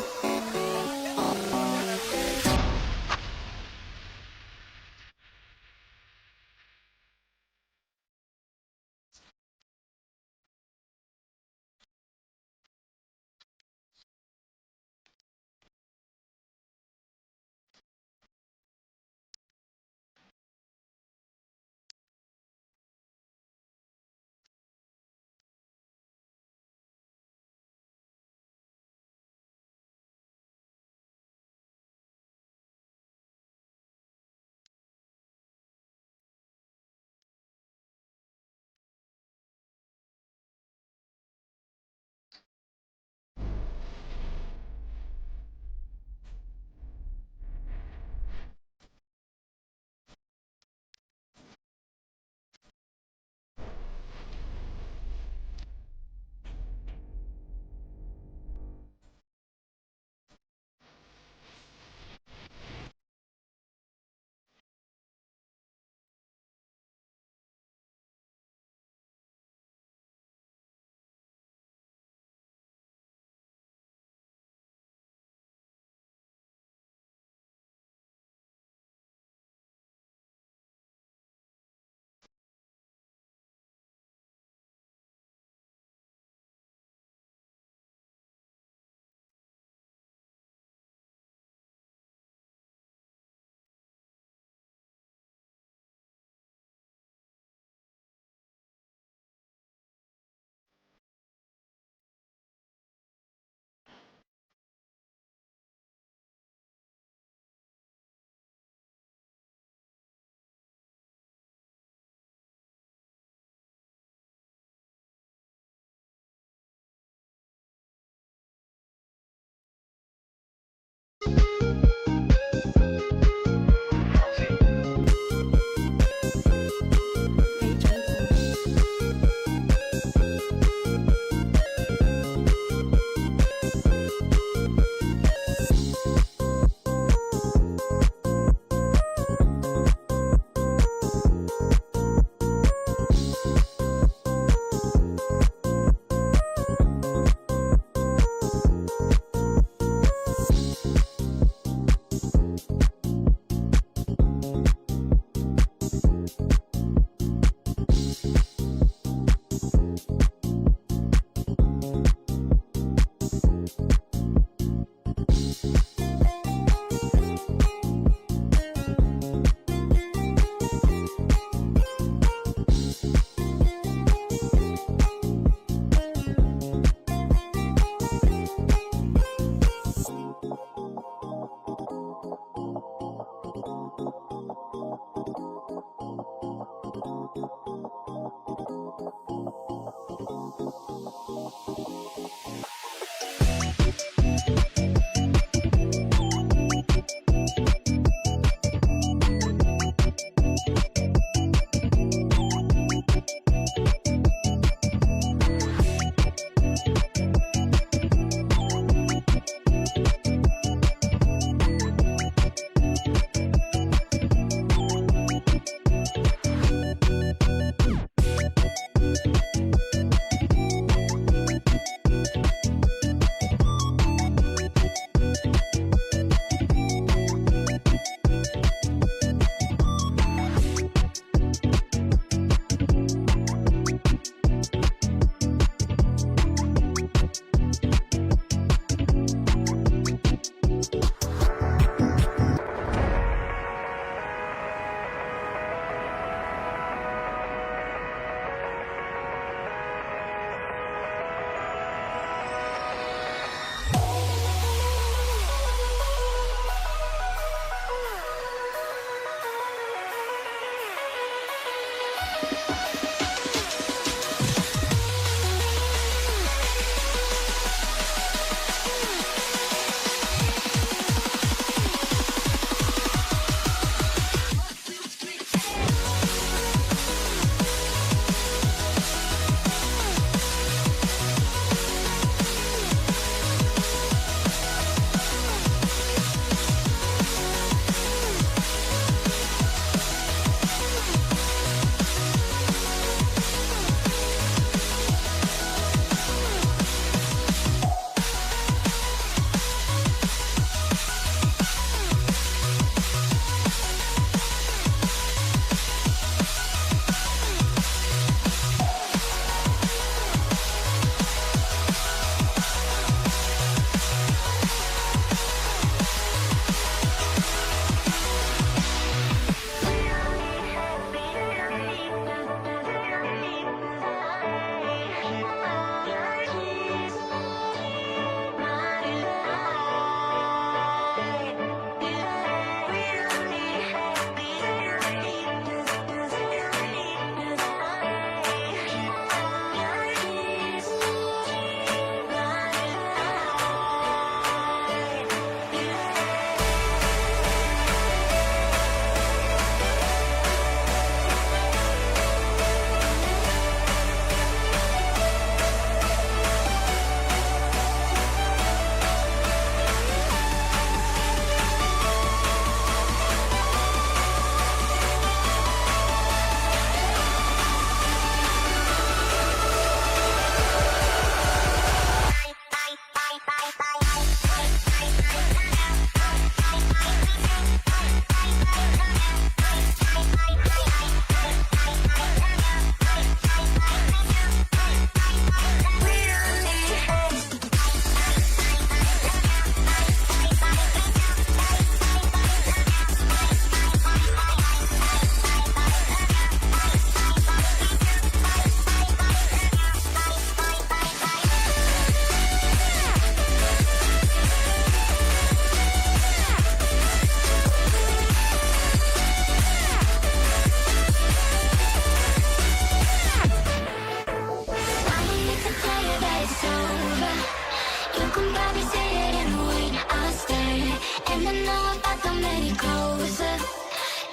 And I know if I come any closer,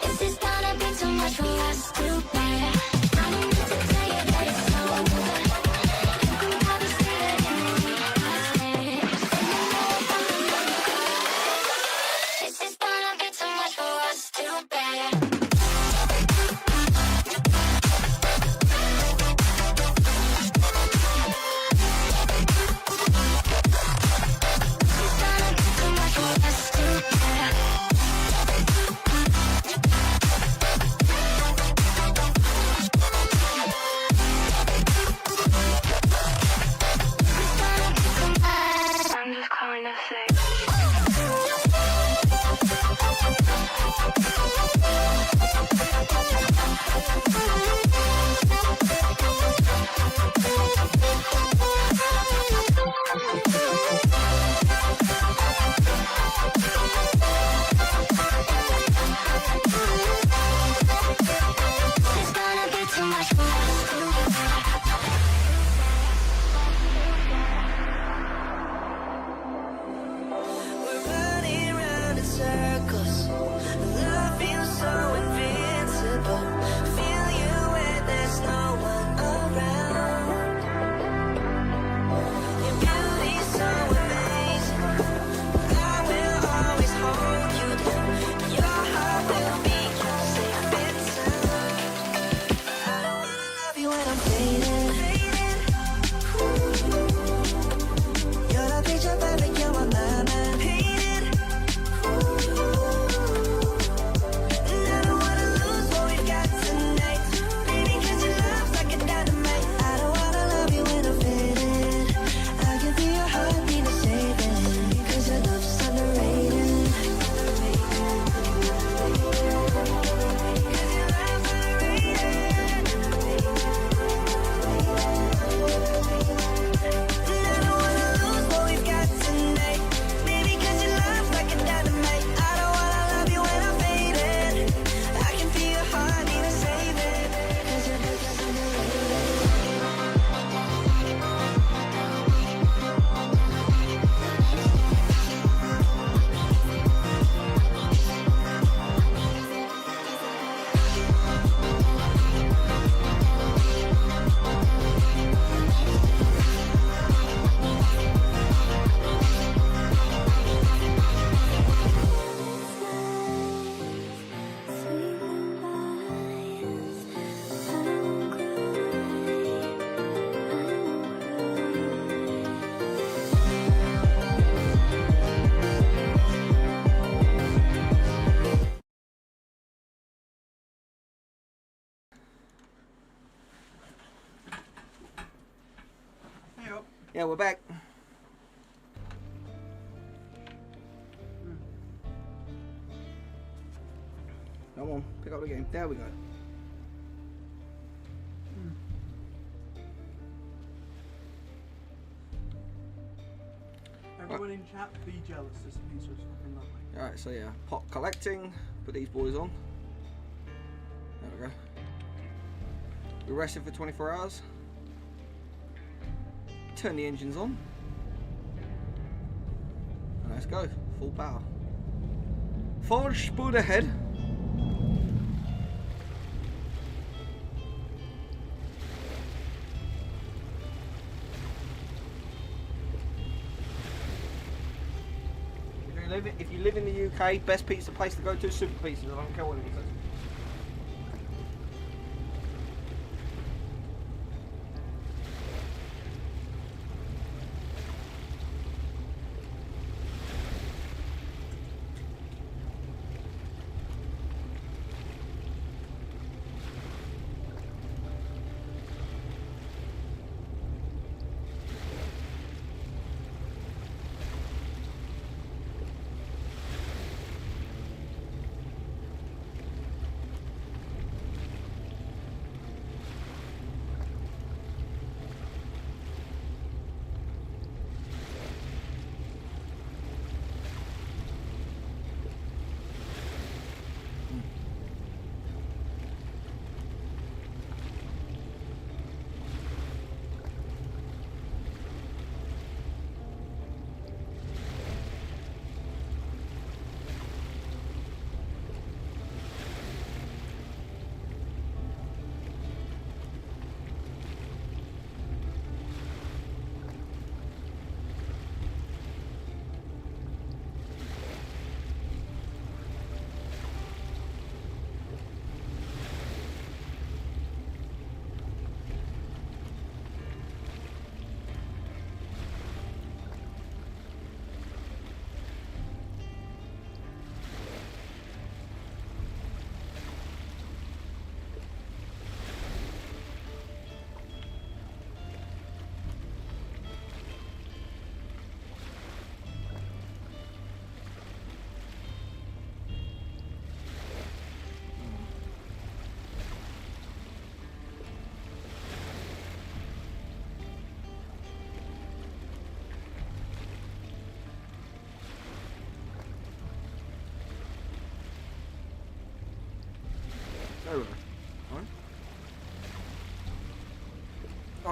is this gonna be too much for us to bear? I don't need to tell you that it's over. You can probably see it in the way I stare. And I know if I come any closer, is this gonna be too much for us to bear? I'm just calling to say. It's gonna be too much for us to bear. We're running round in circles. Love feels so invincible. Feel you when there's no one around. Your beauty's so amazing. I will always hold you down. Your heart will be your safe and sound. I don't wanna love you when I'm fading. You're the picture perfect, you're on my mind. Painted. And I don't wanna lose what we've got tonight. Baby, 'cause your love's like a dynamite. I don't wanna love you when I'm faded. I can feel your heartbeat to save it. 'Cause your love's underrated. 'Cause your love's underrated. And I don't wanna lose what we've got tonight. Baby, 'cause your love's like a dynamite. I don't wanna love you when I'm faded. I can feel your heartbeat to save it. 'Cause your love's underrated. Hey up. Yeah, we're back. Come on, pick up the game. There we go. Everyone in chat, be jealous. This pizza is fucking lovely. Alright, so yeah, pot collecting. Put these boys on. There we go. We rested for 24 hours. Turn the engines on. And let's go. Full power. Full speed ahead. If you live in the UK, best pizza place to go to is Super Pizzas. I don't care what it is.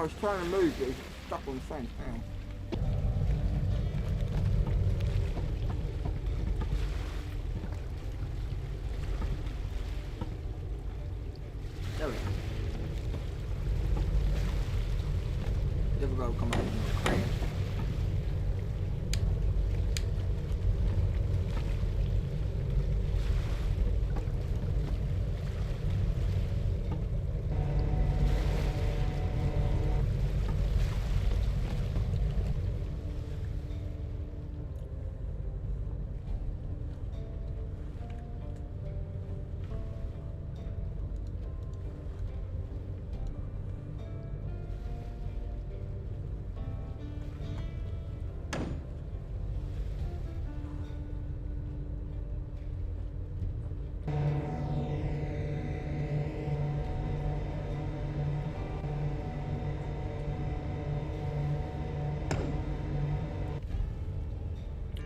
I was trying to move, but it was stuck on the fence. Hang on. There we go. Never go come out and crash.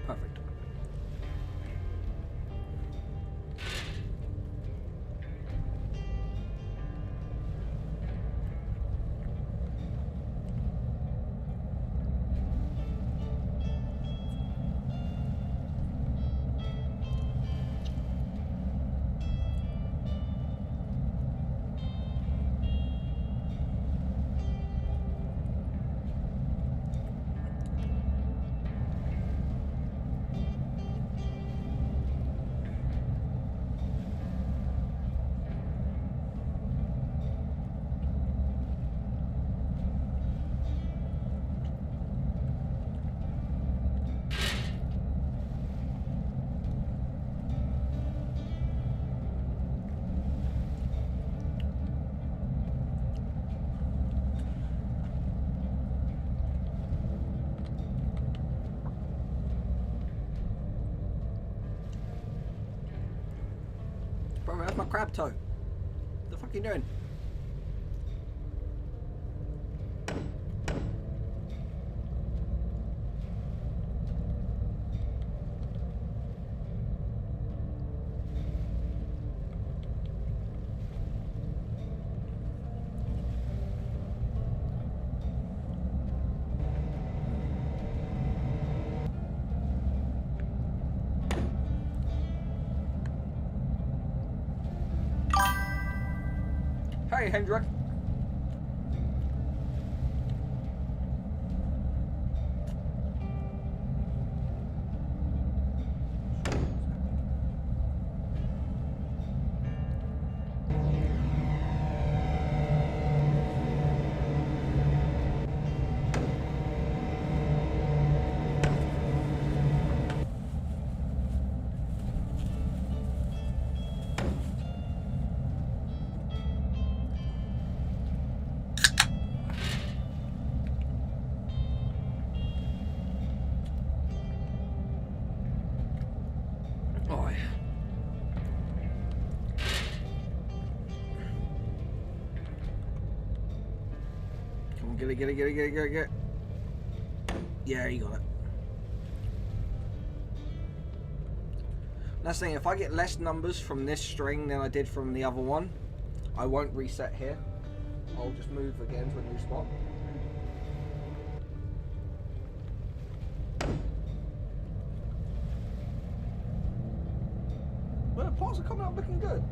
Perfect. Bro, that's my crab toe. What the fuck are you doing? Hey, Hendrik. Oh, yeah. Come on, get it. Yeah, you got it. That's the thing, if I get less numbers from this string than I did from the other one, I won't reset here. I'll just move again to a new spot. Well, the plots are coming up looking good.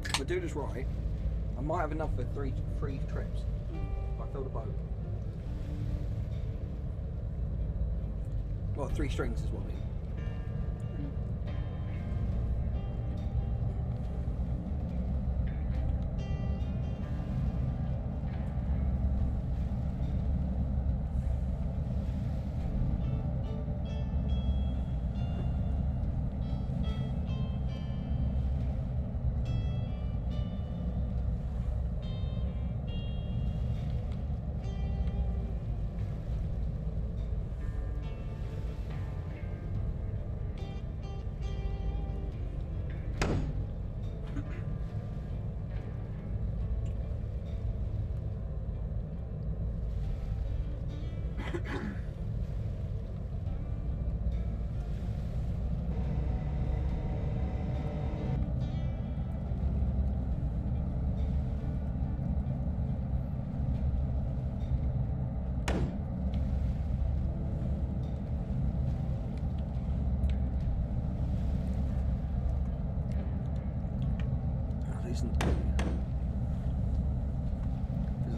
If I do this right, I might have enough for three trips. If I fill the boat. Well, 3 strings is what I mean. I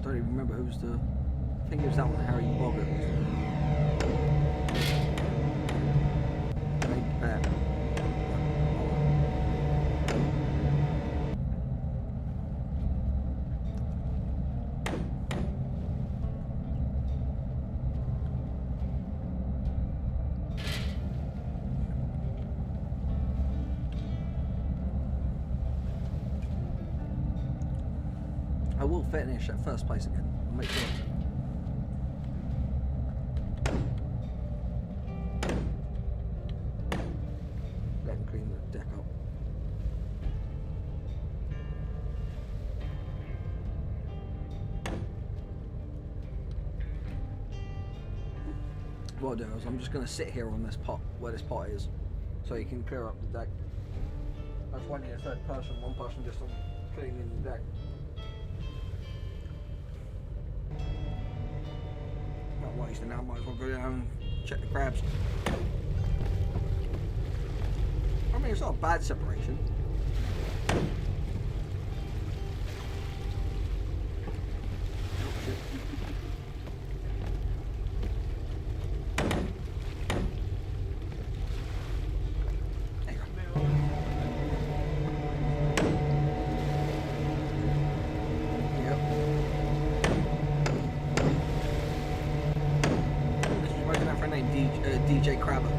don't even remember who's the. I think it was that one, Harry Boggart. I will finish at first place again. I'll make sure. Let him clean the deck up. What I'll do is I'm just going to sit here on this pot, where this pot is, so you can clear up the deck. I just want you a third person, one person just on cleaning the deck. Not wasting now, might as well go down and check the crabs. I mean, it's not a bad separation. DJ Crabber.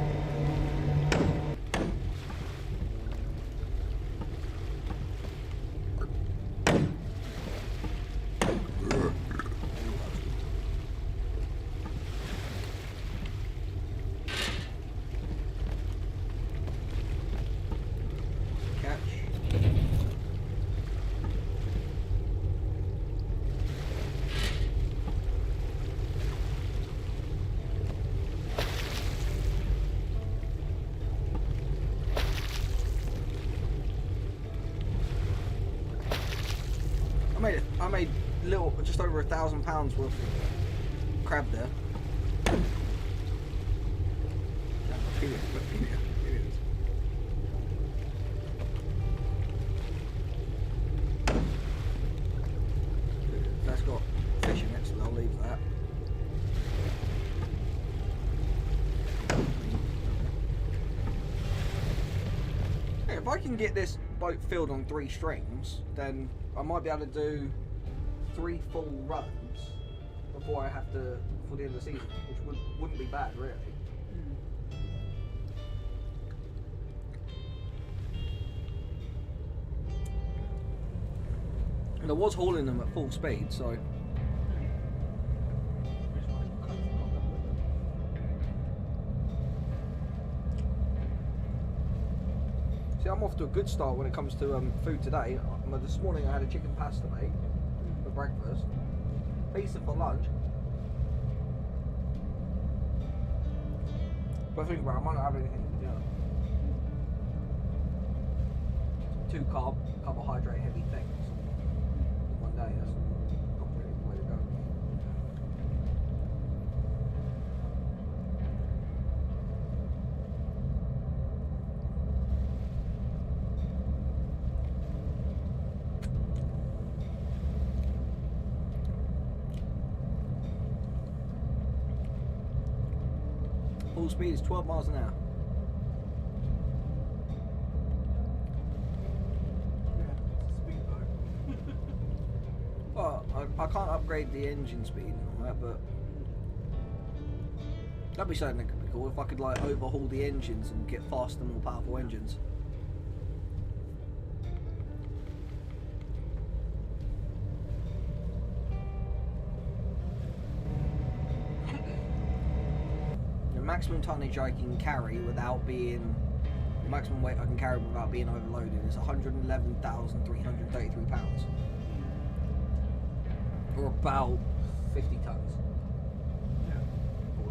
I made little, just over £1,000 worth of crab there. That's got fish in it, so I'll leave that. Hey, if I can get this boat filled on 3 strings, then I might be able to do 3 full runs before I have to, for the end of the season, which wouldn't be bad, really. And I was hauling them at full speed, so. See, I'm off to a good start when it comes to food today. This morning I had a chicken pasta made for breakfast, pizza for lunch. But I think about it, I might not have anything for dinner. 2 carbohydrate heavy things in one day. That's not really the way to go. Full speed is 12 miles an hour. Well, I can't upgrade the engine speed and all that, but that'd be something that could be cool if I could like overhaul the engines and get faster, more powerful engines. The maximum tonnage I can carry without being, the maximum weight I can carry without being overloaded is 111,333 pounds. Or about 50 tons. Yeah. Or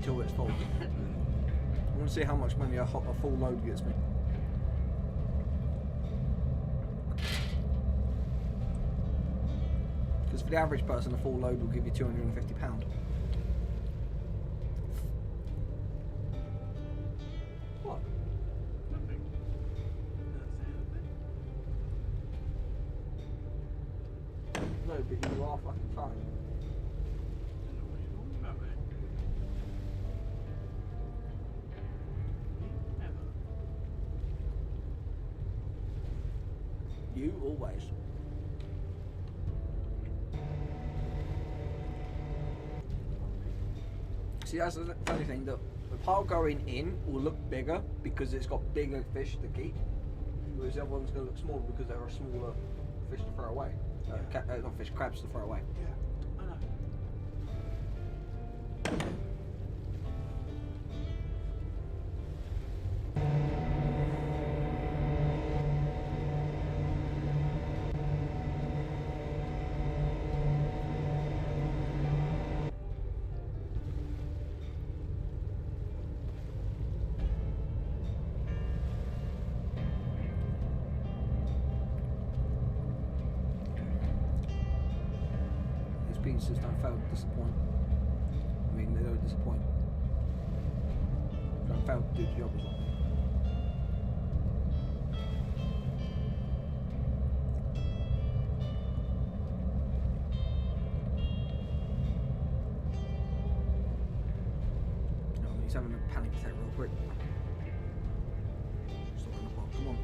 until it's full. I want to see how much money a full load gets me. Because for the average person, a full load will give you £250. What? Nothing. Doesn't say anything. No, but you are fucking fine. I don't know what you're talking about, mate. Me? Never. You always. See, that's the funny thing, that the pile going in will look bigger because it's got bigger fish to keep, whereas the other one's going to look smaller because there are smaller fish to throw away. Not fish, crabs to throw away. Yeah, I know. Pieces don't fail to disappoint. I mean, they don't disappoint. They don't fail to do the job as well. No, he's having a panic attack real quick. Stop on the block, come on.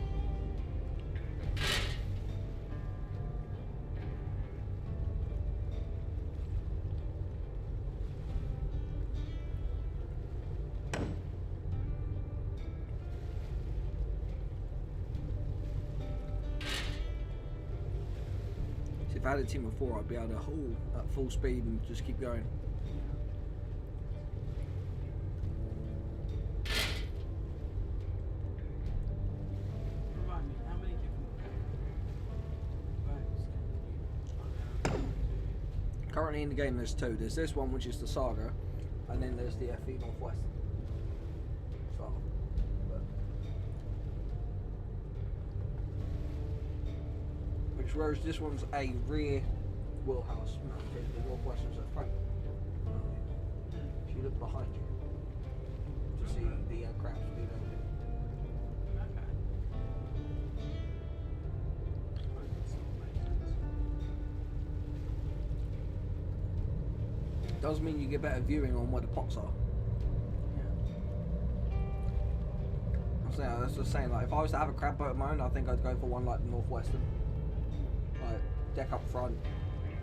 If I had a team of 4, I'd be able to haul at full speed and just keep going. Remind me, how many different boats can you Currently in the game there's 2. There's this one, which is the Saga, and then there's the FE Northwest. So, whereas this one's a rear wheelhouse mounted, the Northwestern's at front. So you look behind you to see the crabs being loaded. Okay. Suppose it sort of makes sense. Does mean you get better viewing on where the pots are. Yeah. I was just saying, like, if I was to have a crab boat of my own, I think I'd go for one like the Northwestern. Like, deck up front,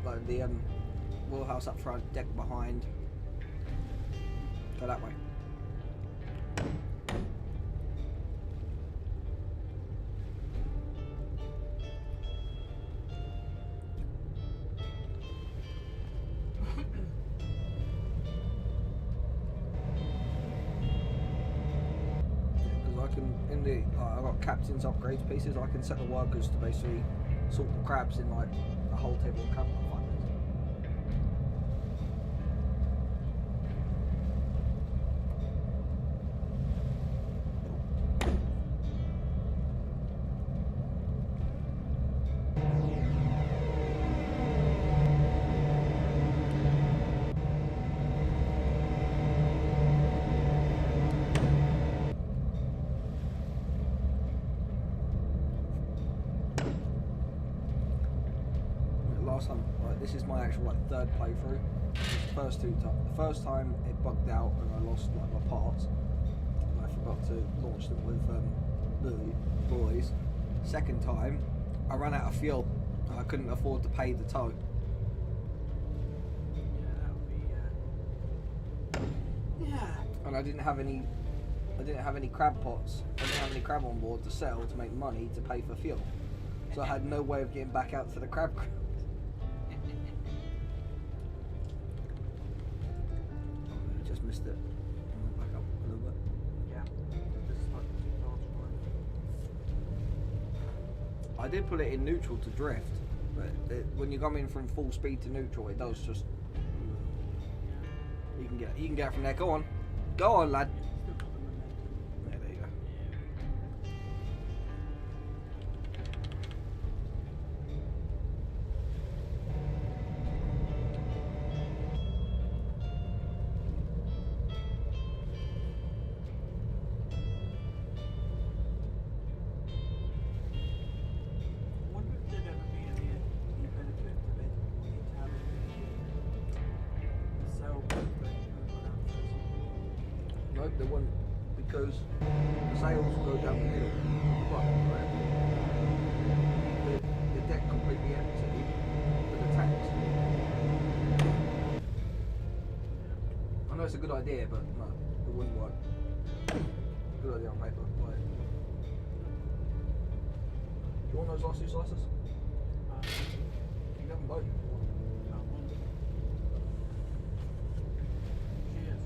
like the wheelhouse up front, deck behind. Go that way. I've got captain's upgrades pieces. I can set the workers to basically sort the crabs in like a whole table of crab in 5 minutes. Last time, right, this is my actual like 3rd playthrough. The first time it bugged out and I lost like my parts. And I forgot to launch them with the buoys. Second time, I ran out of fuel and I couldn't afford to pay the tow. Yeah, that would be. Yeah. And I didn't have any crab pots. I didn't have any crab on board to sell to make money to pay for fuel. So I had no way of getting back out to the crab ground. Just missed it. Back up a little bit. Yeah. Just like too fast for I did put it in neutral to drift, but when you come in from full speed to neutral, it does just. You can get from there. Go on. Go on, lad. Still got the momentum. Yeah, there you go. I wonder if there'd ever be any benefit to it to have the sell point that goes on out first. No, they wouldn't, because the sales go down the middle of the button, right? The deck completely empty with the tanks. I know it's a good idea, but no, it wouldn't work. Good idea on paper. Like, do you want those last two slices? You can have them both if you want. Cheers.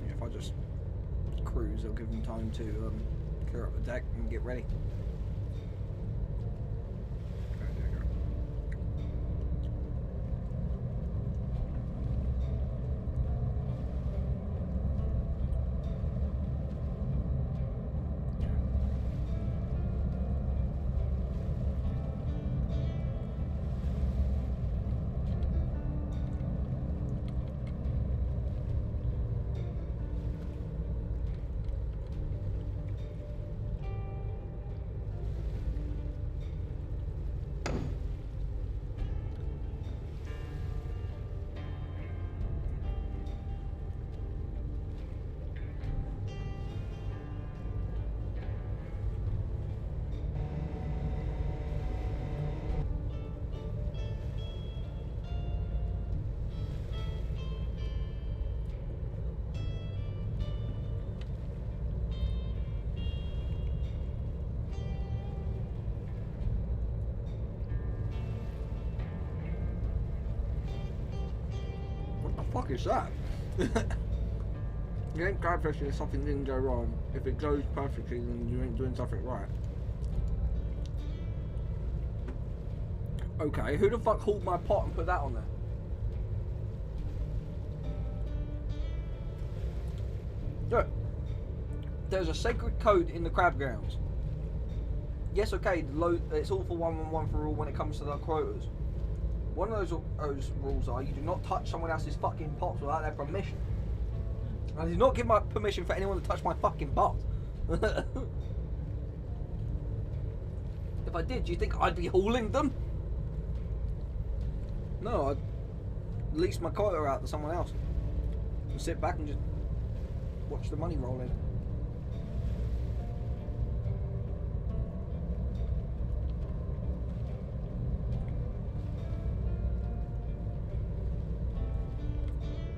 Yeah, if I just cruise, it'll give them time to clear up the deck and get ready. Okay, there you go. What the fuck is that? You ain't crab fishing if something didn't go wrong. If it goes perfectly, then you ain't doing something right. Okay, who the fuck hauled my pot and put that on there? Look, there's a sacred code in the crab grounds. Yes, okay, it's all for one for all when it comes to the quotas. One of those rules are you do not touch someone else's fucking pots without their permission. I did not give my permission for anyone to touch my fucking pot. If I did, do you think I'd be hauling them? No, I'd lease my quota out to someone else and sit back and just watch the money roll in.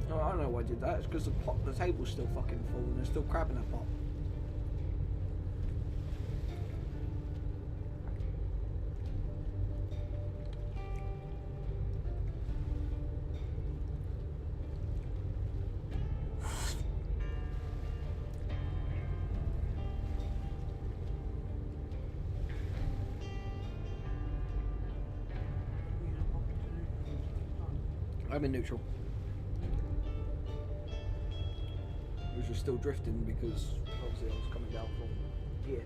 No, I don't know why I did that. It's because the table's still fucking full and there's still crab in that pot. I'm in neutral. Which was still drifting because obviously I was coming down from here.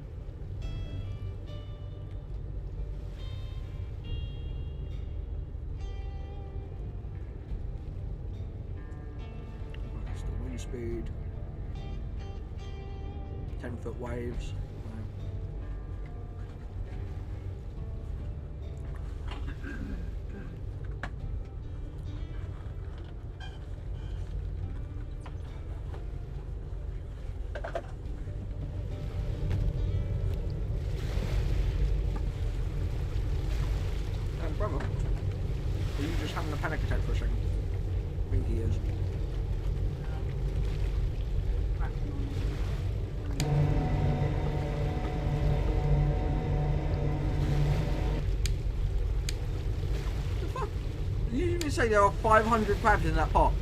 That's the wind speed. 10-foot waves. Brother, are you just having a panic attack for a second? I think he is. What the fuck? Did you even say there are 500 crabs in that pot?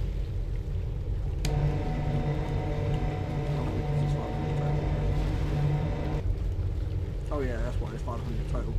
Oh yeah, that's why there's 500 total.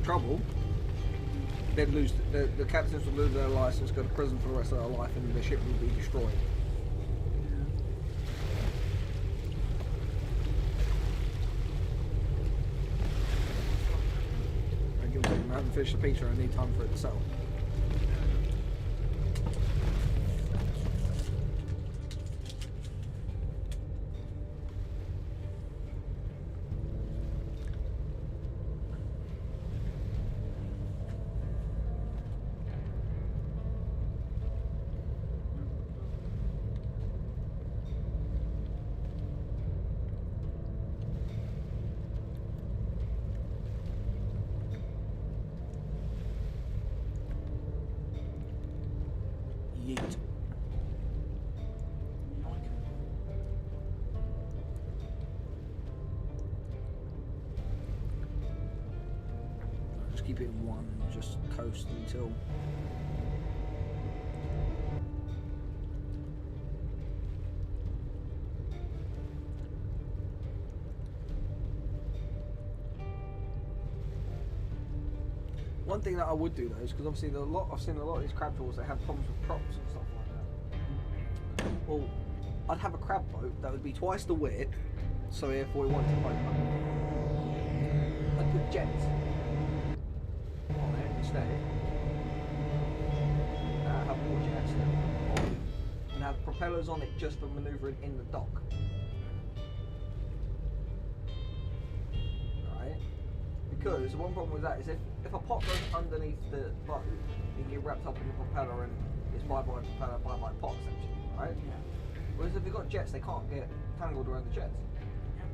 trouble, they'd lose. The captains would lose their license, go to prison for the rest of their life, and the ship would be destroyed. I haven't finished the pizza. I need time for it to settle. Yeet. Just keep it in one and just coast until. One thing that I would do though is because obviously I've seen a lot of these crab trawls that have problems with props and stuff like that. Well, I'd have a crab boat that would be twice the width, so therefore we want to boat. I'd put jets on it instead. Have more jets and have propellers on it just for manoeuvring in the dock. Because one problem with that is if a pot goes underneath the boat, you can get wrapped up in the propeller and it's bye bye propeller, bye bye pot essentially, right? Yeah. Whereas if you've got jets, they can't get tangled around the jets. Yeah.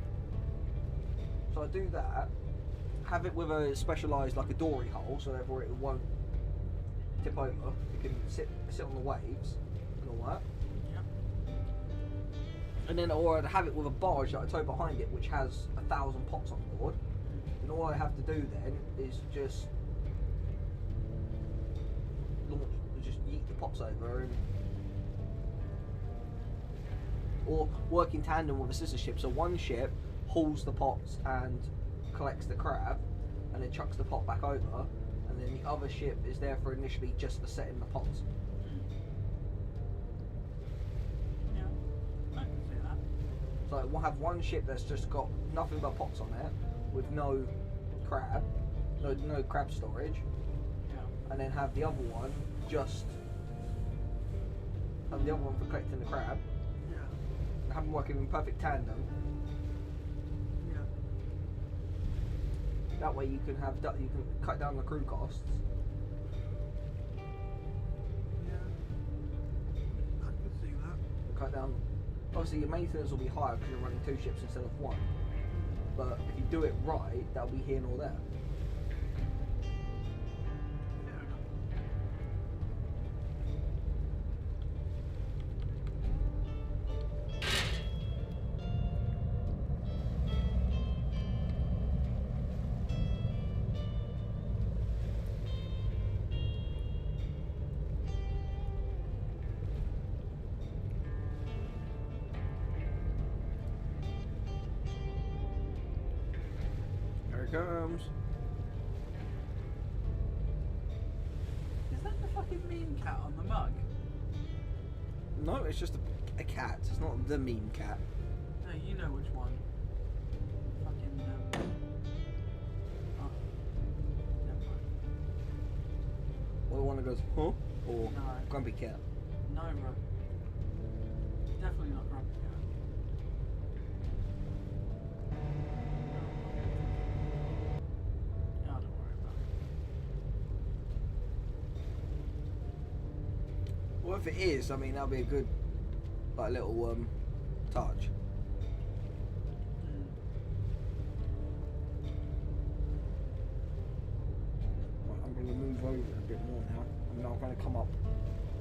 So I do that, have it with a specialised like a dory hole, so therefore it won't tip over. It can sit on the waves and all that. Yeah. And then, or I'd have it with a barge that I tow behind it, which has 1,000 pots on board. And all I have to do then is just yeet the pots over, and or work in tandem with a sister ship. So one ship hauls the pots and collects the crab, and then chucks the pot back over, and then the other ship is there for initially just for setting the pots. Yeah, I can see that. So we'll have one ship that's just got nothing but pots on it, with no crab, no crab storage, yeah. And then have the other one for collecting the crab, yeah. And have them working in perfect tandem. Yeah. That way you can cut down the crew costs. Yeah, I can see that. Cut down. Obviously, your maintenance will be higher because you're running 2 ships instead of 1. But if you do it right, that'll be here nor there. Comes. Is that the fucking meme cat on the mug? No, it's just a cat. It's not the meme cat. No, you know which one. Fucking oh, never mind. Or the one that goes, huh? Or No. Grumpy Cat. No, bro. Definitely not Grumpy Cat. Well, if it is, I mean, that'll be a good, like, little touch. Right, I'm going to move over a bit more now. I'm now going to come up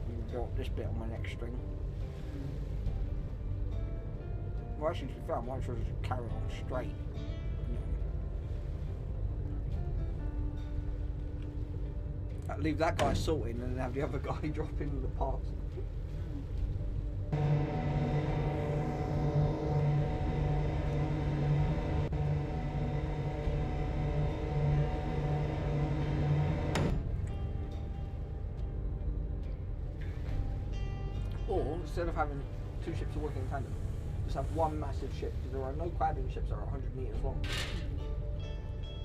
and drop this bit on my next string. Well, actually, to be fair, I might as well just carry on straight. Leave that guy sorting and then have the other guy dropping the parts. Or instead of having 2 ships working in tandem, just have one massive ship, because there are no crabbing ships that are 100 meters long.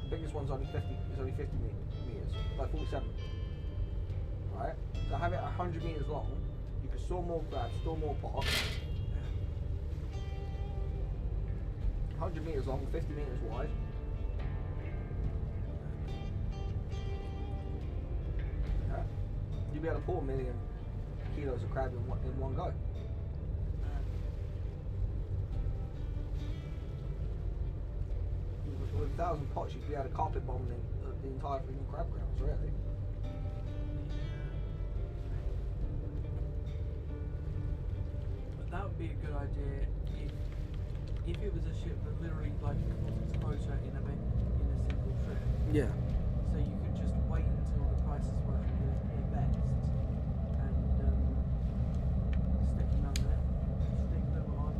The biggest one's only 50 meters, like 47. Right? So have it 100 meters long, you can store more crabs, store more pots. 100 meters long, 50 meters wide. Yeah. You'll be able to pour 1 million kilos of crab in one go. With 1,000 pots, you'd be able to carpet bomb the entire freaking crab grounds, really. But that would be a good idea if it was a ship that literally like was exposure in a single trip. Yeah. So you could just wait until the prices were at their best and stick them down there, stick them on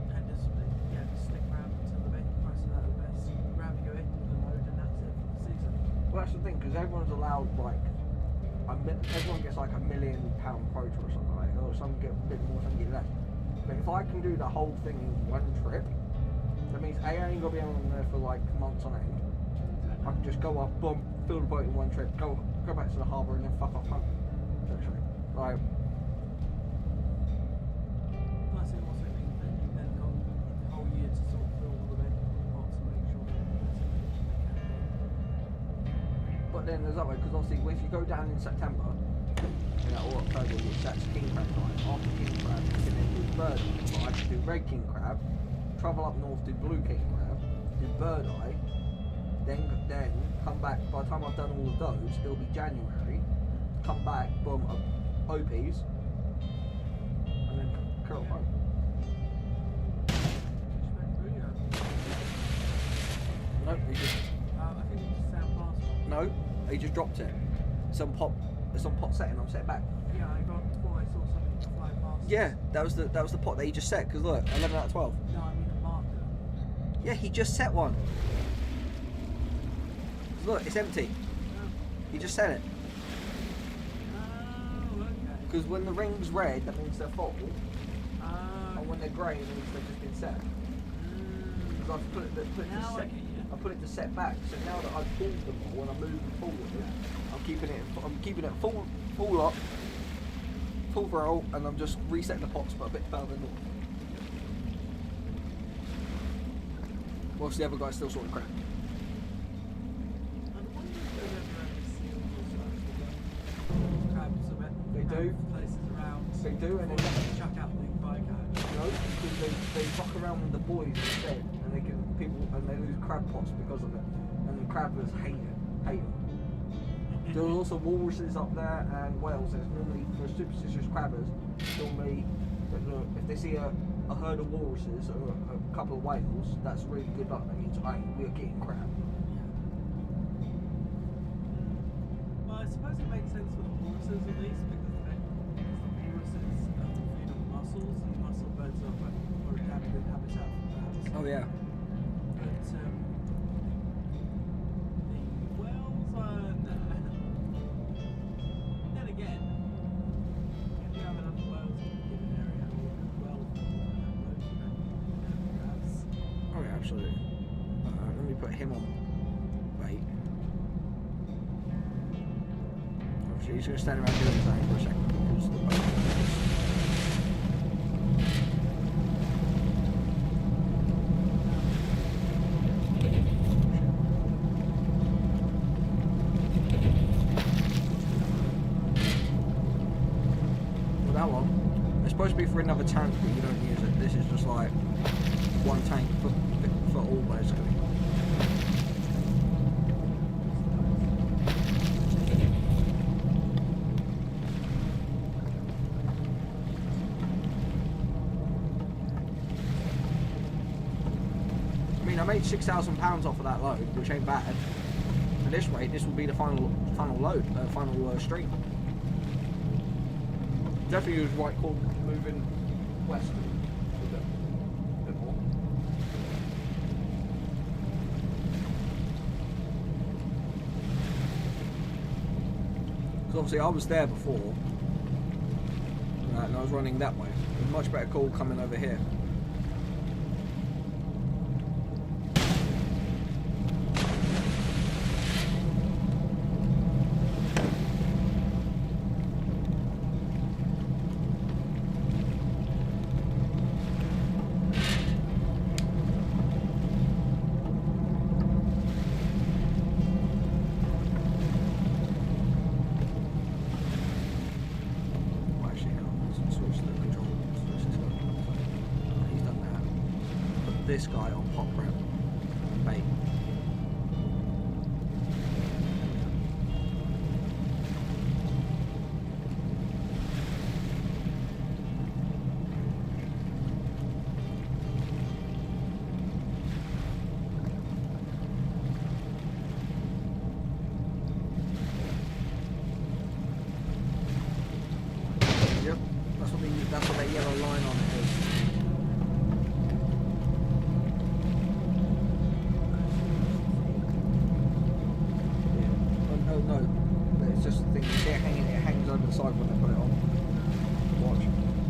and just stick around until the prices are at the best. Grab your it, load, and that's it for the season. Well, that's the thing, because everyone's allowed like everyone gets like £1 million quota or something like that, or some get a bit more, some get less. But if I can do the whole thing in one trip, that means A, I ain't gonna be on there for like months on end. I can just go up, boom, fill the boat in one trip, go back to the harbour, and then fuck off home. Essentially, like. Plus, it also means that you then got the whole year to sort of fill all the pots and make sure that But then there's that way, because obviously if you go down in September, or October, which that's king crab time, after king crab you can then do bird eye, but I can do red king crab, travel up north, do blue king crab, do bird eye, then come back. By the time I've done all of those, it'll be January, come back, boom, OPs, and then curl home. Nope, he just... I think you just sound past one. No, he just dropped it. It's on pot setting. I'm set back. Yeah, I thought I saw something fly past. Yeah, that was the pot that he just set. Because look, 11 out of 12. No, I mean a marker. Yeah, he just set one. Look, it's empty. Oh. He just set it. Oh, okay. Because when the ring's red, that means they're full, Oh. and when they're grey, it means they've just been set. Because I've put it to Now I set. get you. I put it to set back. So now that I've pulled them all, when I move them forward, I'm keeping it full up, full roll, and I'm just resetting the pots, but a bit further north. Whilst the other guy's still sorting crap. I wonder if there's ever any seals or such crabs that They do. places around. They do, and before then they chuck out the bycatch. no, because they fuck around with the boys instead, and they lose crab pots because of it, and the crabbers hate them. There's also walruses up there and whales. There's normally, for superstitious crabbers, normally if they see a herd of walruses or a couple of whales, that's really good luck. That means we're getting crab. Well, I suppose it makes sense for the walruses at least, because the walruses feed on mussels, and mussel beds are a good habitat for that. Oh yeah. But the whales are... Then again, if you have enough whales in a given area, or well, crabs. Oh yeah, absolutely. Let me put him on bait. Obviously, he's going to stand around doing his thing for a second because the boat. Well, that one, it's supposed to be for another tank, but you don't use it. This is just like one tank for all, basically. I mean, I made £6,000 off of that load, which ain't bad. At this rate, this will be the final load, final stream. Definitely was right call moving west a bit more. Because obviously I was there before, right, and I was running that way. There's much better call coming over here. This guy on pop ramp. Bait. Yep, that's what that yellow line on it is. No, it's just the thing. You see it hanging. It hangs over the side when they put it on. Watch.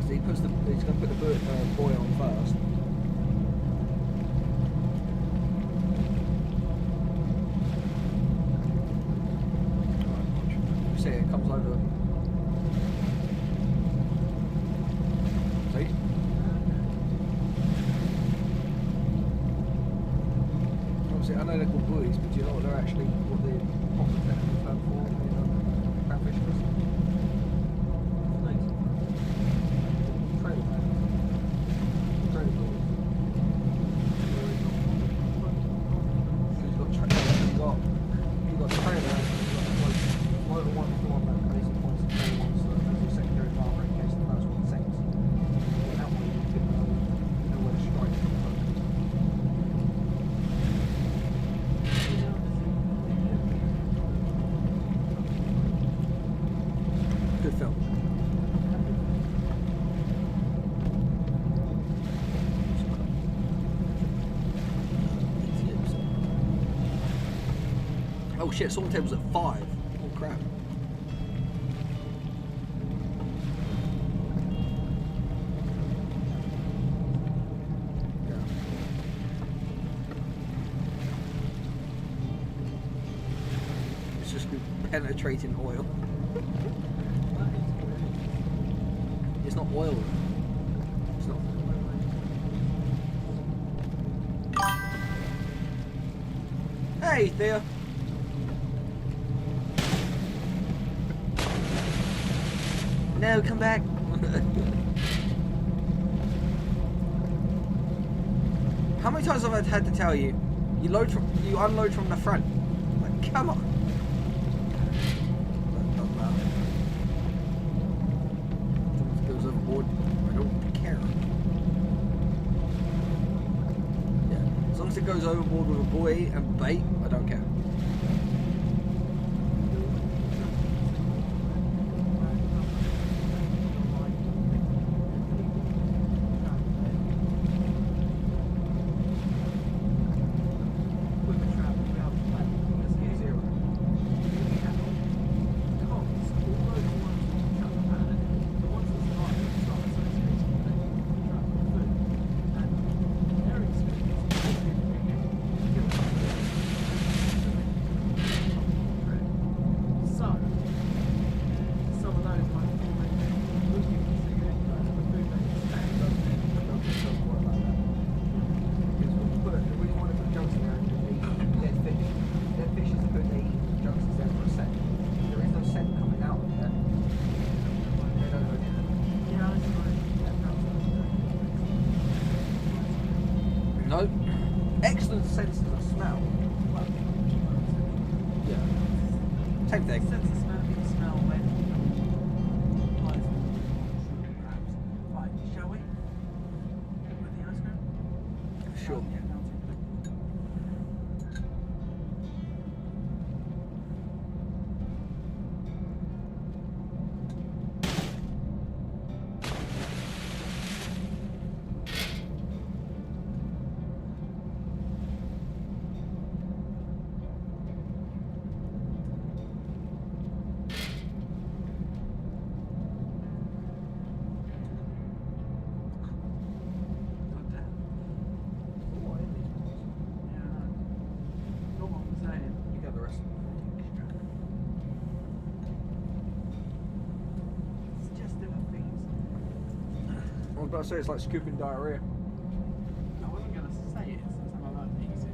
So he's going to put the buoy on first. Right, watch. You see it comes over. See? Obviously, I know they're called buoys, but do you know what they're actually? What they good film. Oh shit, Salt Table's at 5. Oh crap. Yeah. It's just penetrating oil. It's not oil. It's not. Hey, Theo. No, come back. How many times have I had to tell you? You unload from the front. Like, come on. Goes overboard. I don't care. Yeah, as long as it goes overboard with a buoy and bait, I don't care. No. Excellent senses of smell. Well, yeah. Same thing. Sense of smell, you smell when perhaps. Right, shall we? With the ice cream? Sure. Yeah, about to say it's like scooping diarrhea. I wasn't gonna say it. Something like that. Easy.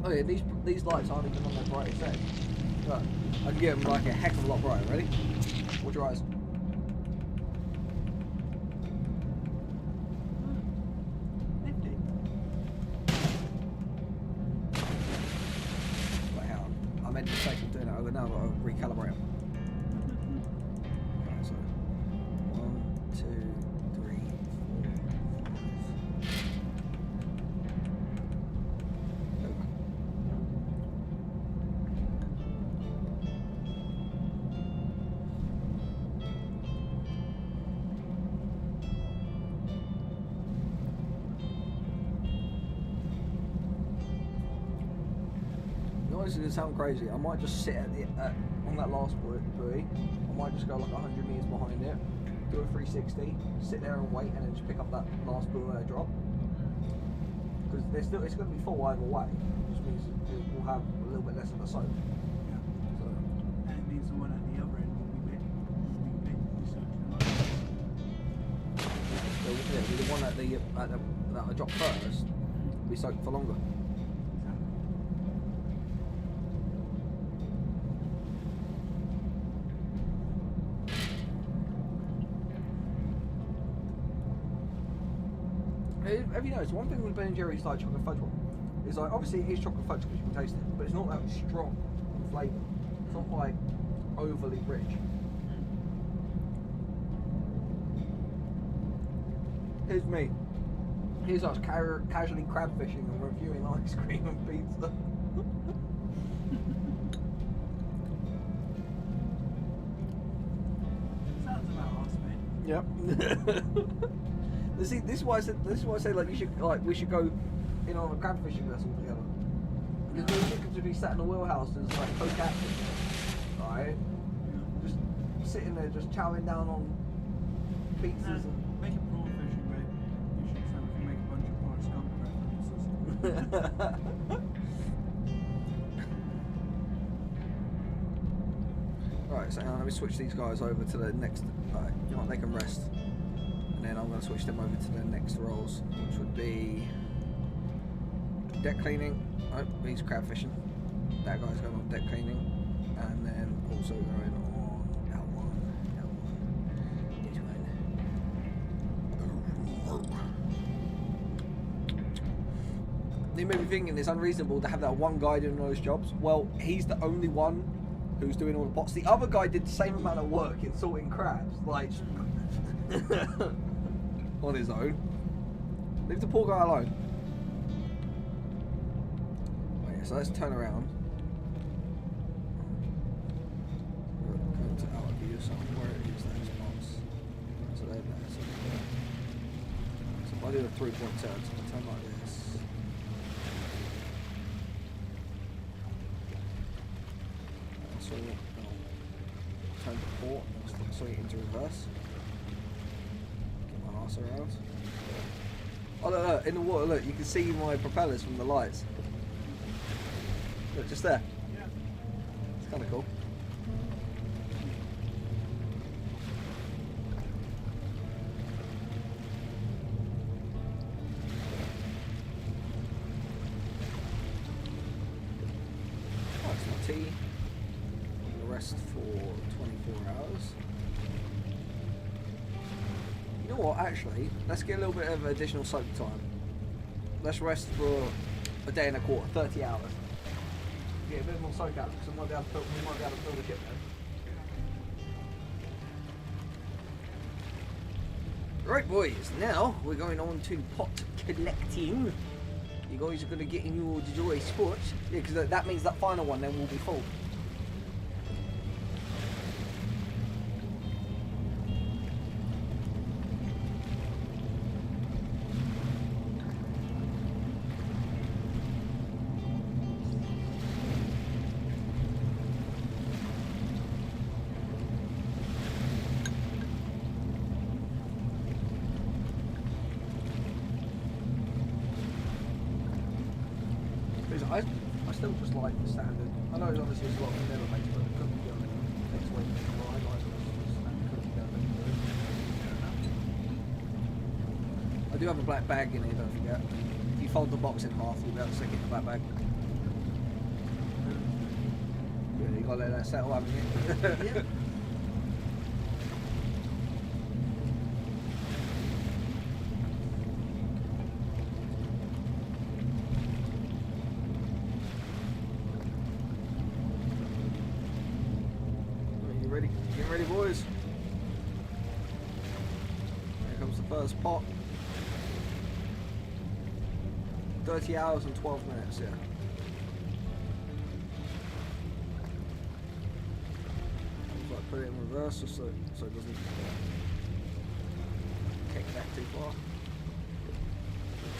Oh yeah, these lights aren't even on their brightest setting. But I can get them like a heck of a lot brighter. Ready? Watch your eyes. Nifty. Wait, hang on. I made a mistake of doing it. Now I've got to recalibrate them. Okay, so 1, 2, 3, 4, 5. There we go. This is gonna sound crazy. I might just sit at the on that last buoy. I might just go like 100 meters behind it, do a 360, sit there and wait, and then just pick up that last buoy drop. Because it's going to be full either way. It just means we'll have a little bit less of a soak. Yeah. So, And it means the one at the other end will be big. the one that I drop first will be soaked for longer. Have you noticed one thing with Ben & Jerry's like chocolate fudge one is like obviously it is chocolate fudge because you can taste it, but it's not that strong in flavour. It's not like overly rich. Here's me. Here's us casually crab fishing and reviewing ice cream and pizza. Sounds about us, mate. Yep. See, this is why I said like we should go in on a crab fishing vessel together. Because we could just be sat in the wheelhouse and just like co-captain, right? Just sitting there, just chowing down on pizzas and. Make it prawn fishing, mate. You should so we can make a bunch of Forrest Gump references. Right, so let me switch these guys over to the next. Right, you know what, they can rest. And then I'm going to switch them over to the next roles, which would be deck cleaning. Oh, he's crab fishing. That guy's going on deck cleaning. And then also going on L1. This one. You may be thinking it's unreasonable to have that one guy doing those jobs. Well, he's the only one who's doing all the pots. The other guy did the same amount of work in sorting crabs. Like... on his own. Leave the poor guy alone. Okay, so let's turn around. Go to our view, so where it is those spots. So they're there. So if I do a 3-point turn, so I turn like this. So I'll turn to port and I'll swing it into reverse. Around. Oh look, in the water, look, you can see my propellers from the lights. Look, just there. Yeah. It's kind of cool. Oh, it's my tea. The rest for 24 hours. You know what, actually, let's get a little bit of additional soak time. Let's rest for a day and a quarter, 30 hours. Get a bit more soak out, because we might be able to fill the ship then. Right boys, now we're going on to pot collecting. You guys are going to get in your joy sports. Yeah, because that means that final one then will be full. I still just like the standard. I know obviously there's a lot of never makes, but the cookie dough. I do have a black bag in here, don't forget. If you fold the box in half, you'll be able to stick it in the black bag. Yeah, you gotta let that settle, haven't you? Yeah. You ready? Getting ready, boys? Here comes the first pot. 30 hours and 12 minutes, yeah. Looks like put it in reverse just so it doesn't kick back too far.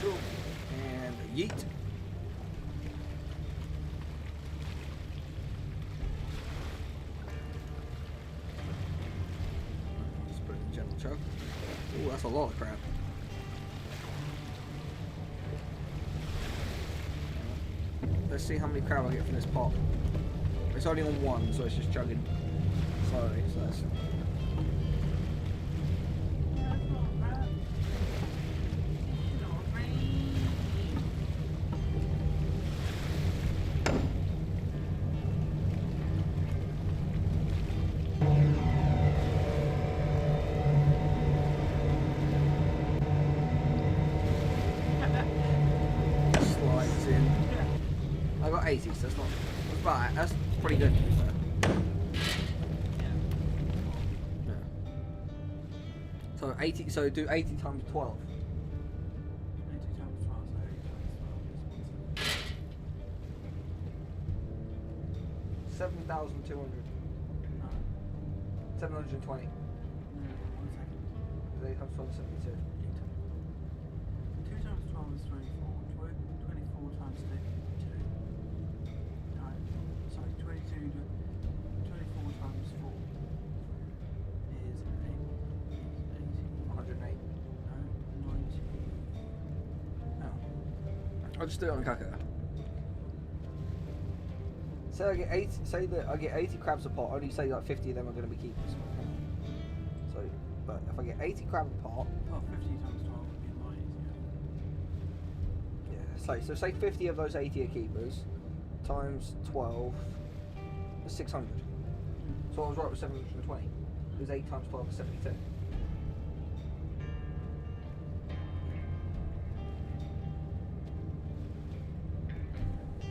Cool. And yeet. Just put it in the gentle choke. Oh, that's a lot of crap. Let's see how many crab I get from this pot. It's only on one, so it's just chugging slowly. So that's slides in. I got 80, so that's pretty good. To be fair. Yeah. So 80. So do 80 times 12. 80 times 12, so 80 times 7,200. 12 is 720. no, 1 second. 8 times 12 is 72. 2 times 12 is 24. 24 times 2. No, sorry, 22 to 24 times 4 is 80. 108. No, 90. I'll just do it on the calculator. Say I get 80. Say that I get 80 crabs a pot. Only say like 50 of them are going to be keepers. So, but if I get 80 crab a pot, Well, 50 times 12 would be a lot easier. yeah. So say 50 of those 80 are keepers, times 12 is 600. So I was right with 720. Because 8 times 12 is 72.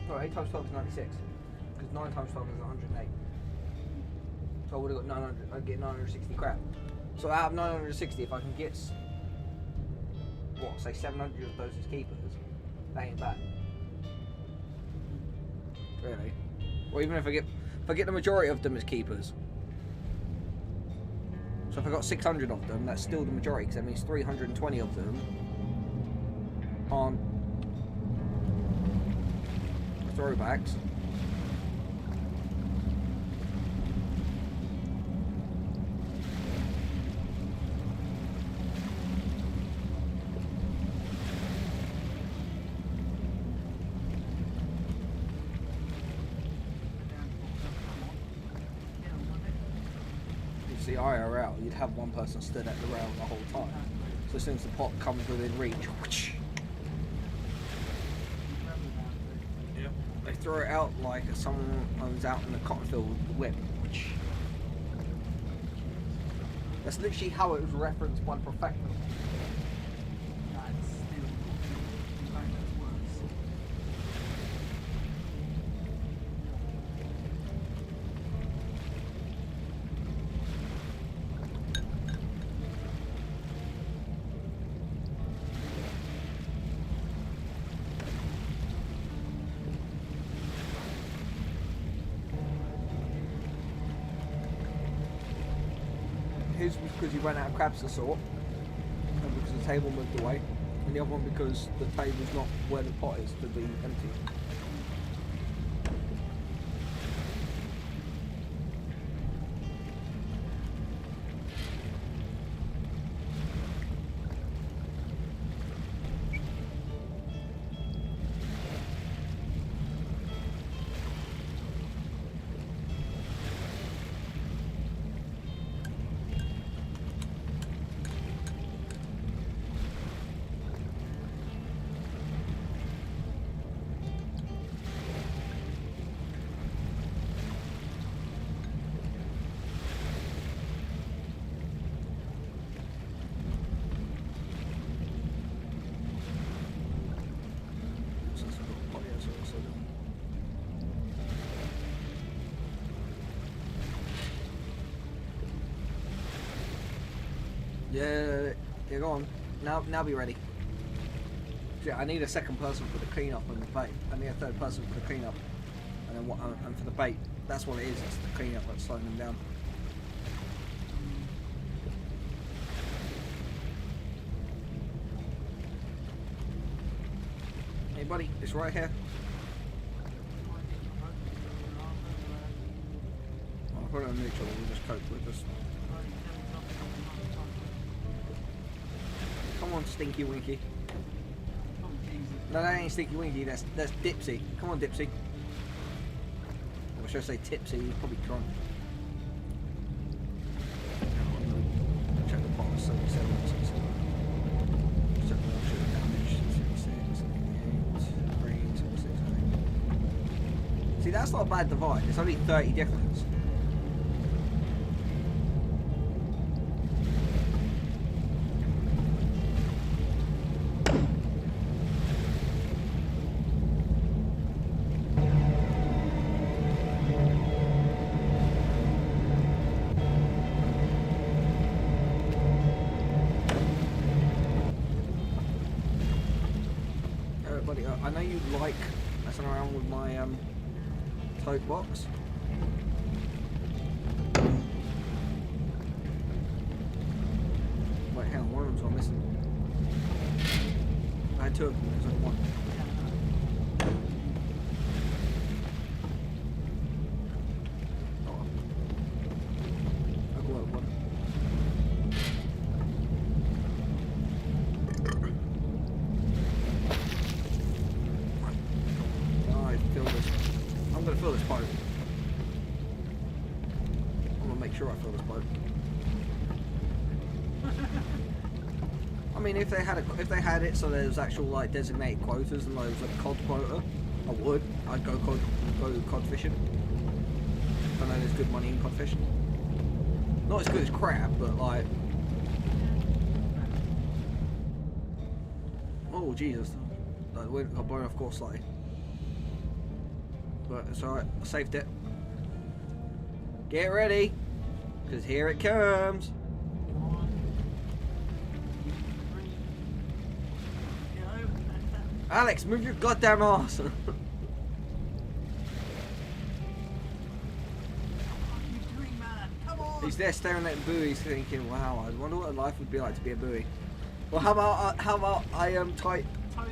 No, 8 times 12 is 96. Because 9 times 12 is 108. So I would have got 900. I'd get 960 crab. So out of 960, if I can get, what, say 700 of those as keepers, that ain't bad. Really. Or even if I get the majority of them as keepers. So if I got 600 of them, that's still the majority, because that means 320 of them aren't throwbacks. You see IRL, you'd have one person stood at the rail the whole time. So as soon as the pot comes within reach, whoosh, they throw it out like someone's out in the cotton field with the whip. Whoosh. That's literally how it was referenced by professionals. That's still, in fact, that's worse. His was because he ran out of crabs to sort, and because the table moved away, and the other one because the table's not where the pot is to be empty. Yeah, go on. Now be ready. Yeah, I need a second person for the cleanup and the bait. I need a third person for the cleanup, and then what? And for the bait. That's what it is. It's the cleanup that's slowing them down. Hey, buddy, it's right here. I'll put it on neutral. We'll just cope with this. Come on, Stinky Winky. No, that ain't Stinky Winky, that's Dipsy. Come on, Dipsy. Or should I say Tipsy? He's probably drunk. Check the box, 77, 77. Check the water damage, 76, 78, green, 76, 8. See, that's not a bad divide. It's only 30 difference. I know you like messing around with my tote box. Wait, hang on, one of them's gone missing. I had two of them, there's only one. Oh. I'll go out one. I'm gonna fill this boat. I'm gonna make sure I fill this boat. I mean, if they had it so there was actual like designated quotas and there was a cod quota, I would. I'd go cod fishing. I know there's good money in cod fishing. Not as good as crab, but like. Oh Jesus! I got blown off course slightly. But it's alright, I saved it. Get ready, because here it comes. Alex, move your goddamn ass. He's there staring at buoys thinking, wow, I wonder what life would be like to be a buoy. Well, how about I tight. Over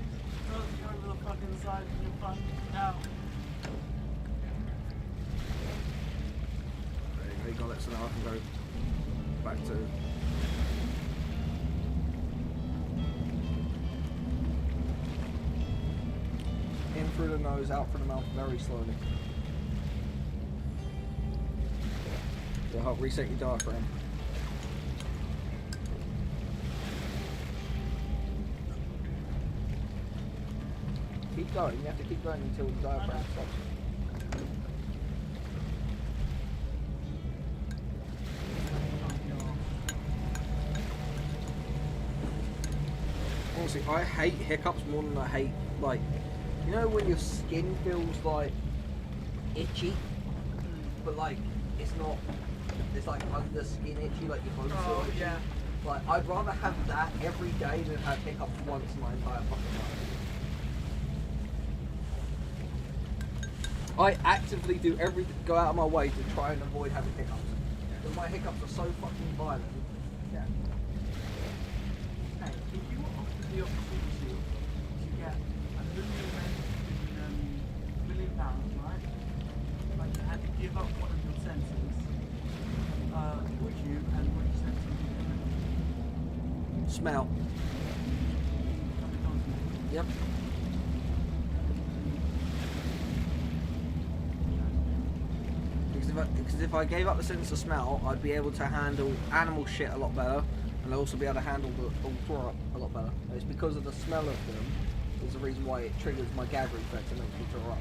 the fucking side of your front now. They got it, so now I can go back to. In through the nose, out through the mouth, very slowly. To help reset your diaphragm. Keep going, you have to keep going until the diaphragm stops. Honestly, I hate hiccups more than I hate, like, you know when your skin feels like itchy, but like it's not, it's like under skin itchy, like your bones feel itchy. Yeah. Like, I'd rather have that every day than have hiccups once in my entire fucking life. I actively do go out of my way to try and avoid having hiccups. Because my hiccups are so fucking violent. Yeah. Hey, if you were offered the opportunity to get £1 million, right? Like you had to give up one of your senses, would you, and which sense would you give it? Smell. Yep. Because if I gave up the sense of smell, I'd be able to handle animal shit a lot better, and I'd also be able to handle the throw up a lot better. And it's because of the smell of them is the reason why it triggers my gag reflex and makes me throw up.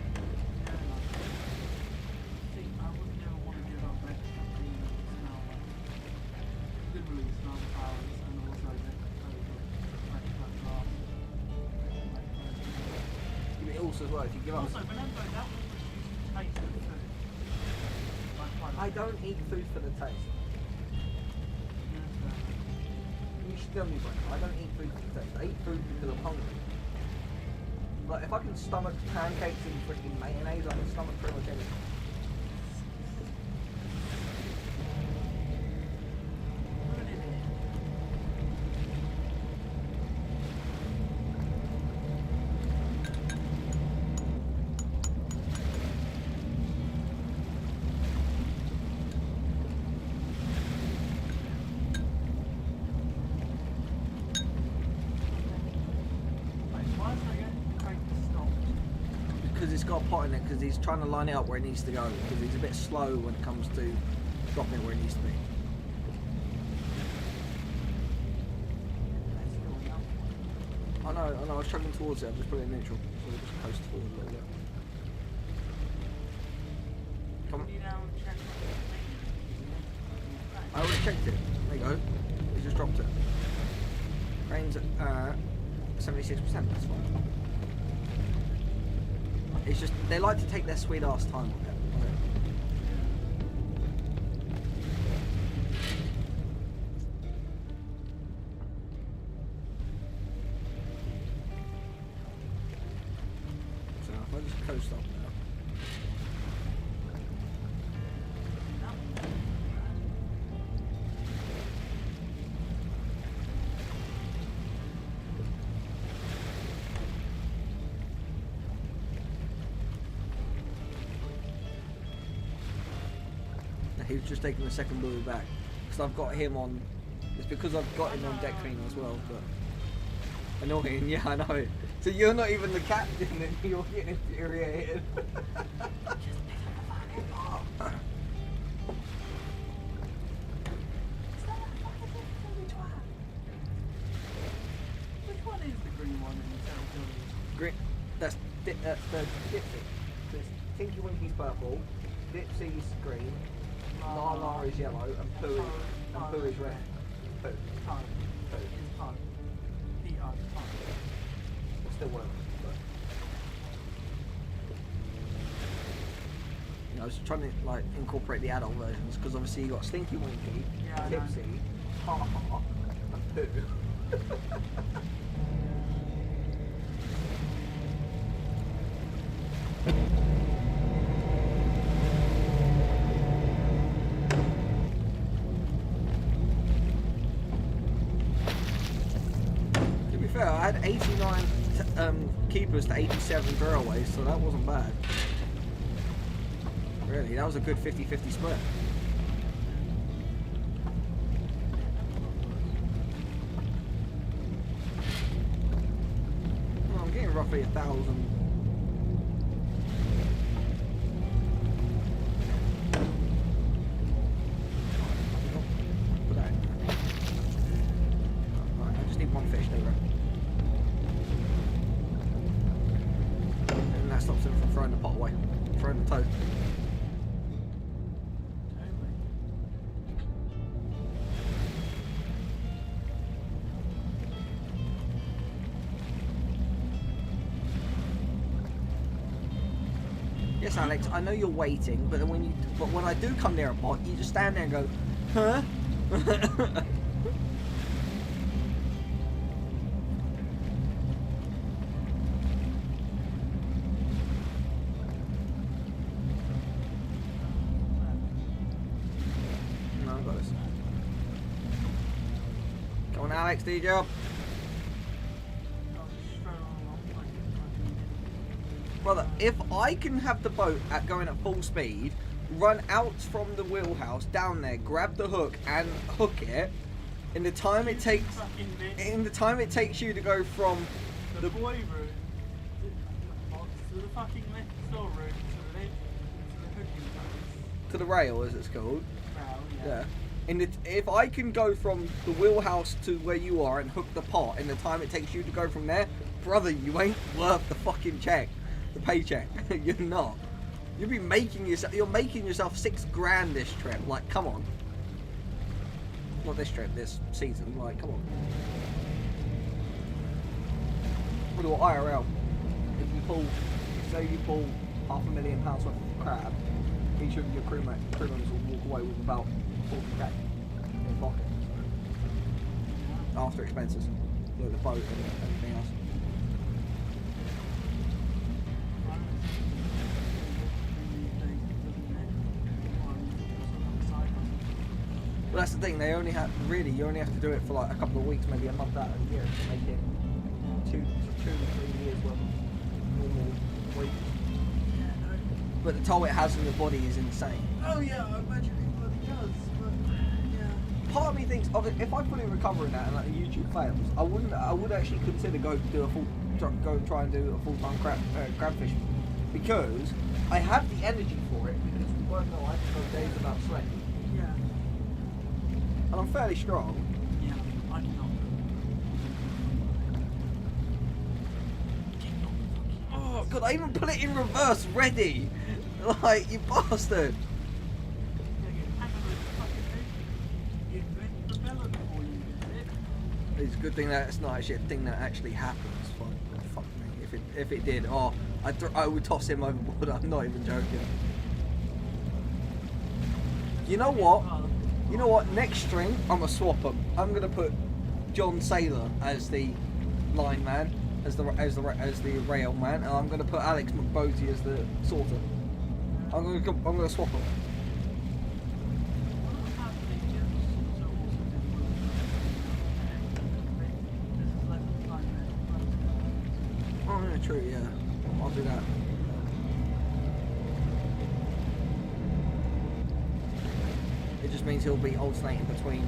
See, I would never want to give up that smell. Literally smell the flowers and also the fresh cut grass. It also as well, if you give up. Also, remember that was the taste of the food. I don't eat food for the taste. you should tell me, Brent. I don't eat food for taste. I eat food because I'm hungry. Like, if I can stomach pancakes and freaking mayonnaise, I can stomach pretty much anything. Because it's got a pot in it, because he's trying to line it up where it needs to go, because he's a bit slow when it comes to dropping it where it needs to be. I know, I was struggling towards it, I've just put it in neutral, so we'll just coast forward a little bit. Come on. I already checked it, there you go, he just dropped it. Grains at 76%, that's fine. It's just, they like to take their sweet ass time with it. So if I just coast up now. He was just taking the second buoy back because I've got him on. It's because I've got him on deck cleaner as well. But annoying, yeah, I know. So you're not even the captain, and you're getting infuriated. Just pick up the fucking pot. Which one is the green one in the California? Green. That's the Dipsy. So it's Tinky Winky's purple, Dipsy's green, Nala is yellow, and Pooh is red. Pooh. Pun. It's pun. P.O. Pun. It still works. But you know, I was trying to like incorporate the adult versions because obviously you got Stinky Winky, Yeah, Tipsy, Ha Ha, and Pooh. To be fair, I had 89 keepers to 87 throwaways, so that wasn't bad. Really, that was a good 50-50 split. Well, I'm getting roughly 1,000. Put that in. Right, I just need one fish, there we go. And that stops him from throwing the pot away, throwing the toad. Yes, Alex, I know you're waiting, but then when I do come near a pot, you just stand there and go, huh? No, I got this. Come on, Alex, do your job. Brother, if I can have the boat going at full speed, run out from the wheelhouse down there, grab the hook and hook it, in the time it takes you to go from the boy room to the fucking next door room to the hooking place. to the rail, as it's called. Rail, Yeah. If I can go from the wheelhouse to where you are and hook the pot in the time it takes you to go from there, brother, you ain't worth the fucking check. The paycheck. You're not. You'll be making yourself. You're making yourself $6 grand this trip. Like, come on. Not this trip. This season. Like, come on. What about IRL? If you pull, say you pull £500,000 worth of crab, each of your crew members will walk away with about 40k in pocket. after expenses, like the boat and everything else. Well, that's the thing. They only have you only have to do it for like a couple of weeks, maybe a month out of the year to make it 2 to 3 years worth of normal wages. Yeah, no. But the toll it has on the body is insane. Oh yeah, I imagine it bloody does, but yeah. Part of me thinks, if I fully recover in that and like YouTube fails, I would actually consider go and try and do a full-time crab fishing, because I have the energy for it, because we both know I can go days without sweating. Yeah. And I'm fairly strong. Yeah, I cannot. Oh god, I even put it in reverse ready! Like, you bastard! It's a good thing that it's not actually a thing that actually happens. Fuck me. If it did, I would toss him overboard. I'm not even joking. You know what? You know what? Next string, I'm gonna swap them. I'm gonna put John Saylor as the line man, as the rail man, and I'm gonna put Alex McBoty as the sorter. I'm gonna swap them. Oh yeah, true. Yeah, I'll do that. It just means he'll be alternating between,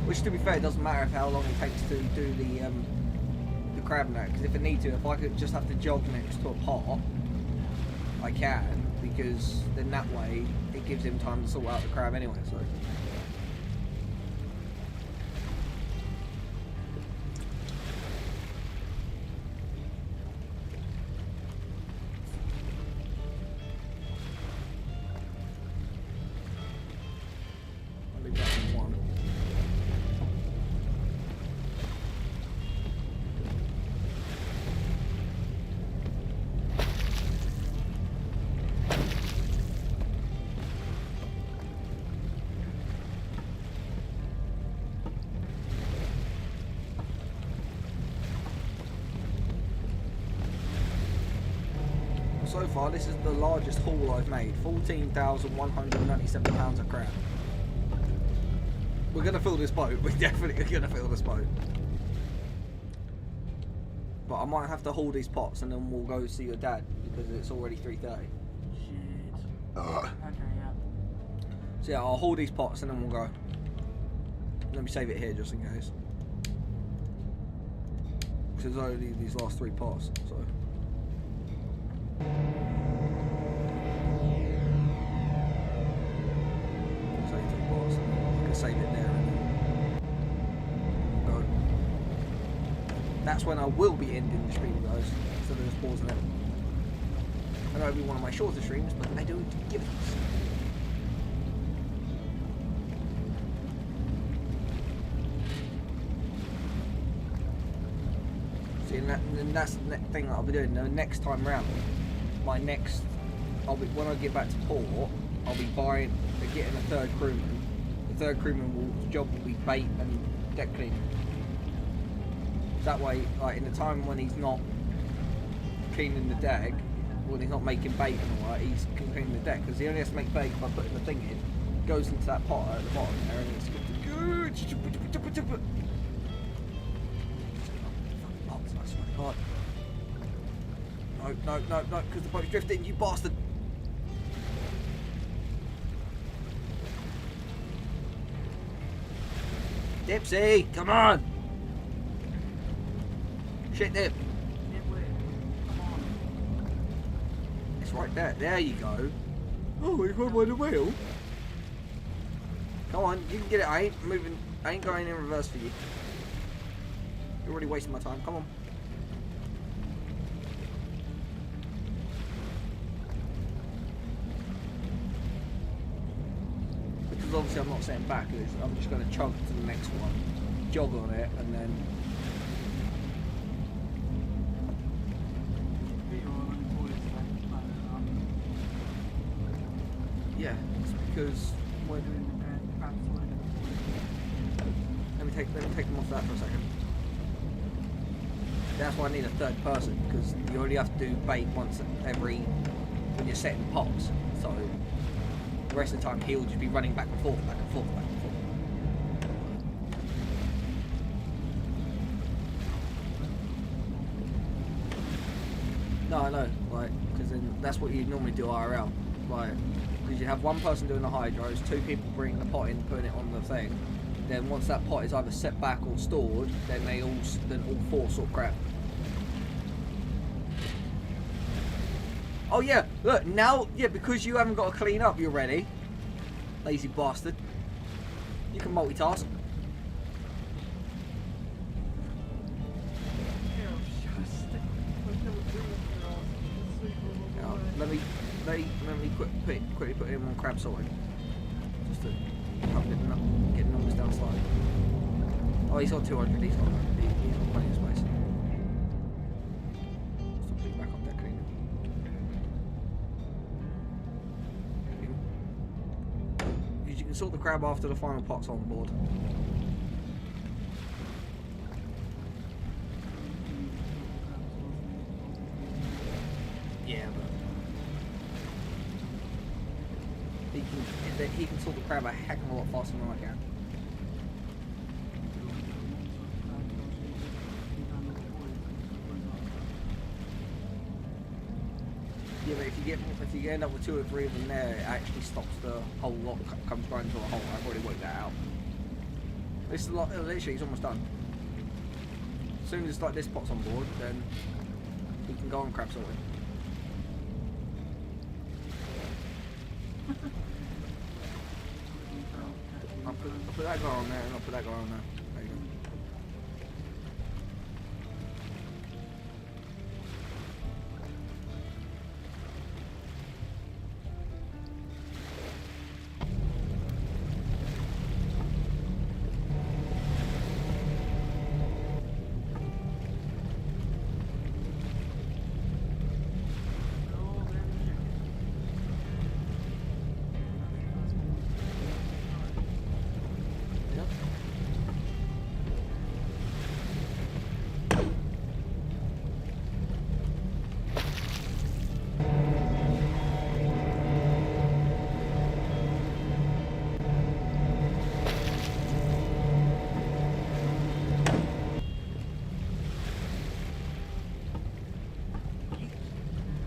which to be fair, it doesn't matter how long it takes to do the crab net, because if I need to, if I could just have to jog next to a pot, I can, because then that way it gives him time to sort out the crab anyway. So. So far, this is the largest haul I've made. 14,197 pounds of crab. We're gonna fill this boat. We're definitely gonna fill this boat. But I might have to haul these pots and then we'll go see your dad because it's already 3:30. Shit. Okay, yeah. So yeah, I'll haul these pots and then we'll go. Let me save it here just in case. Because there's only these last 3 pots, so. Save it there and then we'll go. That's when I will be ending the stream, guys, instead of just pausing it. I know it'll be one of my shorter streams, but I don't give it. See, and that's the thing that I'll be doing. The next time round, when I get back to port, I'll be getting a third crewman. Third crewman's job will be bait and deck cleaning. That way, like in the time when he's not cleaning the deck, when he's not making bait and all that, he can clean the deck, because he only has to make bait by putting the thing in. Goes into that pot at the bottom there, and it's good. I swear to God. No, because the boat's drifting, you bastard. Dipsy, come on! Shit, Dip. Come on. It's right there. There you go. Oh, he's right by the wheel. Come on, you can get it. I ain't moving. I ain't going in reverse for you. You're already wasting my time. Come on. Because obviously I'm not sitting back. I'm just going to chug to the next one, jog on it, and then. Yeah, it's because. We're doing the crab Let me take them off that for a second. That's why I need a third person, because you only have to do bait once every when you're setting pots. So the rest of the time he'll just be running back and forth, back and forth, back and forth. No, I know, like, because then that's what you normally do IRL, like, because you have one person doing the hydros, 2 people bringing the pot in, putting it on the thing. Then once that pot is either set back or stored, then all 4 sort of crap. Oh yeah, look, now, yeah, because you haven't got to clean up, you're ready. Lazy bastard. You can multitask. Let me quickly put him on crab sorting. Just to help get the numbers down slightly. Oh, he's got 200, he's got plenty of space. Just put it back on deck cleaning. You can sort the crab after the final pot's on board. Yeah, but he can sort the crab a heck of a lot faster than I can. Yeah, but if you end up with 2 or 3 of them there, it actually stops the whole lot, comes right into a hole. I've already worked that out. This is literally, he's almost done. As soon as like this pot's on board, then he can go on crab sorting. I'll put that guy on there, and I'll put that guy on there. There you go.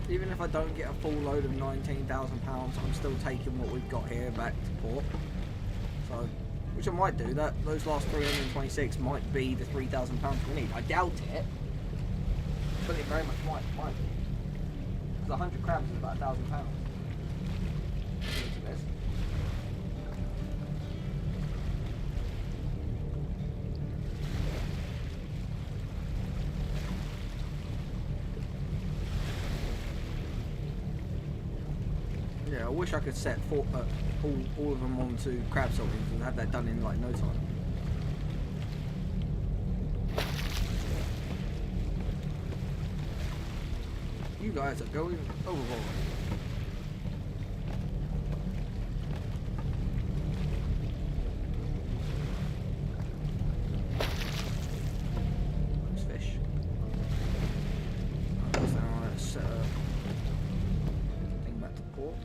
Even if I don't get a full load of £19,000, I'm still taking what we've got here back to port. So, which I might do. Those last 326 might be the £3,000 we need. I doubt it, but it very much might be. Because 100 crabs is about £1,000. Yeah, I wish I could set all of them onto crab sorting and have that done in like no time. You guys are going overboard. Nice fish. Let's set a thing back to port.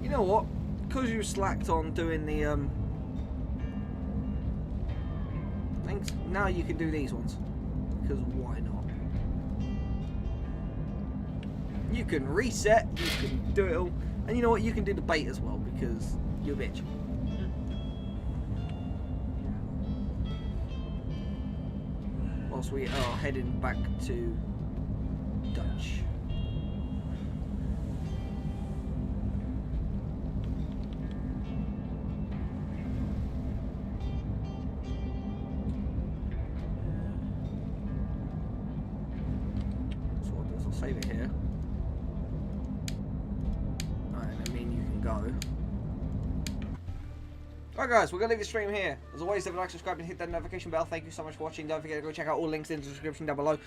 You know what? Because you slacked on doing the things, now you can do these ones. Because why not? You can reset, you can do it all. And you know what? You can do the bait as well because you're a bitch. Whilst we are heading back to Dutch. So what I'll do is I'll save it here. Alright, I mean you can go. Alright guys, we're going to leave the stream here. As always, if you like, subscribe and hit that notification bell. Thank you so much for watching. Don't forget to go check out all links in the description down below.